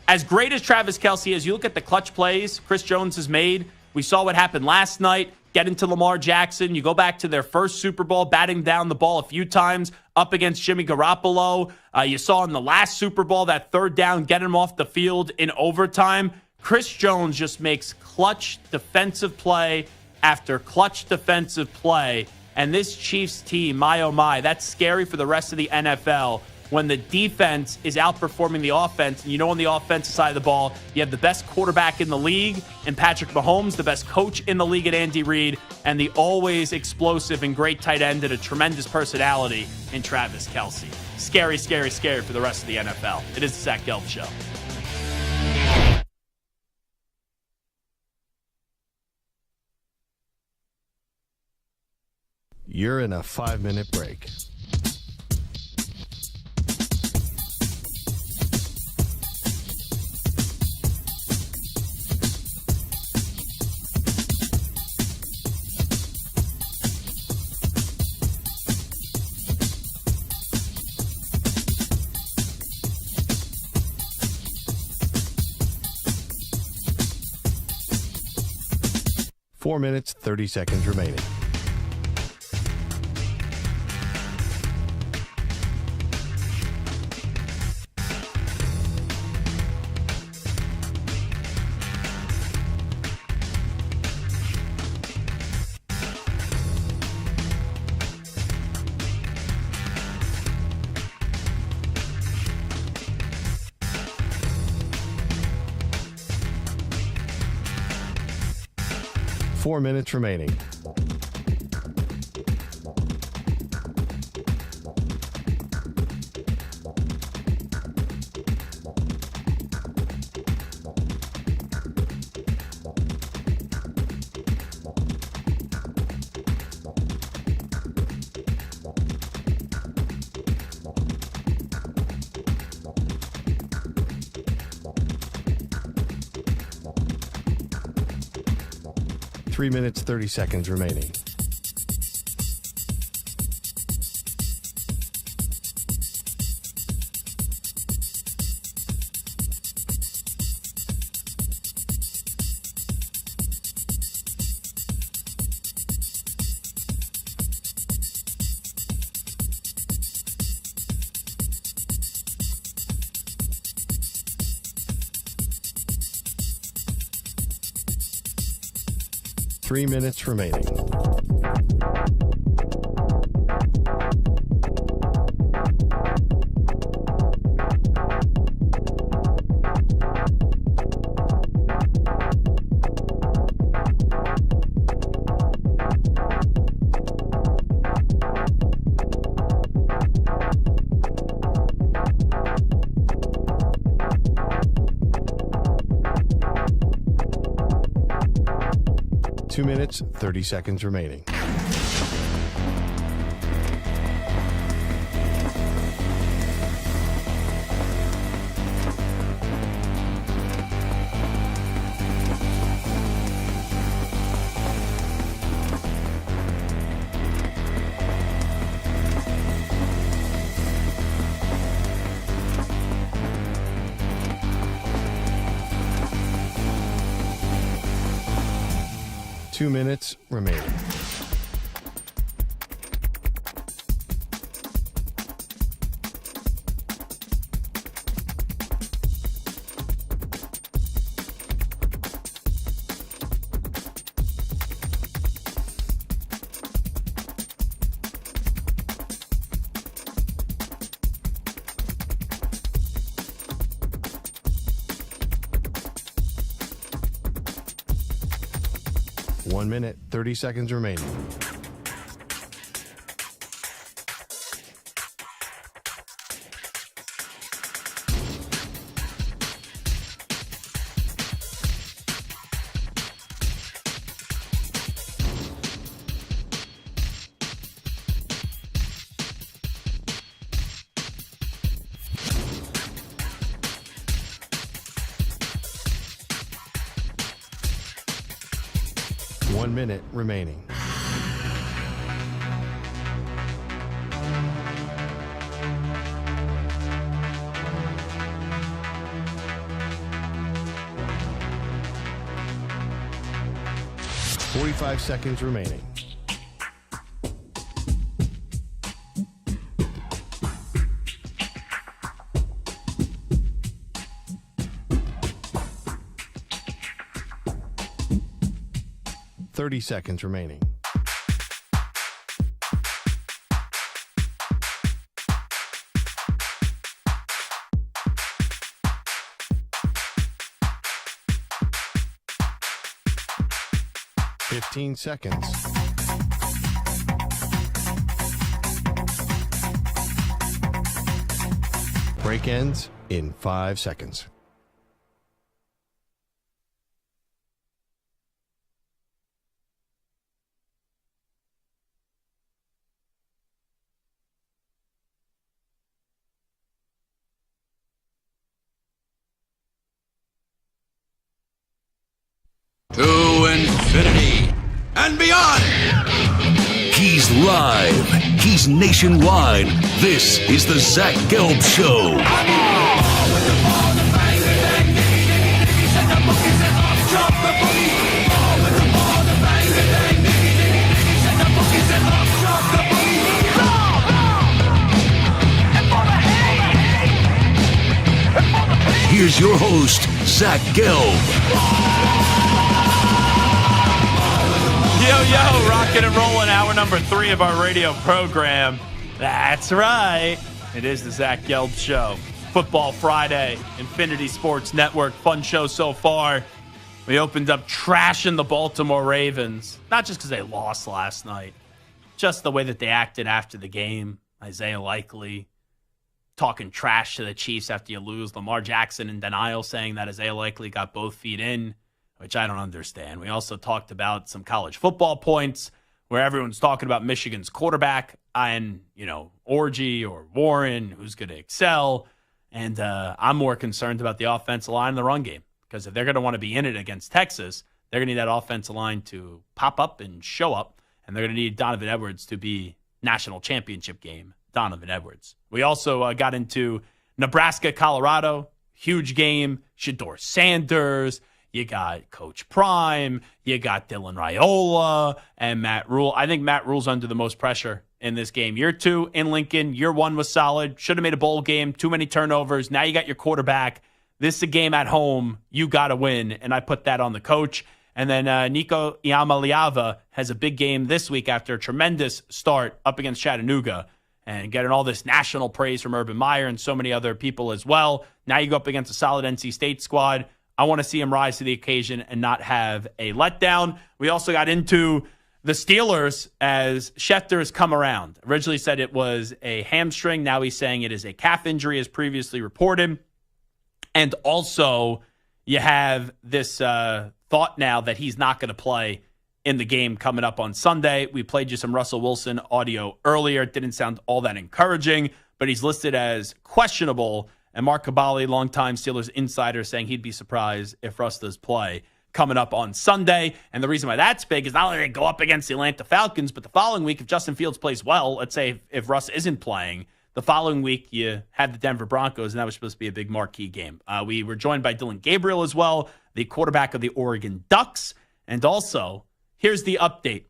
As great as Travis Kelce is, you look at the clutch plays Chris Jones has made. We saw what happened last night. Get into Lamar Jackson. You go back to their first Super Bowl, batting down the ball a few times up against Jimmy Garoppolo. You saw in the last Super Bowl that third down, get him off the field in overtime. Chris Jones just makes clutch defensive play after clutch defensive play. And this Chiefs team, my oh my, that's scary for the rest of the NFL when the defense is outperforming the offense. And on the offensive side of the ball, you have the best quarterback in the league in Patrick Mahomes, the best coach in the league at Andy Reid, and the always explosive and great tight end and a tremendous personality in Travis Kelce. Scary, scary, scary for the rest of the NFL. It is the Zach Gelb Show. You're in a 5-minute break. Four minutes, 30 seconds remaining. Four minutes remaining. Three minutes, 30 seconds remaining. 3 minutes remaining. Two minutes, 30 seconds remaining. Two minutes remaining. One minute, 30 seconds remaining. One minute remaining. Forty-five seconds remaining. Thirty seconds remaining. Fifteen seconds. Break ends in 5 seconds. To infinity and beyond. He's live. He's nationwide. This is the Zach Gelb Show. Here's your host, Zach Gelb. Yo, rocking and rolling, hour number 3 of our radio program. That's right. It is the Zach Gelb Show. Football Friday, Infinity Sports Network. Fun show so far. We opened up trashing the Baltimore Ravens. Not just because they lost last night. Just the way that they acted after the game. Isaiah Likeley talking trash to the Chiefs after you lose. Lamar Jackson in denial saying that Isaiah Likeley got both feet in, which I don't understand. We also talked about some college football points where everyone's talking about Michigan's quarterback and, Orgy or Warren, who's going to excel. And I'm more concerned about the offensive line and the run game, because if they're going to want to be in it against Texas, they're going to need that offensive line to pop up and show up, and they're going to need Donovan Edwards to be national championship game Donovan Edwards. We also got into Nebraska, Colorado, huge game. Shedeur Sanders. You got Coach Prime. You got Dillon Raiola and Matt Rule. I think Matt Rule's under the most pressure in this game. Year 2 in Lincoln. Year 1 was solid. Should have made a bowl game. Too many turnovers. Now you got your quarterback. This is a game at home. You got to win. And I put that on the coach. And then Nico Iamaleava has a big game this week after a tremendous start up against Chattanooga and getting all this national praise from Urban Meyer and so many other people as well. Now you go up against a solid NC State squad. I want to see him rise to the occasion and not have a letdown. We also got into the Steelers as Schefter has come around. Originally said it was a hamstring. Now he's saying it is a calf injury as previously reported. And also you have this thought now that he's not going to play in the game coming up on Sunday. We played you some Russell Wilson audio earlier. It didn't sound all that encouraging, but he's listed as questionable. And Mark Cabali, longtime Steelers insider, saying he'd be surprised if Russ does play coming up on Sunday. And the reason why that's big is not only they go up against the Atlanta Falcons, but the following week, if Justin Fields plays well, let's say if Russ isn't playing, the following week you had the Denver Broncos, and that was supposed to be a big marquee game. We were joined by Dillon Gabriel as well, the quarterback of the Oregon Ducks. And also, here's the update.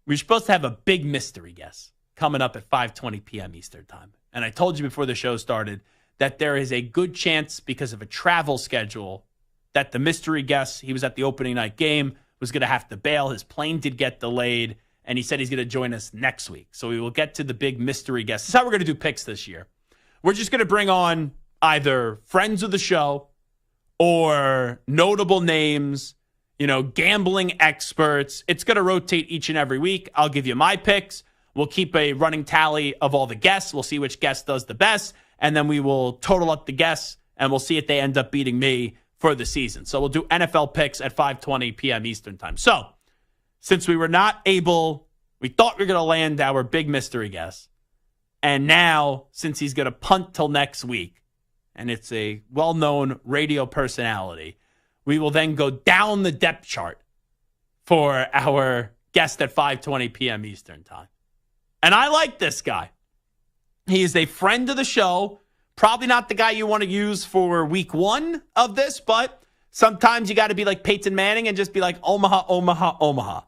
We're supposed to have a big mystery guest coming up at 5:20 p.m. Eastern time. And I told you before the show started that there is a good chance because of a travel schedule that the mystery guest, he was at the opening night game, was going to have to bail. His plane did get delayed, and he said he's going to join us next week. So we will get to the big mystery guest. This is how we're going to do picks this year. We're just going to bring on either friends of the show or notable names, gambling experts. It's going to rotate each and every week. I'll give you my picks. We'll keep a running tally of all the guests. We'll see which guest does the best, and then we will total up the guests, and we'll see if they end up beating me for the season. So we'll do NFL picks at 5:20 p.m. Eastern time. So since we were not able, we thought we were going to land our big mystery guest, and now since he's going to punt till next week, and it's a well-known radio personality, we will then go down the depth chart for our guest at 5:20 p.m. Eastern time. And I like this guy. He is a friend of the show. Probably not the guy you want to use for week one of this, but sometimes you got to be like Peyton Manning and just be like, Omaha, Omaha, Omaha.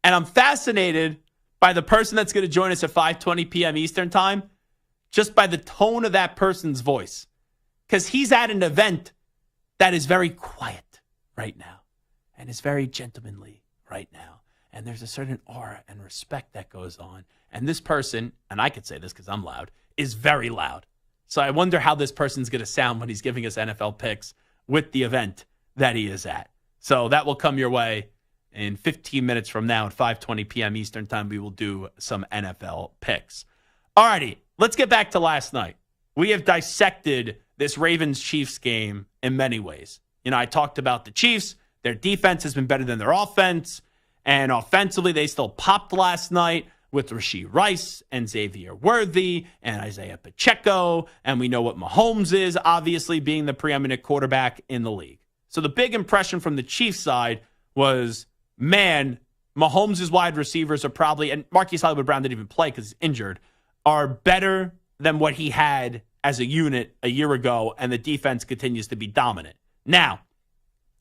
And I'm fascinated by the person that's going to join us at 5:20 p.m. Eastern time, just by the tone of that person's voice. Because he's at an event that is very quiet right now and is very gentlemanly right now. And there's a certain aura and respect that goes on. And this person, and I could say this because I'm loud, is very loud. So I wonder how this person's going to sound when he's giving us NFL picks with the event that he is at. So that will come your way in 15 minutes from now at 5:20 p.m. Eastern time. We will do some NFL picks. All righty, let's get back to last night. We have dissected this Ravens-Chiefs game in many ways. I talked about the Chiefs. Their defense has been better than their offense. And offensively, they still popped last night with Rashee Rice and Xavier Worthy and Isaiah Pacheco. And we know what Mahomes is, obviously, being the preeminent quarterback in the league. So the big impression from the Chiefs side was, man, Mahomes' wide receivers are probably, and Marquise Hollywood-Brown didn't even play because he's injured, are better than what he had as a unit a year ago, and the defense continues to be dominant. Now,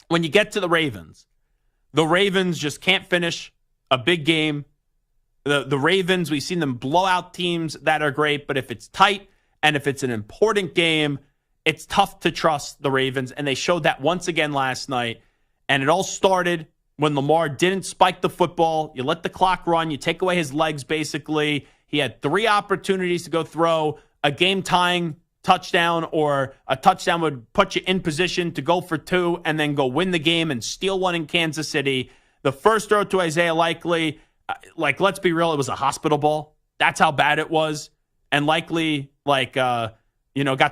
when you get to the Ravens just can't finish a big game. The Ravens, we've seen them blow out teams that are great, but if it's tight and if it's an important game, it's tough to trust the Ravens, and they showed that once again last night. And it all started when Lamar didn't spike the football. You let the clock run. You take away his legs, basically. He had 3 opportunities to go throw a game-tying touchdown, or a touchdown would put you in position to go for 2 and then go win the game and steal one in Kansas City. The first throw to Isaiah Likeley, let's be real, it was a hospital ball. That's how bad it was. And Likeley, got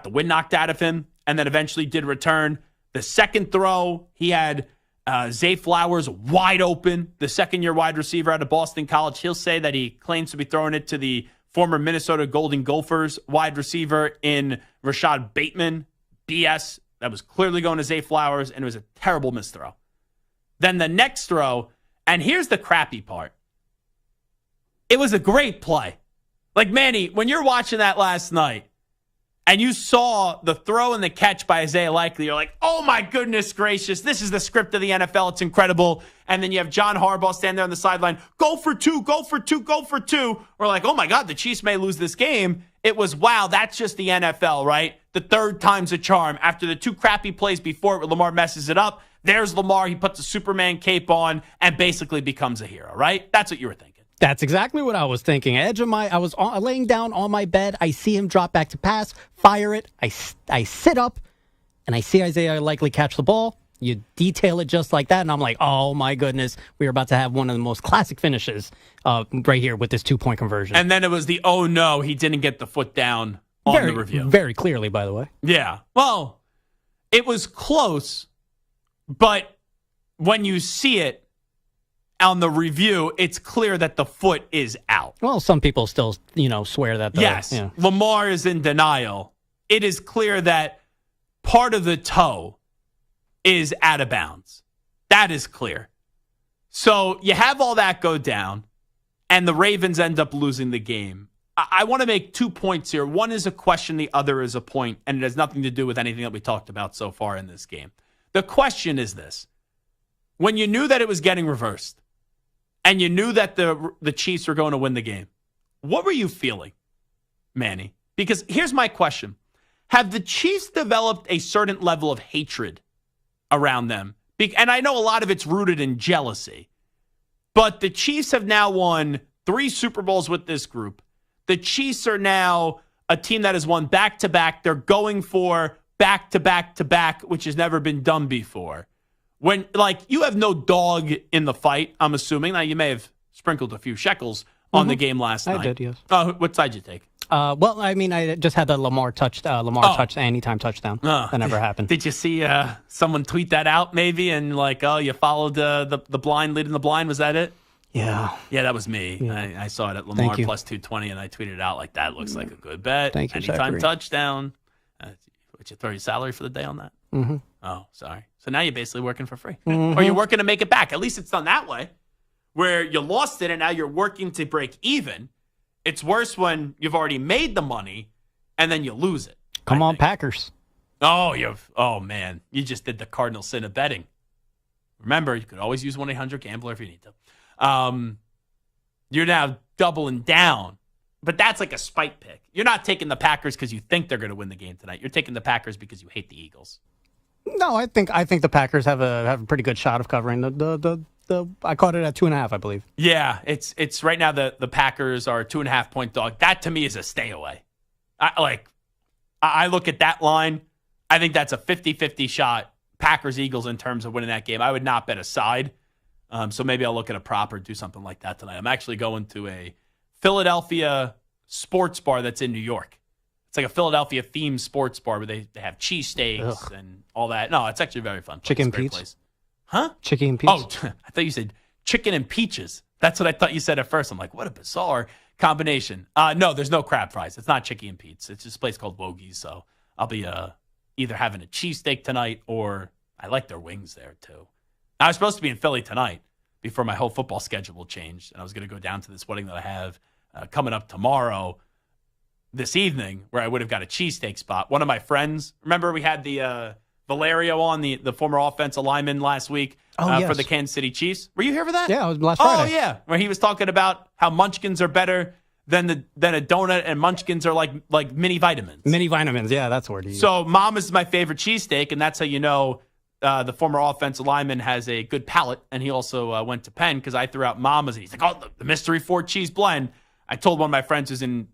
the wind knocked out of him and then eventually did return. The second throw, he had Zay Flowers wide open, the second-year wide receiver out of Boston College. He'll say that he claims to be throwing it to the former Minnesota Golden Gophers wide receiver in Rashad Bateman. BS. That was clearly going to Zay Flowers, and it was a terrible misthrow. Then the next throw, and here's the crappy part. It was a great play. Manny, when you're watching that last night, and you saw the throw and the catch by Isaiah Likeley, you're like, oh my goodness gracious, this is the script of the NFL. It's incredible. And then you have John Harbaugh stand there on the sideline, go for 2, go for 2, go for 2. We're like, oh my God, the Chiefs may lose this game. It was, wow, that's just the NFL, right? The third time's a charm. After the 2 crappy plays before it, where Lamar messes it up, there's Lamar. He puts a Superman cape on and basically becomes a hero, right? That's what you were thinking. That's exactly what I was thinking. I was laying down on my bed. I see him drop back to pass, fire it. I sit up, and I see Isaiah Likeley catch the ball. You detail it just like that, and I'm like, oh, my goodness. We're about to have one of the most classic finishes right here with this 2-point conversion. And then it was the, oh, no, he didn't get the foot down on the review. Very clearly, by the way. Yeah. Well, it was close, but when you see it on the review, it's clear that the foot is out. Well, some people still, swear that. Yes. Lamar is in denial. It is clear that part of the toe is out of bounds. That is clear. So you have all that go down, and the Ravens end up losing the game. I want to make 2 points here. One is a question, the other is a point, and it has nothing to do with anything that we talked about so far in this game. The question is this. When you knew that it was getting reversed, and you knew that the Chiefs were going to win the game, what were you feeling, Manny? Because here's my question. Have the Chiefs developed a certain level of hatred around them? And I know a lot of it's rooted in jealousy, but the Chiefs have now won 3 Super Bowls with this group. The Chiefs are now a team that has won back-to-back. They're going for back-to-back-to-back, which has never been done before. When, you have no dog in the fight, I'm assuming. Now, you may have sprinkled a few shekels on the game last night. I did, yes. What side did you take? Well, I mean, I just had the Lamar anytime touchdown. That never happened. Did you see someone tweet that out maybe? And you followed the blind, leading the blind. Was that it? Yeah. Yeah, that was me. Yeah. I saw it at Lamar plus 220, and I tweeted it out like that looks like a good bet. Thank you, Anytime Zachary. touchdown. Would you throw your salary for the day on that? Mm-hmm. Oh, sorry. So now you're basically working for free. Mm-hmm. Or you're working to make it back. At least it's done that way, where you lost it and now you're working to break even. It's worse when you've already made the money and then you lose it. Come on, Packers. Oh, man. You just did the cardinal sin of betting. Remember, you could always use 1-800-GAMBLER if you need to. You're now doubling down. But that's like a spite pick. You're not taking the Packers because you think they're going to win the game tonight. You're taking the Packers because you hate the Eagles. No, I think the Packers have a pretty good shot of covering the I caught it at 2.5, I believe. Yeah, it's right now the Packers are a 2.5-point dog. That to me is a stay away. I look at that line. I think that's a 50-50 shot. Packers Eagles in terms of winning that game. I would not bet a side. So maybe I'll look at a prop or do something like that tonight. I'm actually going to a Philadelphia sports bar that's in New York. It's like a Philadelphia themed sports bar where they have cheesesteaks and all that. No, it's actually very fun. Chicken peach? Huh? Chicken and peach? Oh, I thought you said chicken and peaches. That's what I thought you said at first. I'm like, what a bizarre combination. No, there's no crab fries. It's not chicken and peach. It's just a place called Wogie's. So I'll be either having a cheesesteak tonight or I like their wings there too. I was supposed to be in Philly tonight before my whole football schedule changed. And I was going to go down to this wedding that I have coming up tomorrow this evening where I would have got a cheesesteak spot. One of my friends, remember we had the Valerio on, the former offensive lineman last week for the Kansas City Chiefs. Were you here for that? Yeah, it was last Friday. Oh, yeah, where he was talking about how munchkins are better than a donut and munchkins are like mini vitamins. Mini vitamins, yeah, that's where he used. So Mama's is my favorite cheesesteak, and that's how you know the former offensive lineman has a good palate, and he also went to Penn because I threw out Mama's, and he's like, oh, the mystery 4-cheese blend. I told one of my friends who's in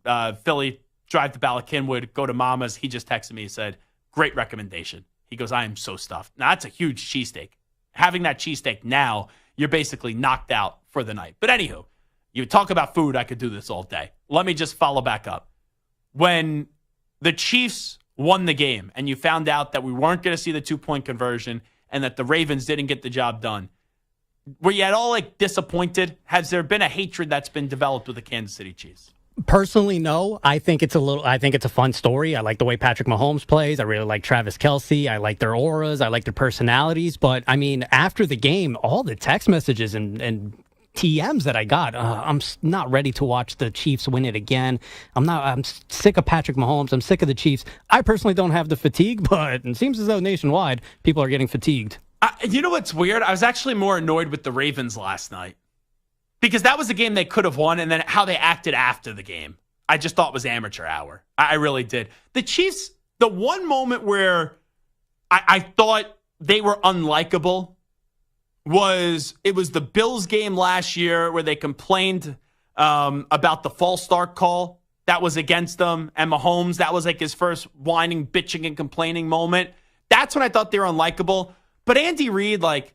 Philly, drive to Ballackinwood, go to Mama's. He just texted me and said, great recommendation. He goes, I am so stuffed. Now, that's a huge cheesesteak. Having that cheesesteak now, you're basically knocked out for the night. But anywho, you talk about food, I could do this all day. Let me just follow back up. When the Chiefs won the game and you found out that we weren't going to see the 2-point conversion and that the Ravens didn't get the job done, were you at all disappointed? Has there been a hatred that's been developed with the Kansas City Chiefs? Personally, no. I think it's a fun story. I like the way Patrick Mahomes plays. I really like Travis Kelce. I like their auras. I like their personalities. But I mean, after the game, all the text messages and TMs that I got, I'm not ready to watch the Chiefs win it again. I'm sick of Patrick Mahomes. I'm sick of the Chiefs. I personally don't have the fatigue, but it seems as though nationwide people are getting fatigued. You know what's weird? I was actually more annoyed with the Ravens last night. Because that was a game they could have won, and then how they acted after the game, I just thought was amateur hour. I really did. The Chiefs, the one moment where I thought they were unlikable was the Bills game last year where they complained about the false start call that was against them, and Mahomes, that was like his first whining, bitching, and complaining moment. That's when I thought they were unlikable. But Andy Reid, like,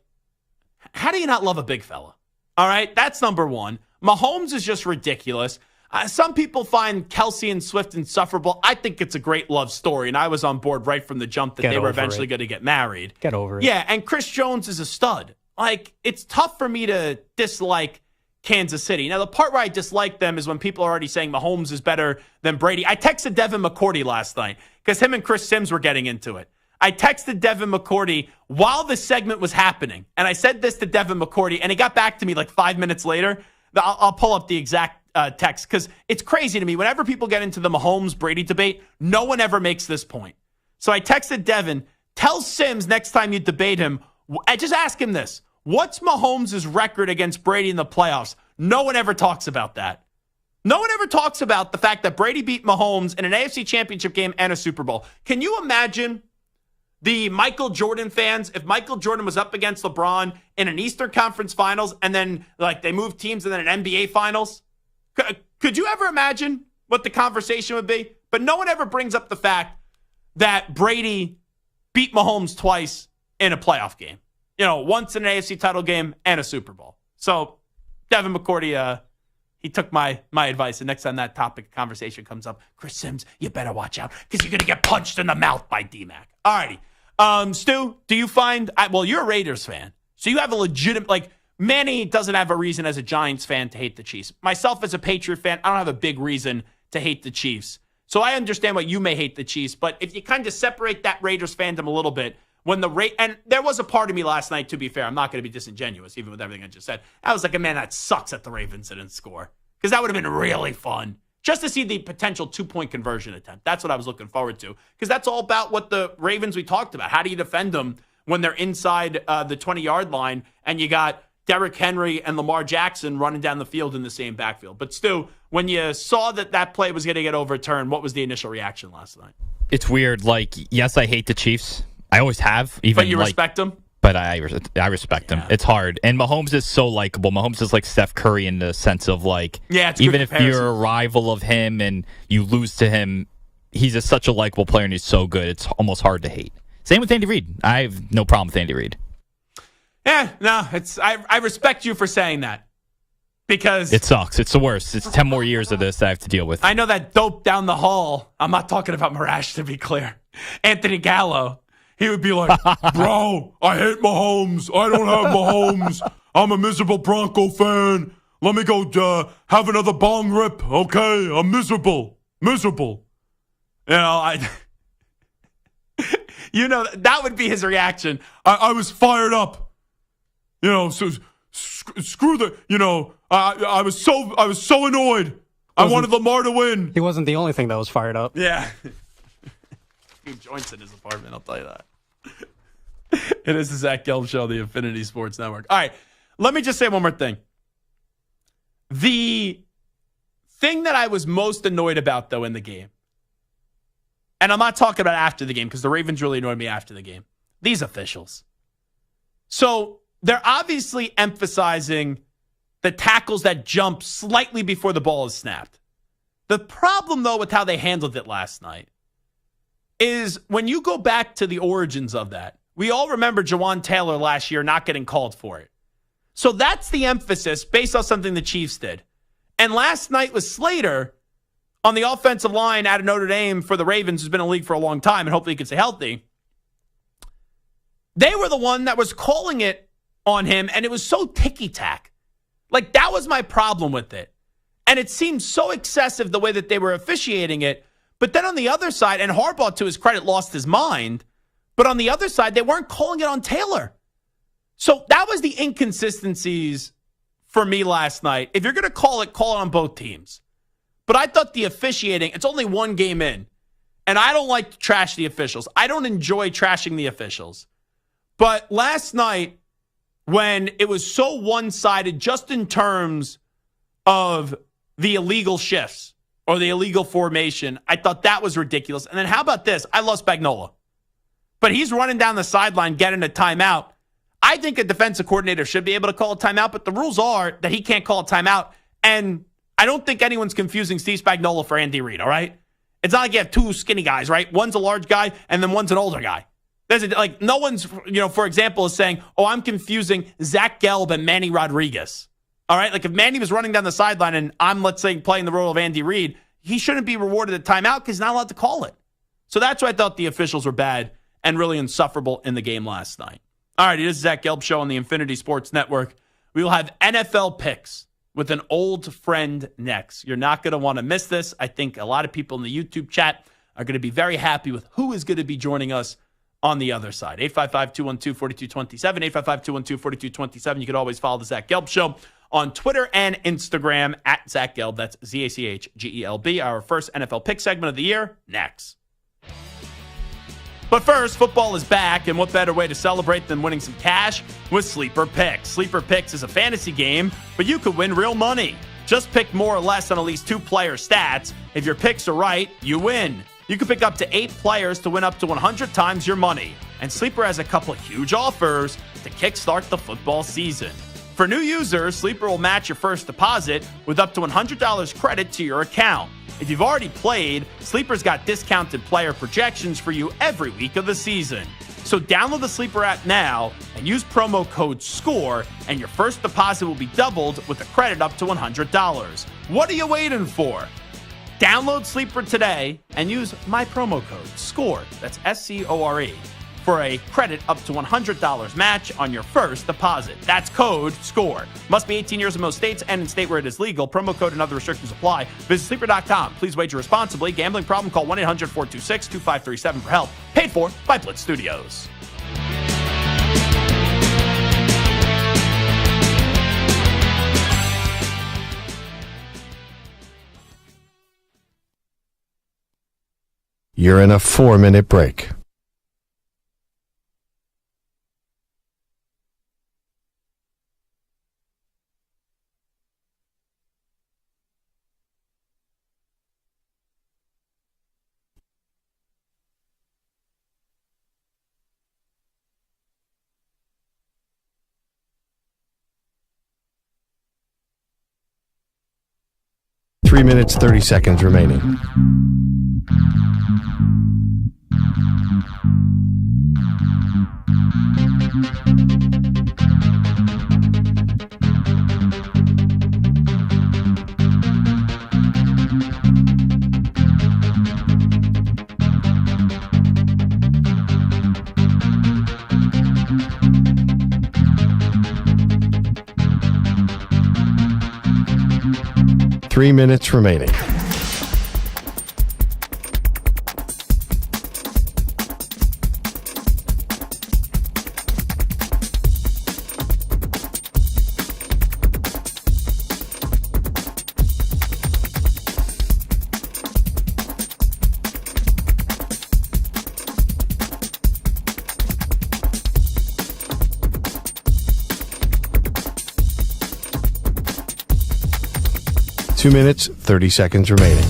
how do you not love a big fella? All right, that's number one. Mahomes is just ridiculous. Some people find Kelsey and Swift insufferable. I think it's a great love story, and I was on board right from the jump that they were eventually going to get married. Get over it. Yeah, and Chris Jones is a stud. Like, it's tough for me to dislike Kansas City. Now, the part where I dislike them is when people are already saying Mahomes is better than Brady. I texted Devin McCourty last night because him and Chris Sims were getting into it. I texted Devin McCourty while the segment was happening, and I said this to Devin McCourty, and he got back to me like 5 minutes later. I'll pull up the exact text because it's crazy to me. Whenever people get into the Mahomes-Brady debate, no one ever makes this point. So I texted Devin, tell Sims next time you debate him, just ask him this. What's Mahomes' record against Brady in the playoffs? No one ever talks about that. No one ever talks about the fact that Brady beat Mahomes in an AFC Championship game and a Super Bowl. Can you imagine the Michael Jordan fans if Michael Jordan was up against LeBron in an Eastern Conference Finals and then like they moved teams and then an NBA Finals? Could you ever imagine what the conversation would be? But no one ever brings up the fact that Brady beat Mahomes twice in a playoff game. You know, once in an AFC title game and a Super Bowl. So Devin McCourty, he took my advice. And next time that topic of conversation comes up, Chris Sims, you better watch out because you're going to get punched in the mouth by D-Mac. All righty. Stu, do you find, well, you're a Raiders fan. So you have a legitimate, like, Manny doesn't have a reason as a Giants fan to hate the Chiefs. Myself as a Patriot fan, I don't have a big reason to hate the Chiefs. So I understand why you may hate the Chiefs. But if you kind of separate that Raiders fandom a little bit, when and there was a part of me last night, to be fair, I'm not going to be disingenuous, even with everything I just said. I was like, man, that sucks that the Ravens didn't score. Because that would have been really fun. Just to see the potential 2-point conversion attempt. That's what I was looking forward to. Because that's all about what the Ravens we talked about. How do you defend them when they're inside the 20-yard line and you got Derrick Henry and Lamar Jackson running down the field in the same backfield? But Stu, when you saw that play was going to get overturned, what was the initial reaction last night? It's weird. Like, yes, I hate the Chiefs. I always have. But you respect them? But I respect him. It's hard. And Mahomes is so likable. Mahomes is like Steph Curry in the sense of like, even if you're a rival of him and you lose to him, he's just such a likable player and he's so good. It's almost hard to hate. Same with Andy Reid. I have no problem with Andy Reid. Yeah, no, I respect you for saying that. Because it sucks. It's the worst. It's 10 more years of this I have to deal with. I know that dope down the hall. I'm not talking about Marash, to be clear. Anthony Gallo. He would be like, bro, I hate Mahomes. I don't have Mahomes. I'm a miserable Bronco fan. Let me go have another bong rip, okay? I'm miserable. Miserable. You know, that would be his reaction. I was fired up. You know, so screw the, you know, I was so annoyed. I wanted Lamar to win. He wasn't the only thing that was fired up. Yeah. Joints in his apartment, I'll tell you that. It is the Zach Gelb Show, the Infinity Sports Network. All right, let me just say one more thing. The thing that I was most annoyed about, though, in the game, and I'm not talking about after the game because the Ravens really annoyed me after the game, these officials. So they're obviously emphasizing the tackles that jump slightly before the ball is snapped. The problem, though, with how they handled it last night is when you go back to the origins of that, we all remember Jawan Taylor last year not getting called for it. So that's the emphasis based on something the Chiefs did. And last night was Slater on the offensive line out of Notre Dame for the Ravens, who's been in the league for a long time, and hopefully he can stay healthy. They were the one that was calling it on him, and it was so ticky-tack. Like, that was my problem with it. And it seemed so excessive the way that they were officiating it. But then on the other side, and Harbaugh, to his credit, lost his mind. But on the other side, they weren't calling it on Taylor. So that was the inconsistencies for me last night. If you're going to call it on both teams. But I thought the officiating, it's only one game in. And I don't like to trash the officials. I don't enjoy trashing the officials. But last night, when it was so one-sided just in terms of the illegal shifts or the illegal formation, I thought that was ridiculous. And then how about this? I love Spagnuolo. but he's running down the sideline getting a timeout. I think a defensive coordinator should be able to call a timeout, but the rules are that he can't call a timeout. And I don't think anyone's confusing Steve Spagnuolo for Andy Reid, all right? It's not like you have two skinny guys, right? One's a large guy, and then one's an older guy. No one's, for example, is saying, oh, I'm confusing Zach Gelb and Manny Rodriguez. All right? Like if Manny was running down the sideline and I'm, let's say, playing the role of Andy Reid, he shouldn't be rewarded a timeout because he's not allowed to call it. So that's why I thought the officials were bad and really insufferable in the game last night. All right, it is Zach Gelb Show on the Infinity Sports Network. We will have NFL picks with an old friend next. You're not going to want to miss this. I think a lot of people in the YouTube chat are going to be very happy with who is going to be joining us on the other side. 855-212-4227, 855-212-4227. You can always follow the Zach Gelb Show on Twitter and Instagram at Zach Gelb. That's ZachGelb. Our first NFL pick segment of the year, next. But first, football is back, and what better way to celebrate than winning some cash with Sleeper Picks. Sleeper Picks is a fantasy game, but you could win real money. Just pick more or less on at least 2 player stats. If your picks are right, you win. You can pick up to 8 players to win up to 100 times your money. And Sleeper has a couple of huge offers to kickstart the football season. For new users, Sleeper will match your first deposit with up to $100 credit to your account. If you've already played, Sleeper's got discounted player projections for you every week of the season. So download the Sleeper app now and use promo code SCORE, and your first deposit will be doubled with a credit up to $100. What are you waiting for? Download Sleeper today and use my promo code SCORE, that's SCORE, for a credit up to $100 match on your first deposit. That's code SCORE. Must be 18 years in most states and in state where it is legal. Promo code and other restrictions apply. Visit sleeper.com. Please wager responsibly. Gambling problem? Call 1-800-426-2537 for help. Paid for by Blitz Studios. You're in a 4-minute break. Three minutes, 30 seconds remaining. Three minutes remaining. Two minutes, 30 seconds remaining.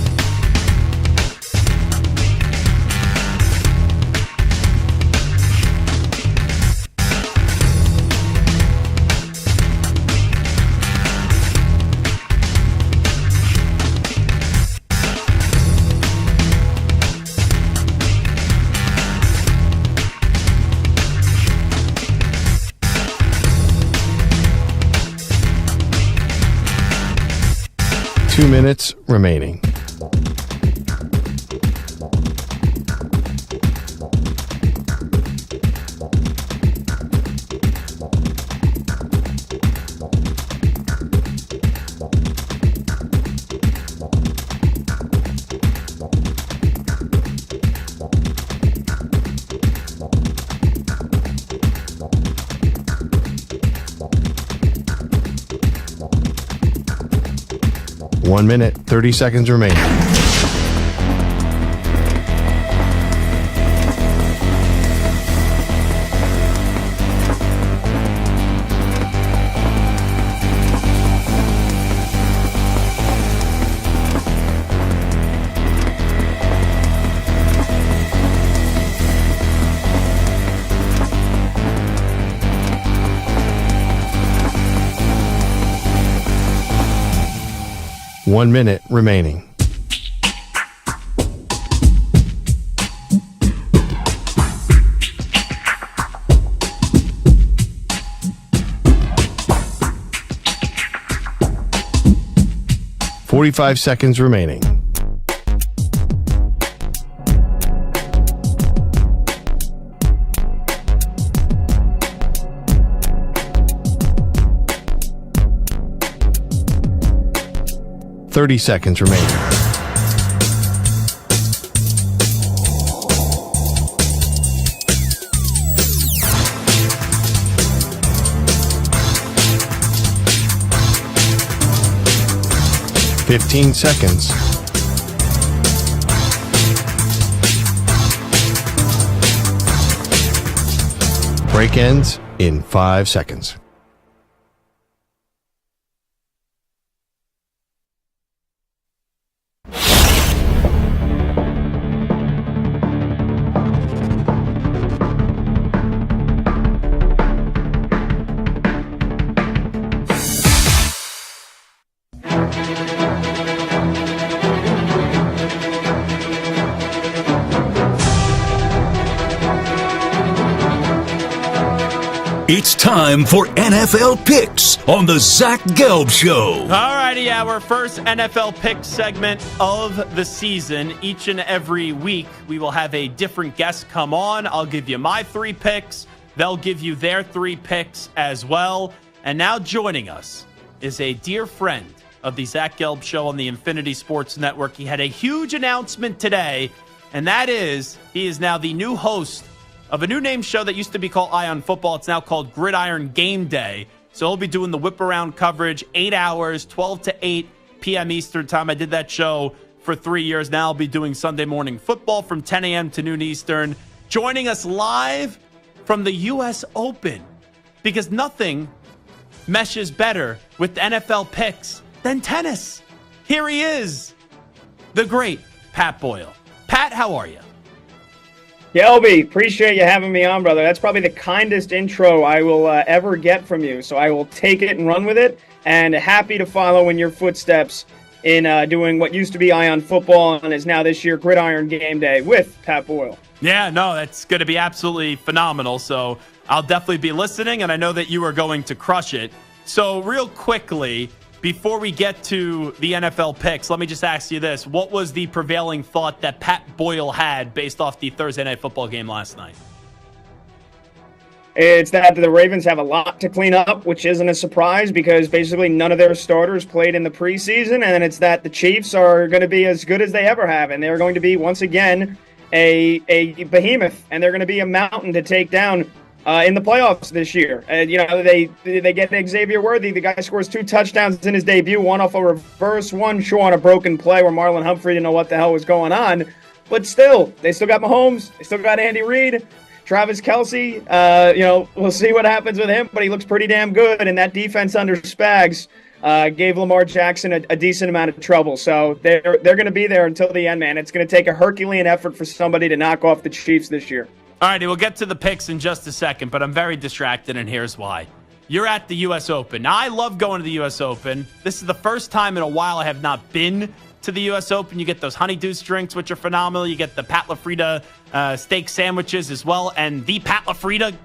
Two minutes remaining. One minute, 30 seconds remaining. 1 minute remaining. "45 seconds remaining. "30 seconds remaining. "15 seconds. Break ends in 5 seconds. It's time for NFL Picks on the Zach Gelb Show. All righty, our first NFL Pick segment of the season. Each and every week, we will have a different guest come on. I'll give you my 3 picks. They'll give you their 3 picks as well. And now joining us is a dear friend of the Zach Gelb Show on the Infinity Sports Network. He had a huge announcement today, and that is he is now the new host of a new name show that used to be called Eye on Football. It's now called Gridiron Game Day. So he'll be doing the whip around coverage, 8 hours, 12 to 8 p.m. Eastern time. I did that show for 3 years. Now I'll be doing Sunday morning football from 10 a.m. to noon Eastern. Joining us live from the U.S. Open, because nothing meshes better with NFL picks than tennis. Here he is, the great Pat Boyle. Pat, how are you? Gelby, appreciate you having me on, brother. That's probably the kindest intro I will ever get from you, so I will take it and run with it, and happy to follow in your footsteps in doing what used to be Eye on Football and is now this year Gridiron Game Day with Pat Boyle. Yeah, no, that's going to be absolutely phenomenal, so I'll definitely be listening, and I know that you are going to crush it. So real quickly, before we get to the NFL picks, let me just ask you this. What was the prevailing thought that Pat Boyle had based off the Thursday Night Football game last night? It's that the Ravens have a lot to clean up, which isn't a surprise because basically none of their starters played in the preseason, and it's that the Chiefs are going to be as good as they ever have, and they're going to be, once again, a behemoth, and they're going to be a mountain to take down in the playoffs this year. They get Xavier Worthy. The guy scores 2 touchdowns in his debut, one off a reverse, one on a broken play where Marlon Humphrey didn't know what the hell was going on. But still, they still got Mahomes. They still got Andy Reid. Travis Kelce, we'll see what happens with him, but he looks pretty damn good. And that defense under Spags gave Lamar Jackson a decent amount of trouble. So they're going to be there until the end, man. It's going to take a Herculean effort for somebody to knock off the Chiefs this year. All righty, we'll get to the picks in just a second, but I'm very distracted, and here's why. You're at the U.S. Open. Now, I love going to the U.S. Open. This is the first time in a while I have not been to the U.S. Open. You get those honeydew drinks, which are phenomenal. You get the Pat LaFrida steak sandwiches as well. And the Pat LaFrida,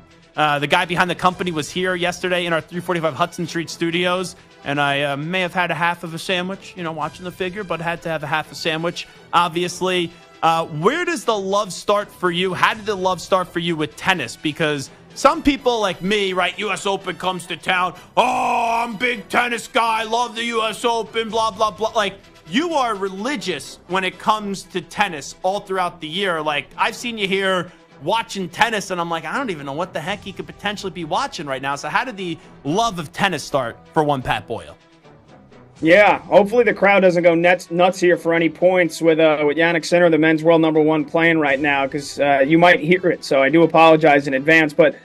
the guy behind the company, was here yesterday in our 345 Hudson Street studios. And I may have had a half of a sandwich, watching the figure, but had to have a half a sandwich, obviously. Where does the love start for you? How did the love start for you with tennis? Because some people like me, right, U.S. Open comes to town. Oh, I'm a big tennis guy. Love the U.S. Open, blah, blah, blah. Like, you are religious when it comes to tennis all throughout the year. Like, I've seen you here watching tennis, and I'm like, I don't even know what the heck you could potentially be watching right now. So how did the love of tennis start for one Pat Boyle? Yeah, hopefully the crowd doesn't go nuts here for any points with Jannik Sinner, the men's world #1 playing right now, because you might hear it. So I do apologize in advance. But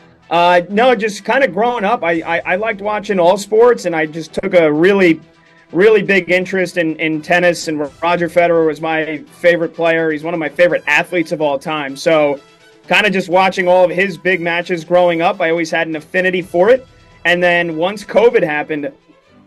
no, just kind of growing up, I liked watching all sports, and I just took a really big interest in tennis. And Roger Federer was my favorite player. He's one of my favorite athletes of all time. So kind of just watching all of his big matches growing up, I always had an affinity for it. And then once COVID happened,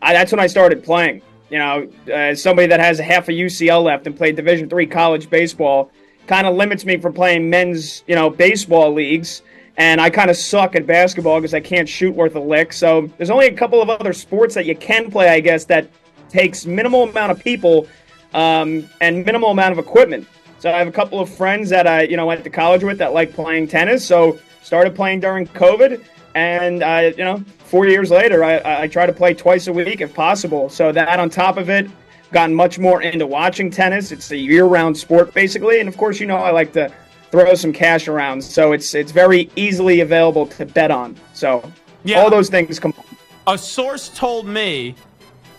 that's when I started playing. as somebody that has half a UCL left and played Division III college baseball, kind of limits me from playing men's, baseball leagues. And I kind of suck at basketball because I can't shoot worth a lick. So there's only a couple of other sports that you can play, I guess, that takes minimal amount of people and minimal amount of equipment. So I have a couple of friends that I, went to college with that like playing tennis. So started playing during COVID. And, 4 years later, I try to play twice a week if possible. So that on top of it, gotten much more into watching tennis. It's a year-round sport, basically. And, of course, I like to throw some cash around. So it's very easily available to bet on. So all those things come. A source told me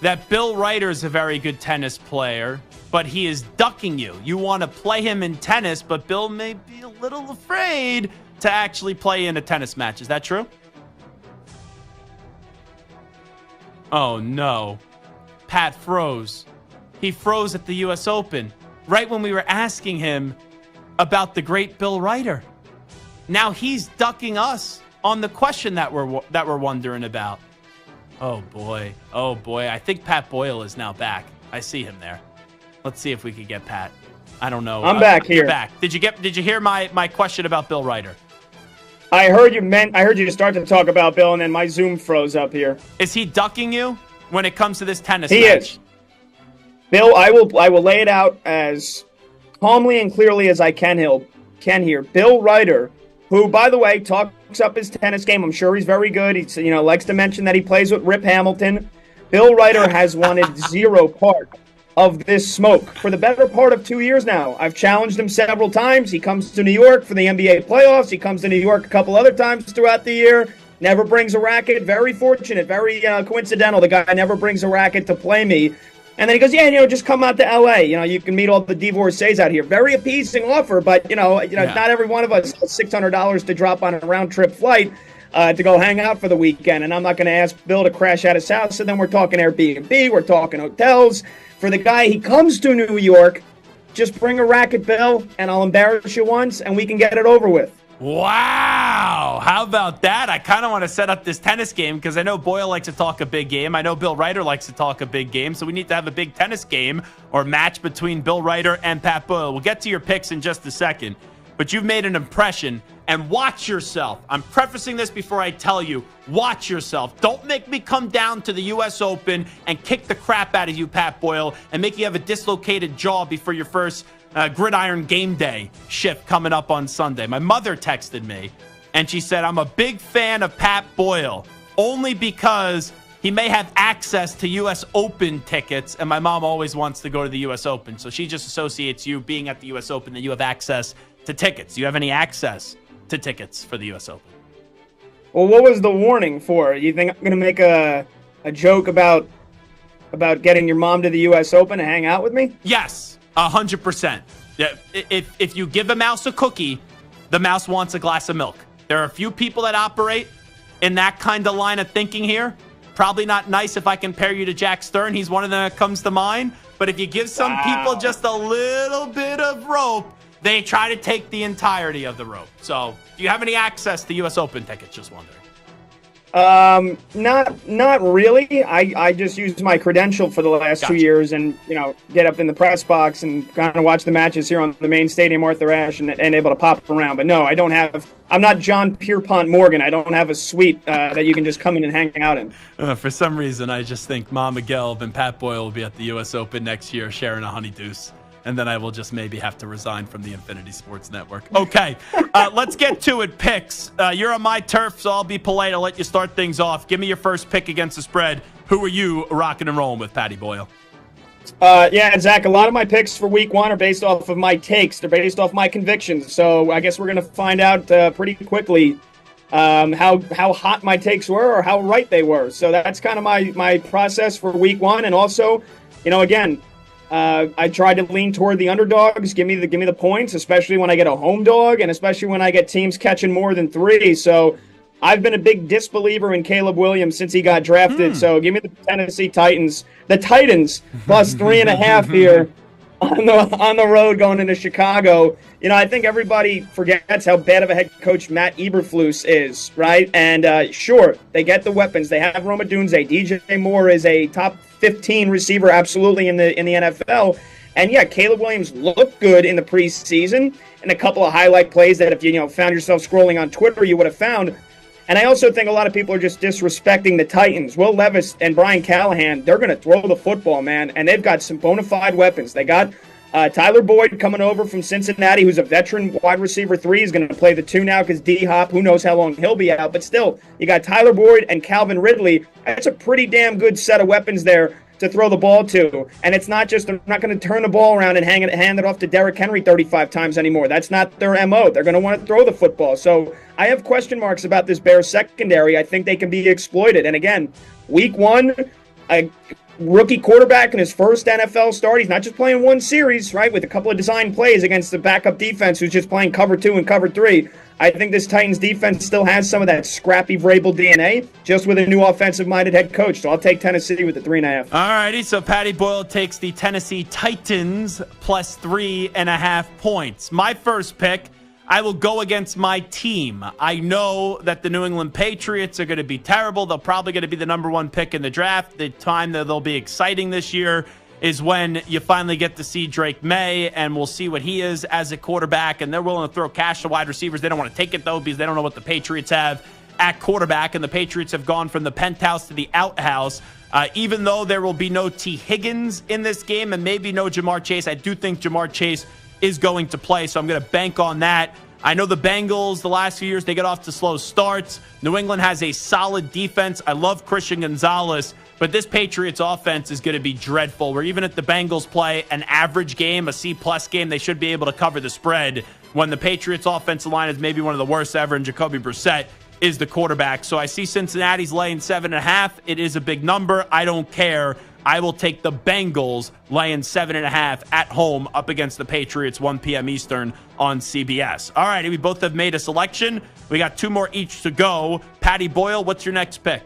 that Bill Ryder is a very good tennis player, but he is ducking you. You want to play him in tennis, but Bill may be a little afraid to actually play in a tennis match. Is that true? Oh, no. Pat froze. He froze at the U.S. Open right when we were asking him about the great Bill Ryder. Now he's ducking us on the question that we're wondering about. Oh, boy. Oh, boy. I think Pat Boyle is now back. I see him there. Let's see if we could get Pat. I don't know. I'm back here. You're back. Did you hear my question about Bill Ryder? I heard you start to talk about Bill, and then my Zoom froze up here. Is he ducking you when it comes to this tennis match? He is. Bill, I will lay it out as calmly and clearly as I can here. Bill Ryder, who, by the way, talks up his tennis game. I'm sure he's very good. He likes to mention that he plays with Rip Hamilton. Bill Ryder has wanted zero part of this smoke for the better part of 2 years now. I've challenged him several times. He comes to New York for the NBA playoffs. He comes to New York a couple other times throughout the year. Never brings a racket. Very fortunate, very coincidental. The guy never brings a racket to play me. And then he goes, just come out to L.A. You can meet all the divorcees out here. Very appeasing offer, but, not every one of us has $600 to drop on a round-trip flight to go hang out for the weekend. And I'm not going to ask Bill to crash at his house. So then we're talking Airbnb. We're talking hotels. For the guy, he comes to New York, just bring a racket, Bill, and I'll embarrass you once, and we can get it over with. Wow. How about that? I kind of want to set up this tennis game because I know Boyle likes to talk a big game. I know Bill Ryder likes to talk a big game. So we need to have a big tennis game or match between Bill Ryder and Pat Boyle. We'll get to your picks in just a second. But you've made an impression, and watch yourself. I'm prefacing this before I tell you. Watch yourself. Don't make me come down to the U.S. Open and kick the crap out of you, Pat Boyle, and make you have a dislocated jaw before your first gridiron game day shift coming up on Sunday. My mother texted me, and she said, I'm a big fan of Pat Boyle, only because he may have access to U.S. Open tickets, and my mom always wants to go to the U.S. Open. So she just associates you being at the U.S. Open that you have access to tickets. Do you have any access to tickets for the U.S. Open? Well, what was the warning for? You think I'm going to make a joke about getting your mom to the U.S. Open to hang out with me? Yes, 100%. Yeah, if you give a mouse a cookie, the mouse wants a glass of milk. There are a few people that operate in that kind of line of thinking here. Probably not nice if I compare you to Jack Stern. He's one of them that comes to mind. But if you give some people just a little bit of rope, they try to take the entirety of the rope. So, do you have any access to U.S. Open tickets? Just wondering. Not really. I just used my credential for the last 2 years and, get up in the press box and kind of watch the matches here on the main stadium, Arthur Ashe, and able to pop around. But no, I'm not John Pierpont Morgan. I don't have a suite that you can just come in and hang out in. For some reason, I just think Mama Gelb and Pat Boyle will be at the U.S. Open next year sharing a honeydew. And then I will just maybe have to resign from the Infinity Sports Network. Okay, let's get to it. Picks. You're on my turf, so I'll be polite. I'll let you start things off. Give me your first pick against the spread. Who are you rocking and rolling with, Patty Boyle? Yeah, Zach, a lot of my picks for week one are based off of my takes. They're based off my convictions. So I guess we're going to find out pretty quickly how hot my takes were or how right they were. So that's kind of my process for week one. And also, again, I tried to lean toward the underdogs. Give me the points, especially when I get a home dog, and especially when I get teams catching more than 3. So I've been a big disbeliever in Caleb Williams since he got drafted. So give me the Tennessee Titans, the Titans plus 3.5 here on the road going into Chicago. I think everybody forgets how bad of a head coach Matt Eberflus is, right? And sure, they get the weapons. They have Roma Dunze. DJ Moore is a top 15 receiver, absolutely, in the NFL. And yeah, Caleb Williams looked good in the preseason, and a couple of highlight plays that if you found yourself scrolling on Twitter, you would have found. And I also think a lot of people are just disrespecting the Titans. Will Levis and Brian Callahan, they're going to throw the football, man, and they've got some bona fide weapons. They got Tyler Boyd coming over from Cincinnati, who's a veteran wide receiver 3. He's going to play the 2 now because D-Hop, who knows how long he'll be out. But still, you got Tyler Boyd and Calvin Ridley. That's a pretty damn good set of weapons there to throw the ball to. And it's not just, they're not going to turn the ball around and hand it off to Derrick Henry 35 times anymore. That's not their MO. They're going to want to throw the football. So I have question marks about this Bears secondary. I think they can be exploited. And again, week 1, a rookie quarterback in his first NFL start. He's not just playing one series, right, with a couple of design plays against the backup defense who's just playing cover 2 and cover 3. I think this Titans defense still has some of that scrappy Vrabel DNA, just with a new offensive-minded head coach. So I'll take Tennessee with the 3.5. All righty, so Patty Boyle takes the Tennessee Titans plus 3.5 points. My first pick, I will go against my team. I know that the New England Patriots are going to be terrible. They're probably going to be the number 1 pick in the draft. The time that they'll be exciting this year is when you finally get to see Drake May, and we'll see what he is as a quarterback, and they're willing to throw cash to wide receivers. They don't want to take it, though, because they don't know what the Patriots have at quarterback, and the Patriots have gone from the penthouse to the outhouse. Even though there will be no T. Higgins in this game and maybe no Jamar Chase, I do think Jamar Chase is going to play, so I'm going to bank on that. I know the Bengals, the last few years, they get off to slow starts. New England has a solid defense. I love Christian Gonzalez, but this Patriots offense is going to be dreadful, where even if the Bengals play an average game, a C-plus game, they should be able to cover the spread when the Patriots offensive line is maybe one of the worst ever, and Jacoby Brissett is the quarterback. So I see Cincinnati's laying 7.5. It is a big number. I don't care. I will take the Bengals laying 7.5 at home up against the Patriots, 1 p.m. Eastern on CBS. All right, we both have made a selection. We got 2 more each to go. Patty Boyle, what's your next pick?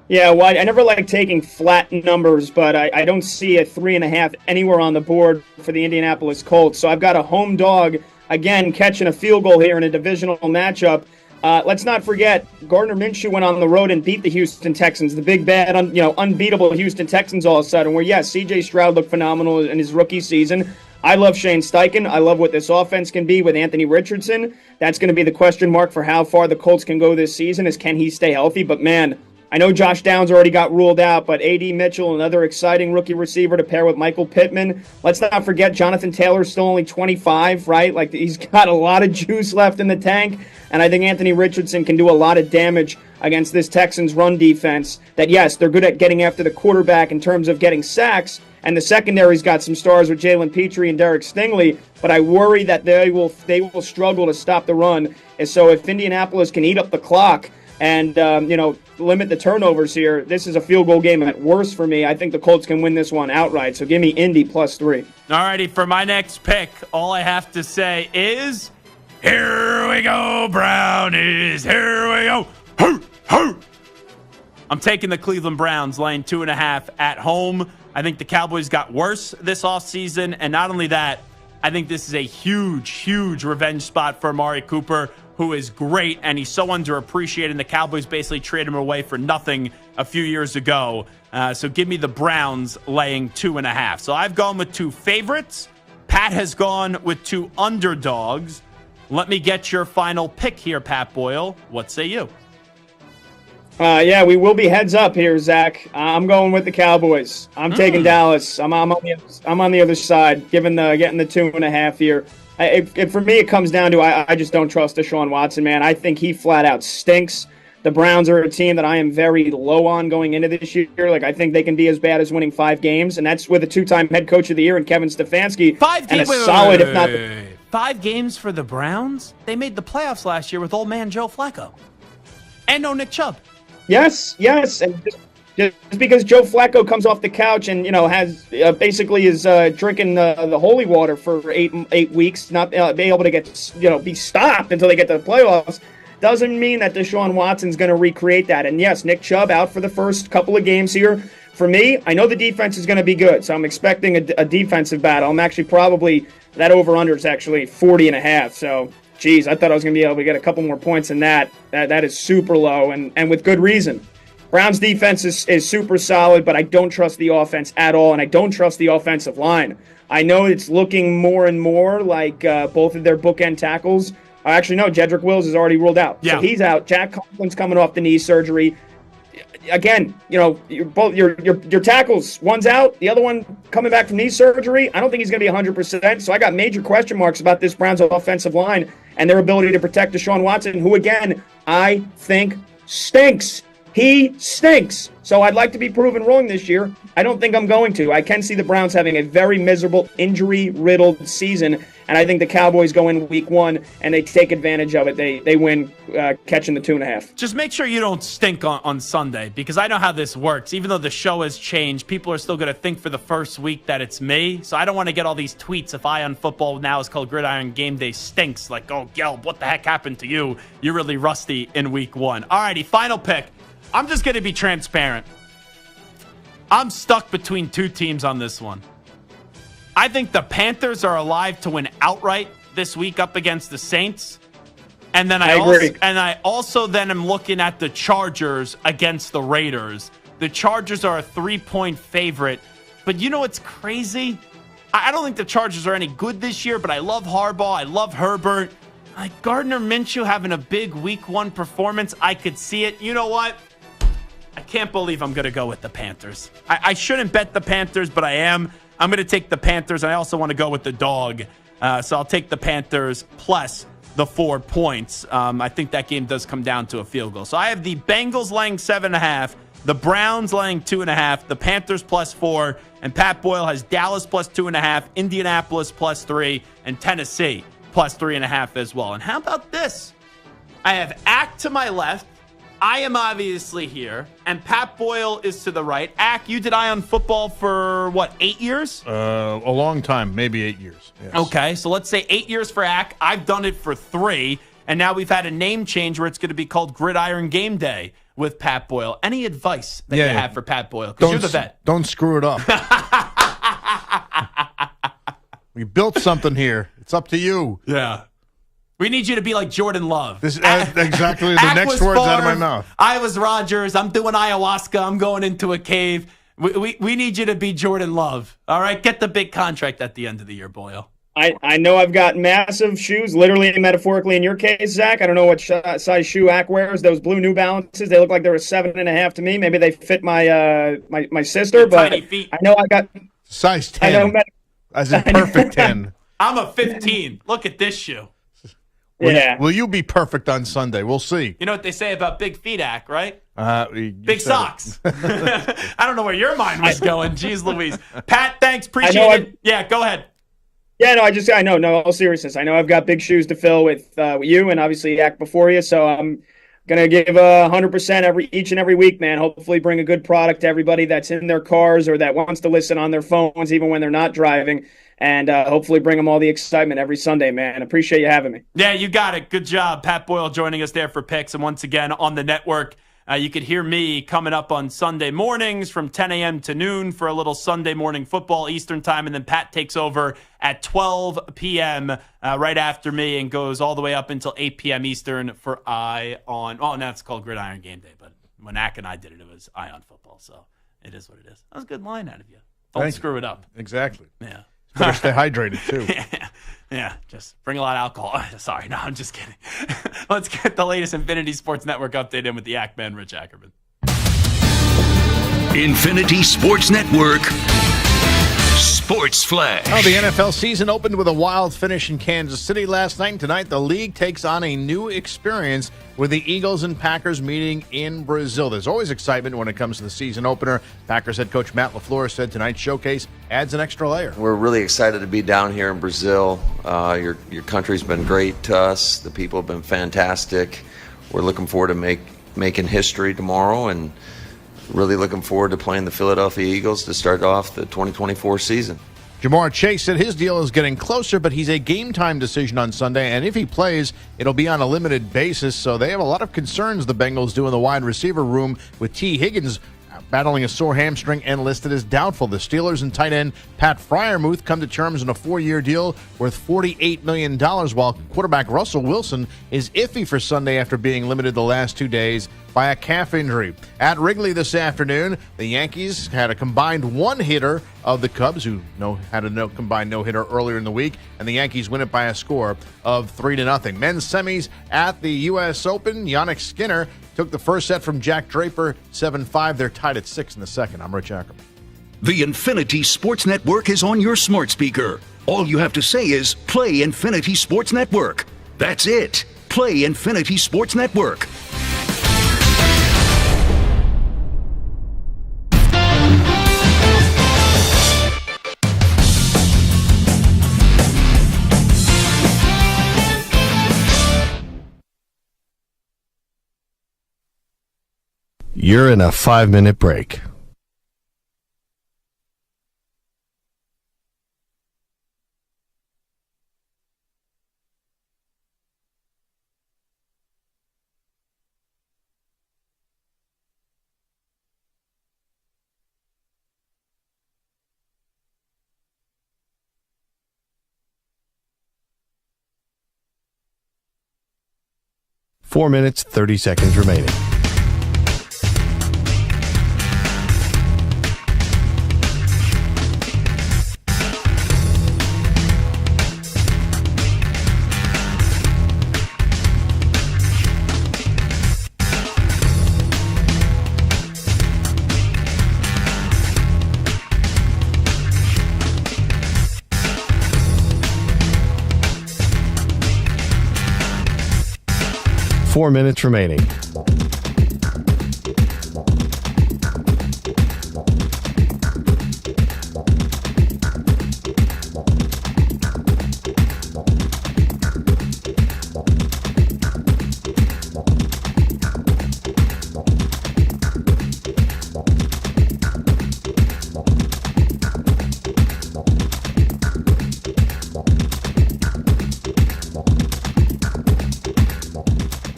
Yeah, well, I never like taking flat numbers, but I don't see a 3.5 anywhere on the board for the Indianapolis Colts. So I've got a home dog, again, catching a field goal here in a divisional matchup. Let's not forget, Gardner Minshew went on the road and beat the Houston Texans, the big, bad, unbeatable Houston Texans all of a sudden, where, yes, C.J. Stroud looked phenomenal in his rookie season. I love Shane Steichen. I love what this offense can be with Anthony Richardson. That's going to be the question mark for how far the Colts can go this season, is can he stay healthy? But, man, I know Josh Downs already got ruled out, but A.D. Mitchell, another exciting rookie receiver to pair with Michael Pittman. Let's not forget Jonathan Taylor's still only 25, right? Like, he's got a lot of juice left in the tank, and I think Anthony Richardson can do a lot of damage against this Texans run defense that, yes, they're good at getting after the quarterback in terms of getting sacks, and the secondary's got some stars with Jalen Petrie and Derek Stingley, but I worry that they will struggle to stop the run. And so if Indianapolis can eat up the clock and, limit the turnovers here, this is a field goal game at worst for me. I think the Colts can win this one outright, so give me Indy plus 3. All righty, for my next pick, all I have to say is, here we go, Brownies, here we go. Hoo, hoo. I'm taking the Cleveland Browns, laying 2.5 at home. I think the Cowboys got worse this offseason, and not only that, I think this is a huge, huge revenge spot for Amari Cooper, who is great, and he's so underappreciated, and the Cowboys basically traded him away for nothing a few years ago. So give me the Browns laying 2.5. So I've gone with 2 favorites. Pat has gone with 2 underdogs. Let me get your final pick here, Pat Boyle. What say you? Yeah, we will be heads up here, Zach. I'm going with the Cowboys. I'm taking Dallas. I'm on the other side, getting the 2.5 here. For me, it comes down to I just don't trust Deshaun Watson, man. I think he flat out stinks. The Browns are a team that I am very low on going into this year. Like, I think they can be as bad as winning 5 games, and that's with a 2-time head coach of the year in Kevin Stefanski. 5 games? And a solid, if not... 5 games for the Browns? They made the playoffs last year with old man Joe Flacco. And no Nick Chubb. Yes. And just because Joe Flacco comes off the couch and, has basically is drinking the holy water for 8 weeks, not be able to get, be stopped until they get to the playoffs, doesn't mean that Deshaun Watson's going to recreate that. And yes, Nick Chubb out for the first couple of games here for me, I know the defense is going to be good, so I'm expecting a defensive battle. I'm actually probably, that over-under is actually 40.5. So, geez, I thought I was going to be able to get a couple more points than that. That is super low, and with good reason. Browns defense is super solid, but I don't trust the offense at all, and I don't trust the offensive line. I know it's looking more and more like both of their bookend tackles. Actually, no, Jedrick Wills is already ruled out. Yeah. So he's out. Jack Conklin's coming off the knee surgery. Again, your tackles, one's out, the other one coming back from knee surgery. I don't think he's going to be 100%. So I got major question marks about this Browns offensive line and their ability to protect Deshaun Watson, who, again, I think stinks. He stinks. So I'd like to be proven wrong this year. I don't think I'm going to. I can see the Browns having a very miserable, injury-riddled season, and I think the Cowboys go in week 1 and they take advantage of it. They win, catching the 2.5. Just make sure you don't stink on Sunday, because I know how this works. Even though the show has changed, people are still going to think for the first week that it's me. So I don't want to get all these tweets if Eye on Football now is called Gridiron Game Day stinks. Like, oh, Gelb, what the heck happened to you? You're really rusty in week 1. All righty, final pick. I'm just going to be transparent. I'm stuck between two teams on this one. I think the Panthers are alive to win outright this week up against the Saints. And then I also then am looking at the Chargers against the Raiders. The Chargers are a 3-point favorite. But you know what's crazy? I don't think the Chargers are any good this year, but I love Harbaugh. I love Herbert. Like Gardner Minshew having a big week 1 performance. I could see it. You know what? I can't believe I'm going to go with the Panthers. I shouldn't bet the Panthers, but I am. I'm going to take the Panthers. I also want to go with the dog. So I'll take the Panthers plus the 4 points. I think that game does come down to a field goal. So I have the Bengals laying 7.5, the Browns laying 2.5, the Panthers plus 4, and Pat Boyle has Dallas plus 2.5, Indianapolis plus 3, and Tennessee plus 3.5 as well. And how about this? I have Ack to my left. I am obviously here, and Pat Boyle is to the right. Ack, you did Eye on Football for, 8 years? A long time, maybe 8 years. Yes. Okay, so let's say 8 years for Ack. I've done it for 3, and now we've had a name change where it's going to be called Gridiron Game Day with Pat Boyle. Any advice that you have for Pat Boyle? Because you're the vet. Don't screw it up. We built something here. It's up to you. Yeah. We need you to be like Jordan Love. This exactly the next words out of my mouth. I was Rodgers. I'm doing ayahuasca. I'm going into a cave. We need you to be Jordan Love. All right? Get the big contract at the end of the year, Boyle. I know I've got massive shoes, literally and metaphorically in your case, Zach. I don't know what size shoe Ack wears. Those blue New Balances, they look like they were 7.5 to me. Maybe they fit my my sister, but tiny feet. I know I got size 10. I know, as in perfect 10. I'm a 15. Look at this shoe. Will you be perfect on Sunday? We'll see. You know what they say about big feet, Ack, right? Big socks. I don't know where your mind was going. Jeez Louise. Pat, thanks. Appreciate it. Yeah, go ahead. Yeah, no, all seriousness. I know I've got big shoes to fill with you and obviously Ack before you, so I'm going to give 100% each and every week, man. Hopefully bring a good product to everybody that's in their cars or that wants to listen on their phones even when they're not driving. And hopefully bring them all the excitement every Sunday, man. Appreciate you having me. Yeah, you got it. Good job. Pat Boyle joining us there for picks. And once again, on the network, you could hear me coming up on Sunday mornings from 10 a.m. to noon for a little Sunday morning football Eastern time. And then Pat takes over at 12 p.m. Right after me and goes all the way up until 8 p.m. Eastern for Eye on. Oh, now it's called Gridiron Game Day. But when Ack and I did it, it was Eye on Football. So it is what it is. That was a good line out of you. Don't screw it up. Exactly. Yeah. Better stay hydrated, too. Yeah, just bring a lot of alcohol. Sorry, no, I'm just kidding. Let's get the latest Infinity Sports Network update in with the Ackman, Rich Ackerman. Infinity Sports Network Sports Flash. Oh, the NFL season opened with a wild finish in Kansas City last night. Tonight, the league takes on a new experience with the Eagles and Packers meeting in Brazil. There's always excitement when it comes to the season opener. Packers head coach Matt LaFleur said tonight's showcase adds an extra layer. We're really excited to be down here in Brazil. Your country's been great to us. The people have been fantastic. We're looking forward to making history tomorrow and really looking forward to playing the Philadelphia Eagles to start off the 2024 season. Jamar Chase said his deal is getting closer, but he's a game-time decision on Sunday, and if he plays, it'll be on a limited basis, so they have a lot of concerns, the Bengals do, in the wide receiver room with T. Higgins battling a sore hamstring and listed as doubtful. The Steelers and tight end Pat Freiermuth come to terms on a 4-year deal worth $48 million, while quarterback Russell Wilson is iffy for Sunday after being limited the last 2 days by a calf injury. At Wrigley this afternoon, the Yankees had a combined one-hitter of the Cubs, who had a combined no-hitter earlier in the week, and the Yankees win it by a score of 3-0. Men's semis at the U.S. Open. Yannick Skinner took the first set from Jack Draper, 7-5. They're tied at 6 in the second. I'm Rich Ackerman. The Infinity Sports Network is on your smart speaker. All you have to say is, play Infinity Sports Network. That's it. Play Infinity Sports Network. You're in a 5-minute break. Four minutes, 30 seconds remaining. Four minutes remaining.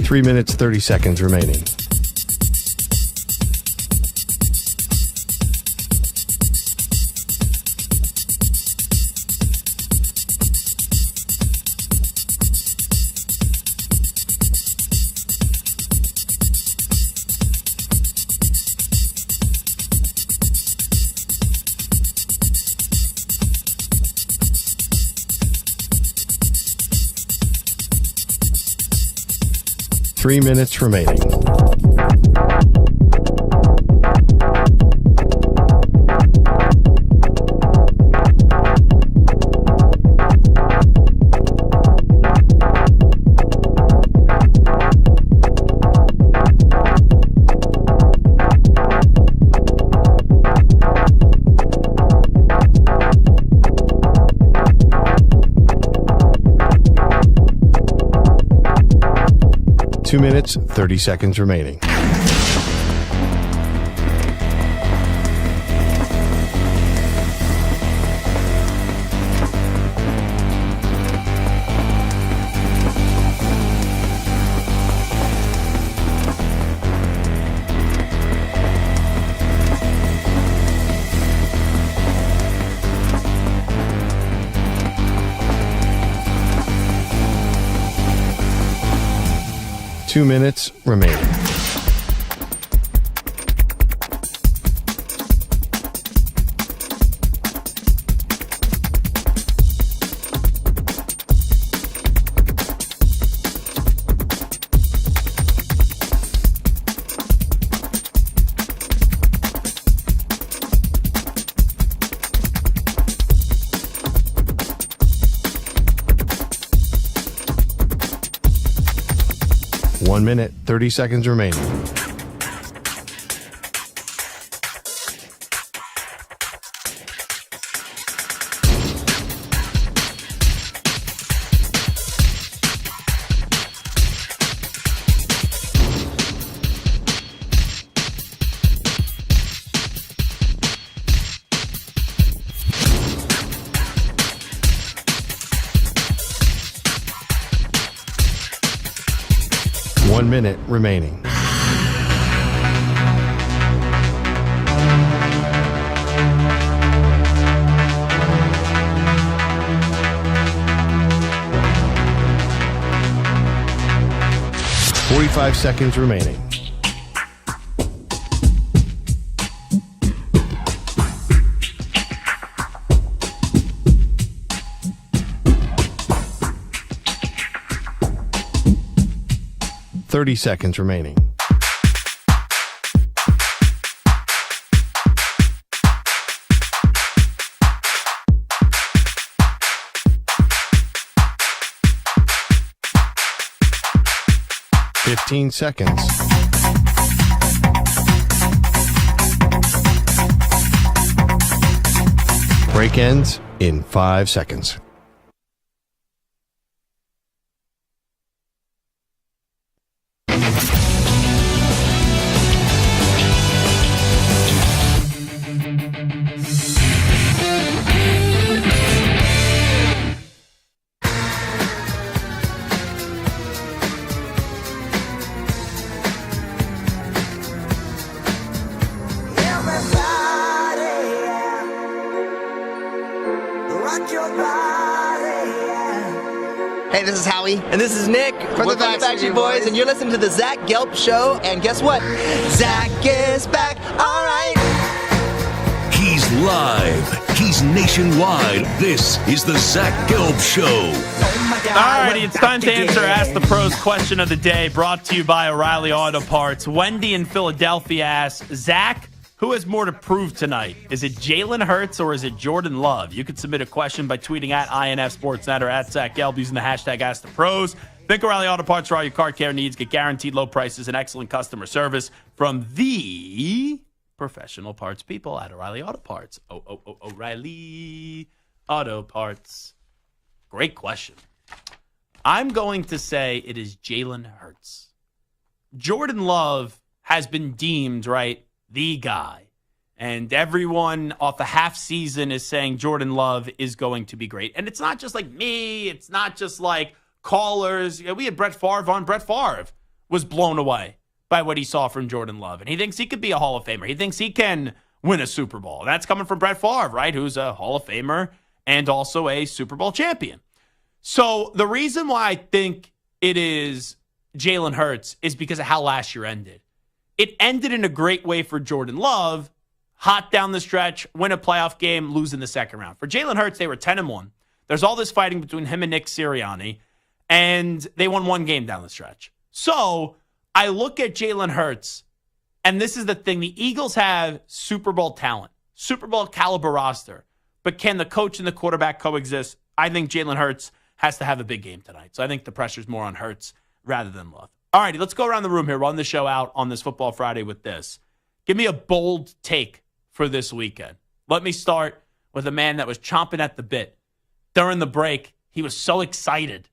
Three minutes, 30 seconds remaining. Three minutes remaining. Two minutes, 30 seconds remaining. Two minutes remaining. One minute, 30 seconds remaining. One minute remaining. 45 seconds remaining. Thirty seconds remaining. Fifteen seconds. Break ends in 5 seconds. Hey, this is Howie. And this is Nick from the Backstreet Boys. And you're listening to the Zach Gelb Show. And guess what? Zach is back. All right. He's live. He's nationwide. This is the Zach Gelb Show. All righty, it's time to answer Ask the Pros question of the day, brought to you by O'Reilly Auto Parts. Wendy in Philadelphia asks, Zach, who has more to prove tonight? Is it Jalen Hurts or is it Jordan Love? You can submit a question by tweeting at INF Sportsnet or at Zach Gelb using the hashtag #AskThePros. Think O'Reilly Auto Parts for all your car care needs. Get guaranteed low prices and excellent customer service from the professional parts people at O'Reilly Auto Parts. O'Reilly Auto Parts. Great question. I'm going to say it is Jalen Hurts. Jordan Love has been deemed, right, the guy. And everyone off the half season is saying Jordan Love is going to be great. And it's not just like me. It's not just like callers. We had Brett Favre on. Brett Favre was blown away by what he saw from Jordan Love. And he thinks he could be a Hall of Famer. He thinks he can win a Super Bowl. And that's coming from Brett Favre, right, who's a Hall of Famer and also a Super Bowl champion. So the reason why I think it is Jalen Hurts is because of how last year ended. It ended in a great way for Jordan Love, hot down the stretch, win a playoff game, lose in the second round. For Jalen Hurts, they were 10-1. There's all this fighting between him and Nick Sirianni, and they won one game down the stretch. So I look at Jalen Hurts, and this is the thing. The Eagles have Super Bowl talent, Super Bowl caliber roster, but can the coach and the quarterback coexist? I think Jalen Hurts has to have a big game tonight. So I think the pressure's more on Hurts rather than Love. All righty, let's go around the room here. Run the show out on this Football Friday with this. Give me a bold take for this weekend. Let me start with a man that was chomping at the bit. During the break, he was so excited.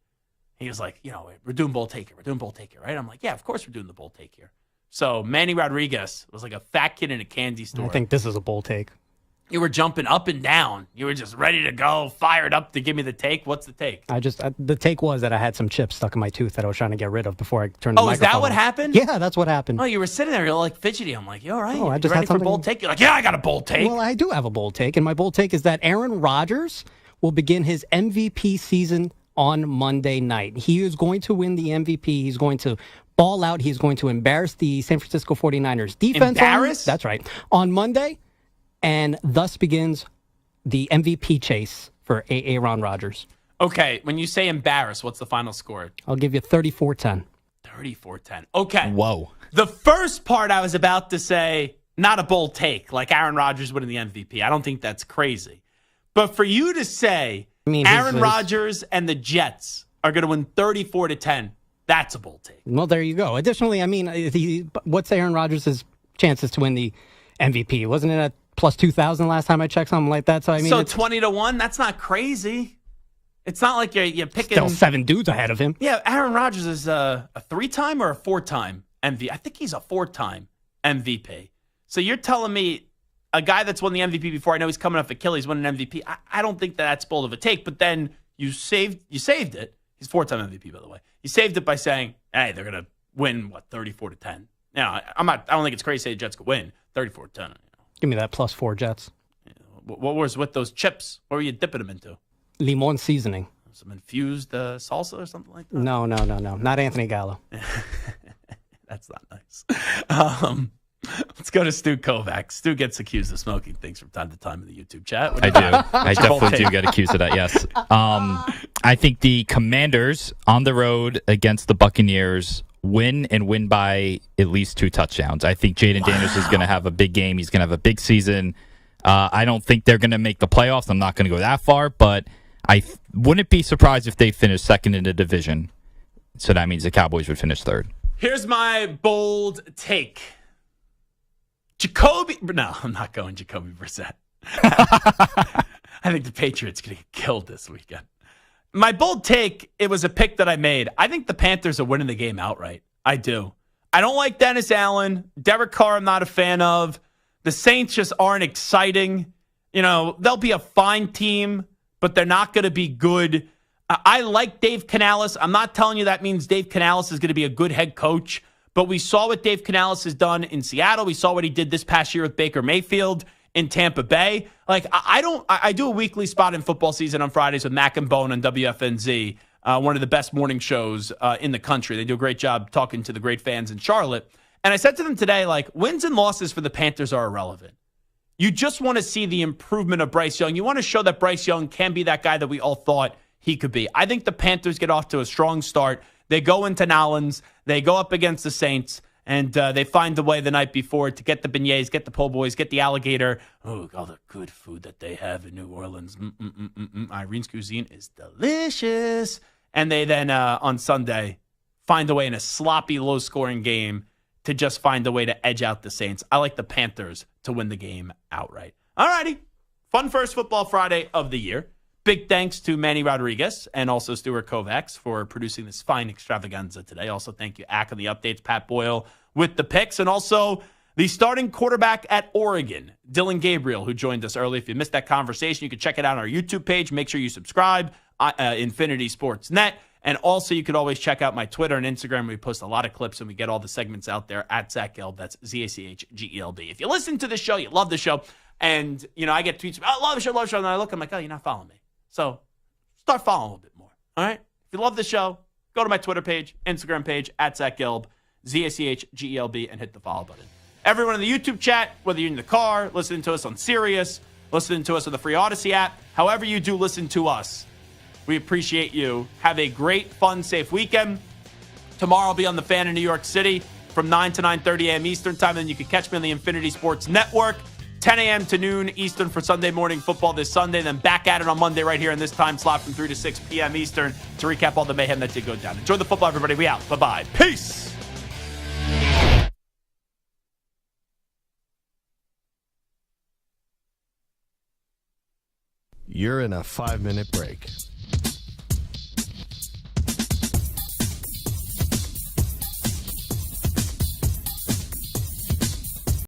He was like, we're doing bold take here. We're doing bold take here, right? I'm like, yeah, of course we're doing the bold take here. So Manny Rodriguez was like a fat kid in a candy store. I think this is a bold take. You were jumping up and down. You were just ready to go, fired up to give me the take. What's the take? The take was that I had some chips stuck in my tooth that I was trying to get rid of before I turned the microphone. Oh, is that what happened? Yeah, that's what happened. Oh, you were sitting there, you're like fidgety. I'm like, you all right? Oh, I just ready had something... for a bold take? You're like, yeah, I got a bold take. Well, I do have a bold take, and my bold take is that Aaron Rodgers will begin his MVP season on Monday night. He is going to win the MVP. He's going to ball out. He's going to embarrass the San Francisco 49ers defense. Embarrass? That's right. On Monday, and thus begins the MVP chase for Aaron Rodgers. Okay, when you say embarrass, what's the final score? I'll give you 34-10. 34-10. Okay. Whoa. The first part I was about to say, not a bold take, like Aaron Rodgers winning the MVP. I don't think that's crazy. But for you to say Aaron Rodgers and the Jets are going to win 34-10, that's a bold take. Well, there you go. Additionally, what's Aaron Rodgers' chances to win the MVP? Wasn't it at plus 2,000 last time I checked, something like that? So 20-1, that's not crazy. It's not like you're picking... Still 7 dudes ahead of him. Yeah, Aaron Rodgers is a 3-time or a 4-time MVP. I think he's a 4-time MVP. So you're telling me a guy that's won the MVP before, I know he's coming off Achilles, winning an MVP. I don't think that's bold of a take, but then you saved it. He's 4-time MVP, by the way. You saved it by saying, hey, they're going to win, 34-10. Now, I don't think it's crazy to say the Jets could win 34-10. Give me that plus 4 Jets. What was with those chips? What were you dipping them into? Limon seasoning. Some infused salsa or something like that? No. Not Anthony Gallo. That's not nice. Let's go to Stu Kovacs. Stu gets accused of smoking things from time to time in the YouTube chat. I do. I definitely do get accused of that, yes. I think the Commanders on the road against the Buccaneers win and win by at least 2 touchdowns. I think Jaden Daniels is going to have a big game. He's going to have a big season. I don't think they're going to make the playoffs. I'm not going to go that far, but I wouldn't be surprised if they finish second in the division. So that means the Cowboys would finish third. Here's my bold take. No, I'm not going Jacoby Brissett. I think the Patriots going to get killed this weekend. My bold take, it was a pick that I made. I think the Panthers are winning the game outright. I do. I don't like Dennis Allen. Derek Carr, I'm not a fan of. The Saints just aren't exciting. You know, they'll be a fine team, but they're not going to be good. I like Dave Canales. I'm not telling you that means Dave Canales is going to be a good head coach, but we saw what Dave Canales has done in Seattle. We saw what he did this past year with Baker Mayfield in Tampa Bay. Like, I do a weekly spot in football season on Fridays with Mac and Bone on WFNZ, one of the best morning shows in the country. They do a great job talking to the great fans in Charlotte. And I said to them today, like, wins and losses for the Panthers are irrelevant. You just want to see the improvement of Bryce Young. You want to show that Bryce Young can be that guy that we all thought he could be. I think the Panthers get off to a strong start. They go into Nolans. They go up against the Saints, and they find a way the night before to get the beignets, get the po' boys, get the alligator. Oh, all the good food that they have in New Orleans. Irene's cuisine is delicious. And they then, on Sunday, find a way in a sloppy, low-scoring game to just find a way to edge out the Saints. I like the Panthers to win the game outright. All righty. Fun first Football Friday of the year. Big thanks to Manny Rodriguez and also Stuart Kovacs for producing this fine extravaganza today. Also, thank you, Ack, on the updates, Pat Boyle with the picks, and also the starting quarterback at Oregon, Dillon Gabriel, who joined us early. If you missed that conversation, you can check it out on our YouTube page. Make sure you subscribe, Infinity Sports Net. And also, you could always check out my Twitter and Instagram. We post a lot of clips, and we get all the segments out there at Zach Gelb. That's ZACHGELB. If you listen to the show, you love the show, and, you know, I get tweets, I love the show, and I look, I'm like, oh, you're not following me. So start following a little bit more, all right? If you love the show, go to my Twitter page, Instagram page, at Zach Gelb, ZACHGELB, and hit the follow button. Everyone in the YouTube chat, whether you're in the car, listening to us on Sirius, listening to us on the free Odyssey app, however you do listen to us, we appreciate you. Have a great, fun, safe weekend. Tomorrow I'll be on The Fan in New York City from 9 to 9:30 a.m. Eastern time. Then you can catch me on the Infinity Sports Network, 10 a.m. to noon Eastern for Sunday morning football this Sunday. Then back at it on Monday right here in this time slot from 3 to 6 p.m. Eastern to recap all the mayhem that did go down. Enjoy the football, everybody. We out. Bye-bye. Peace. You're in a 5-minute break.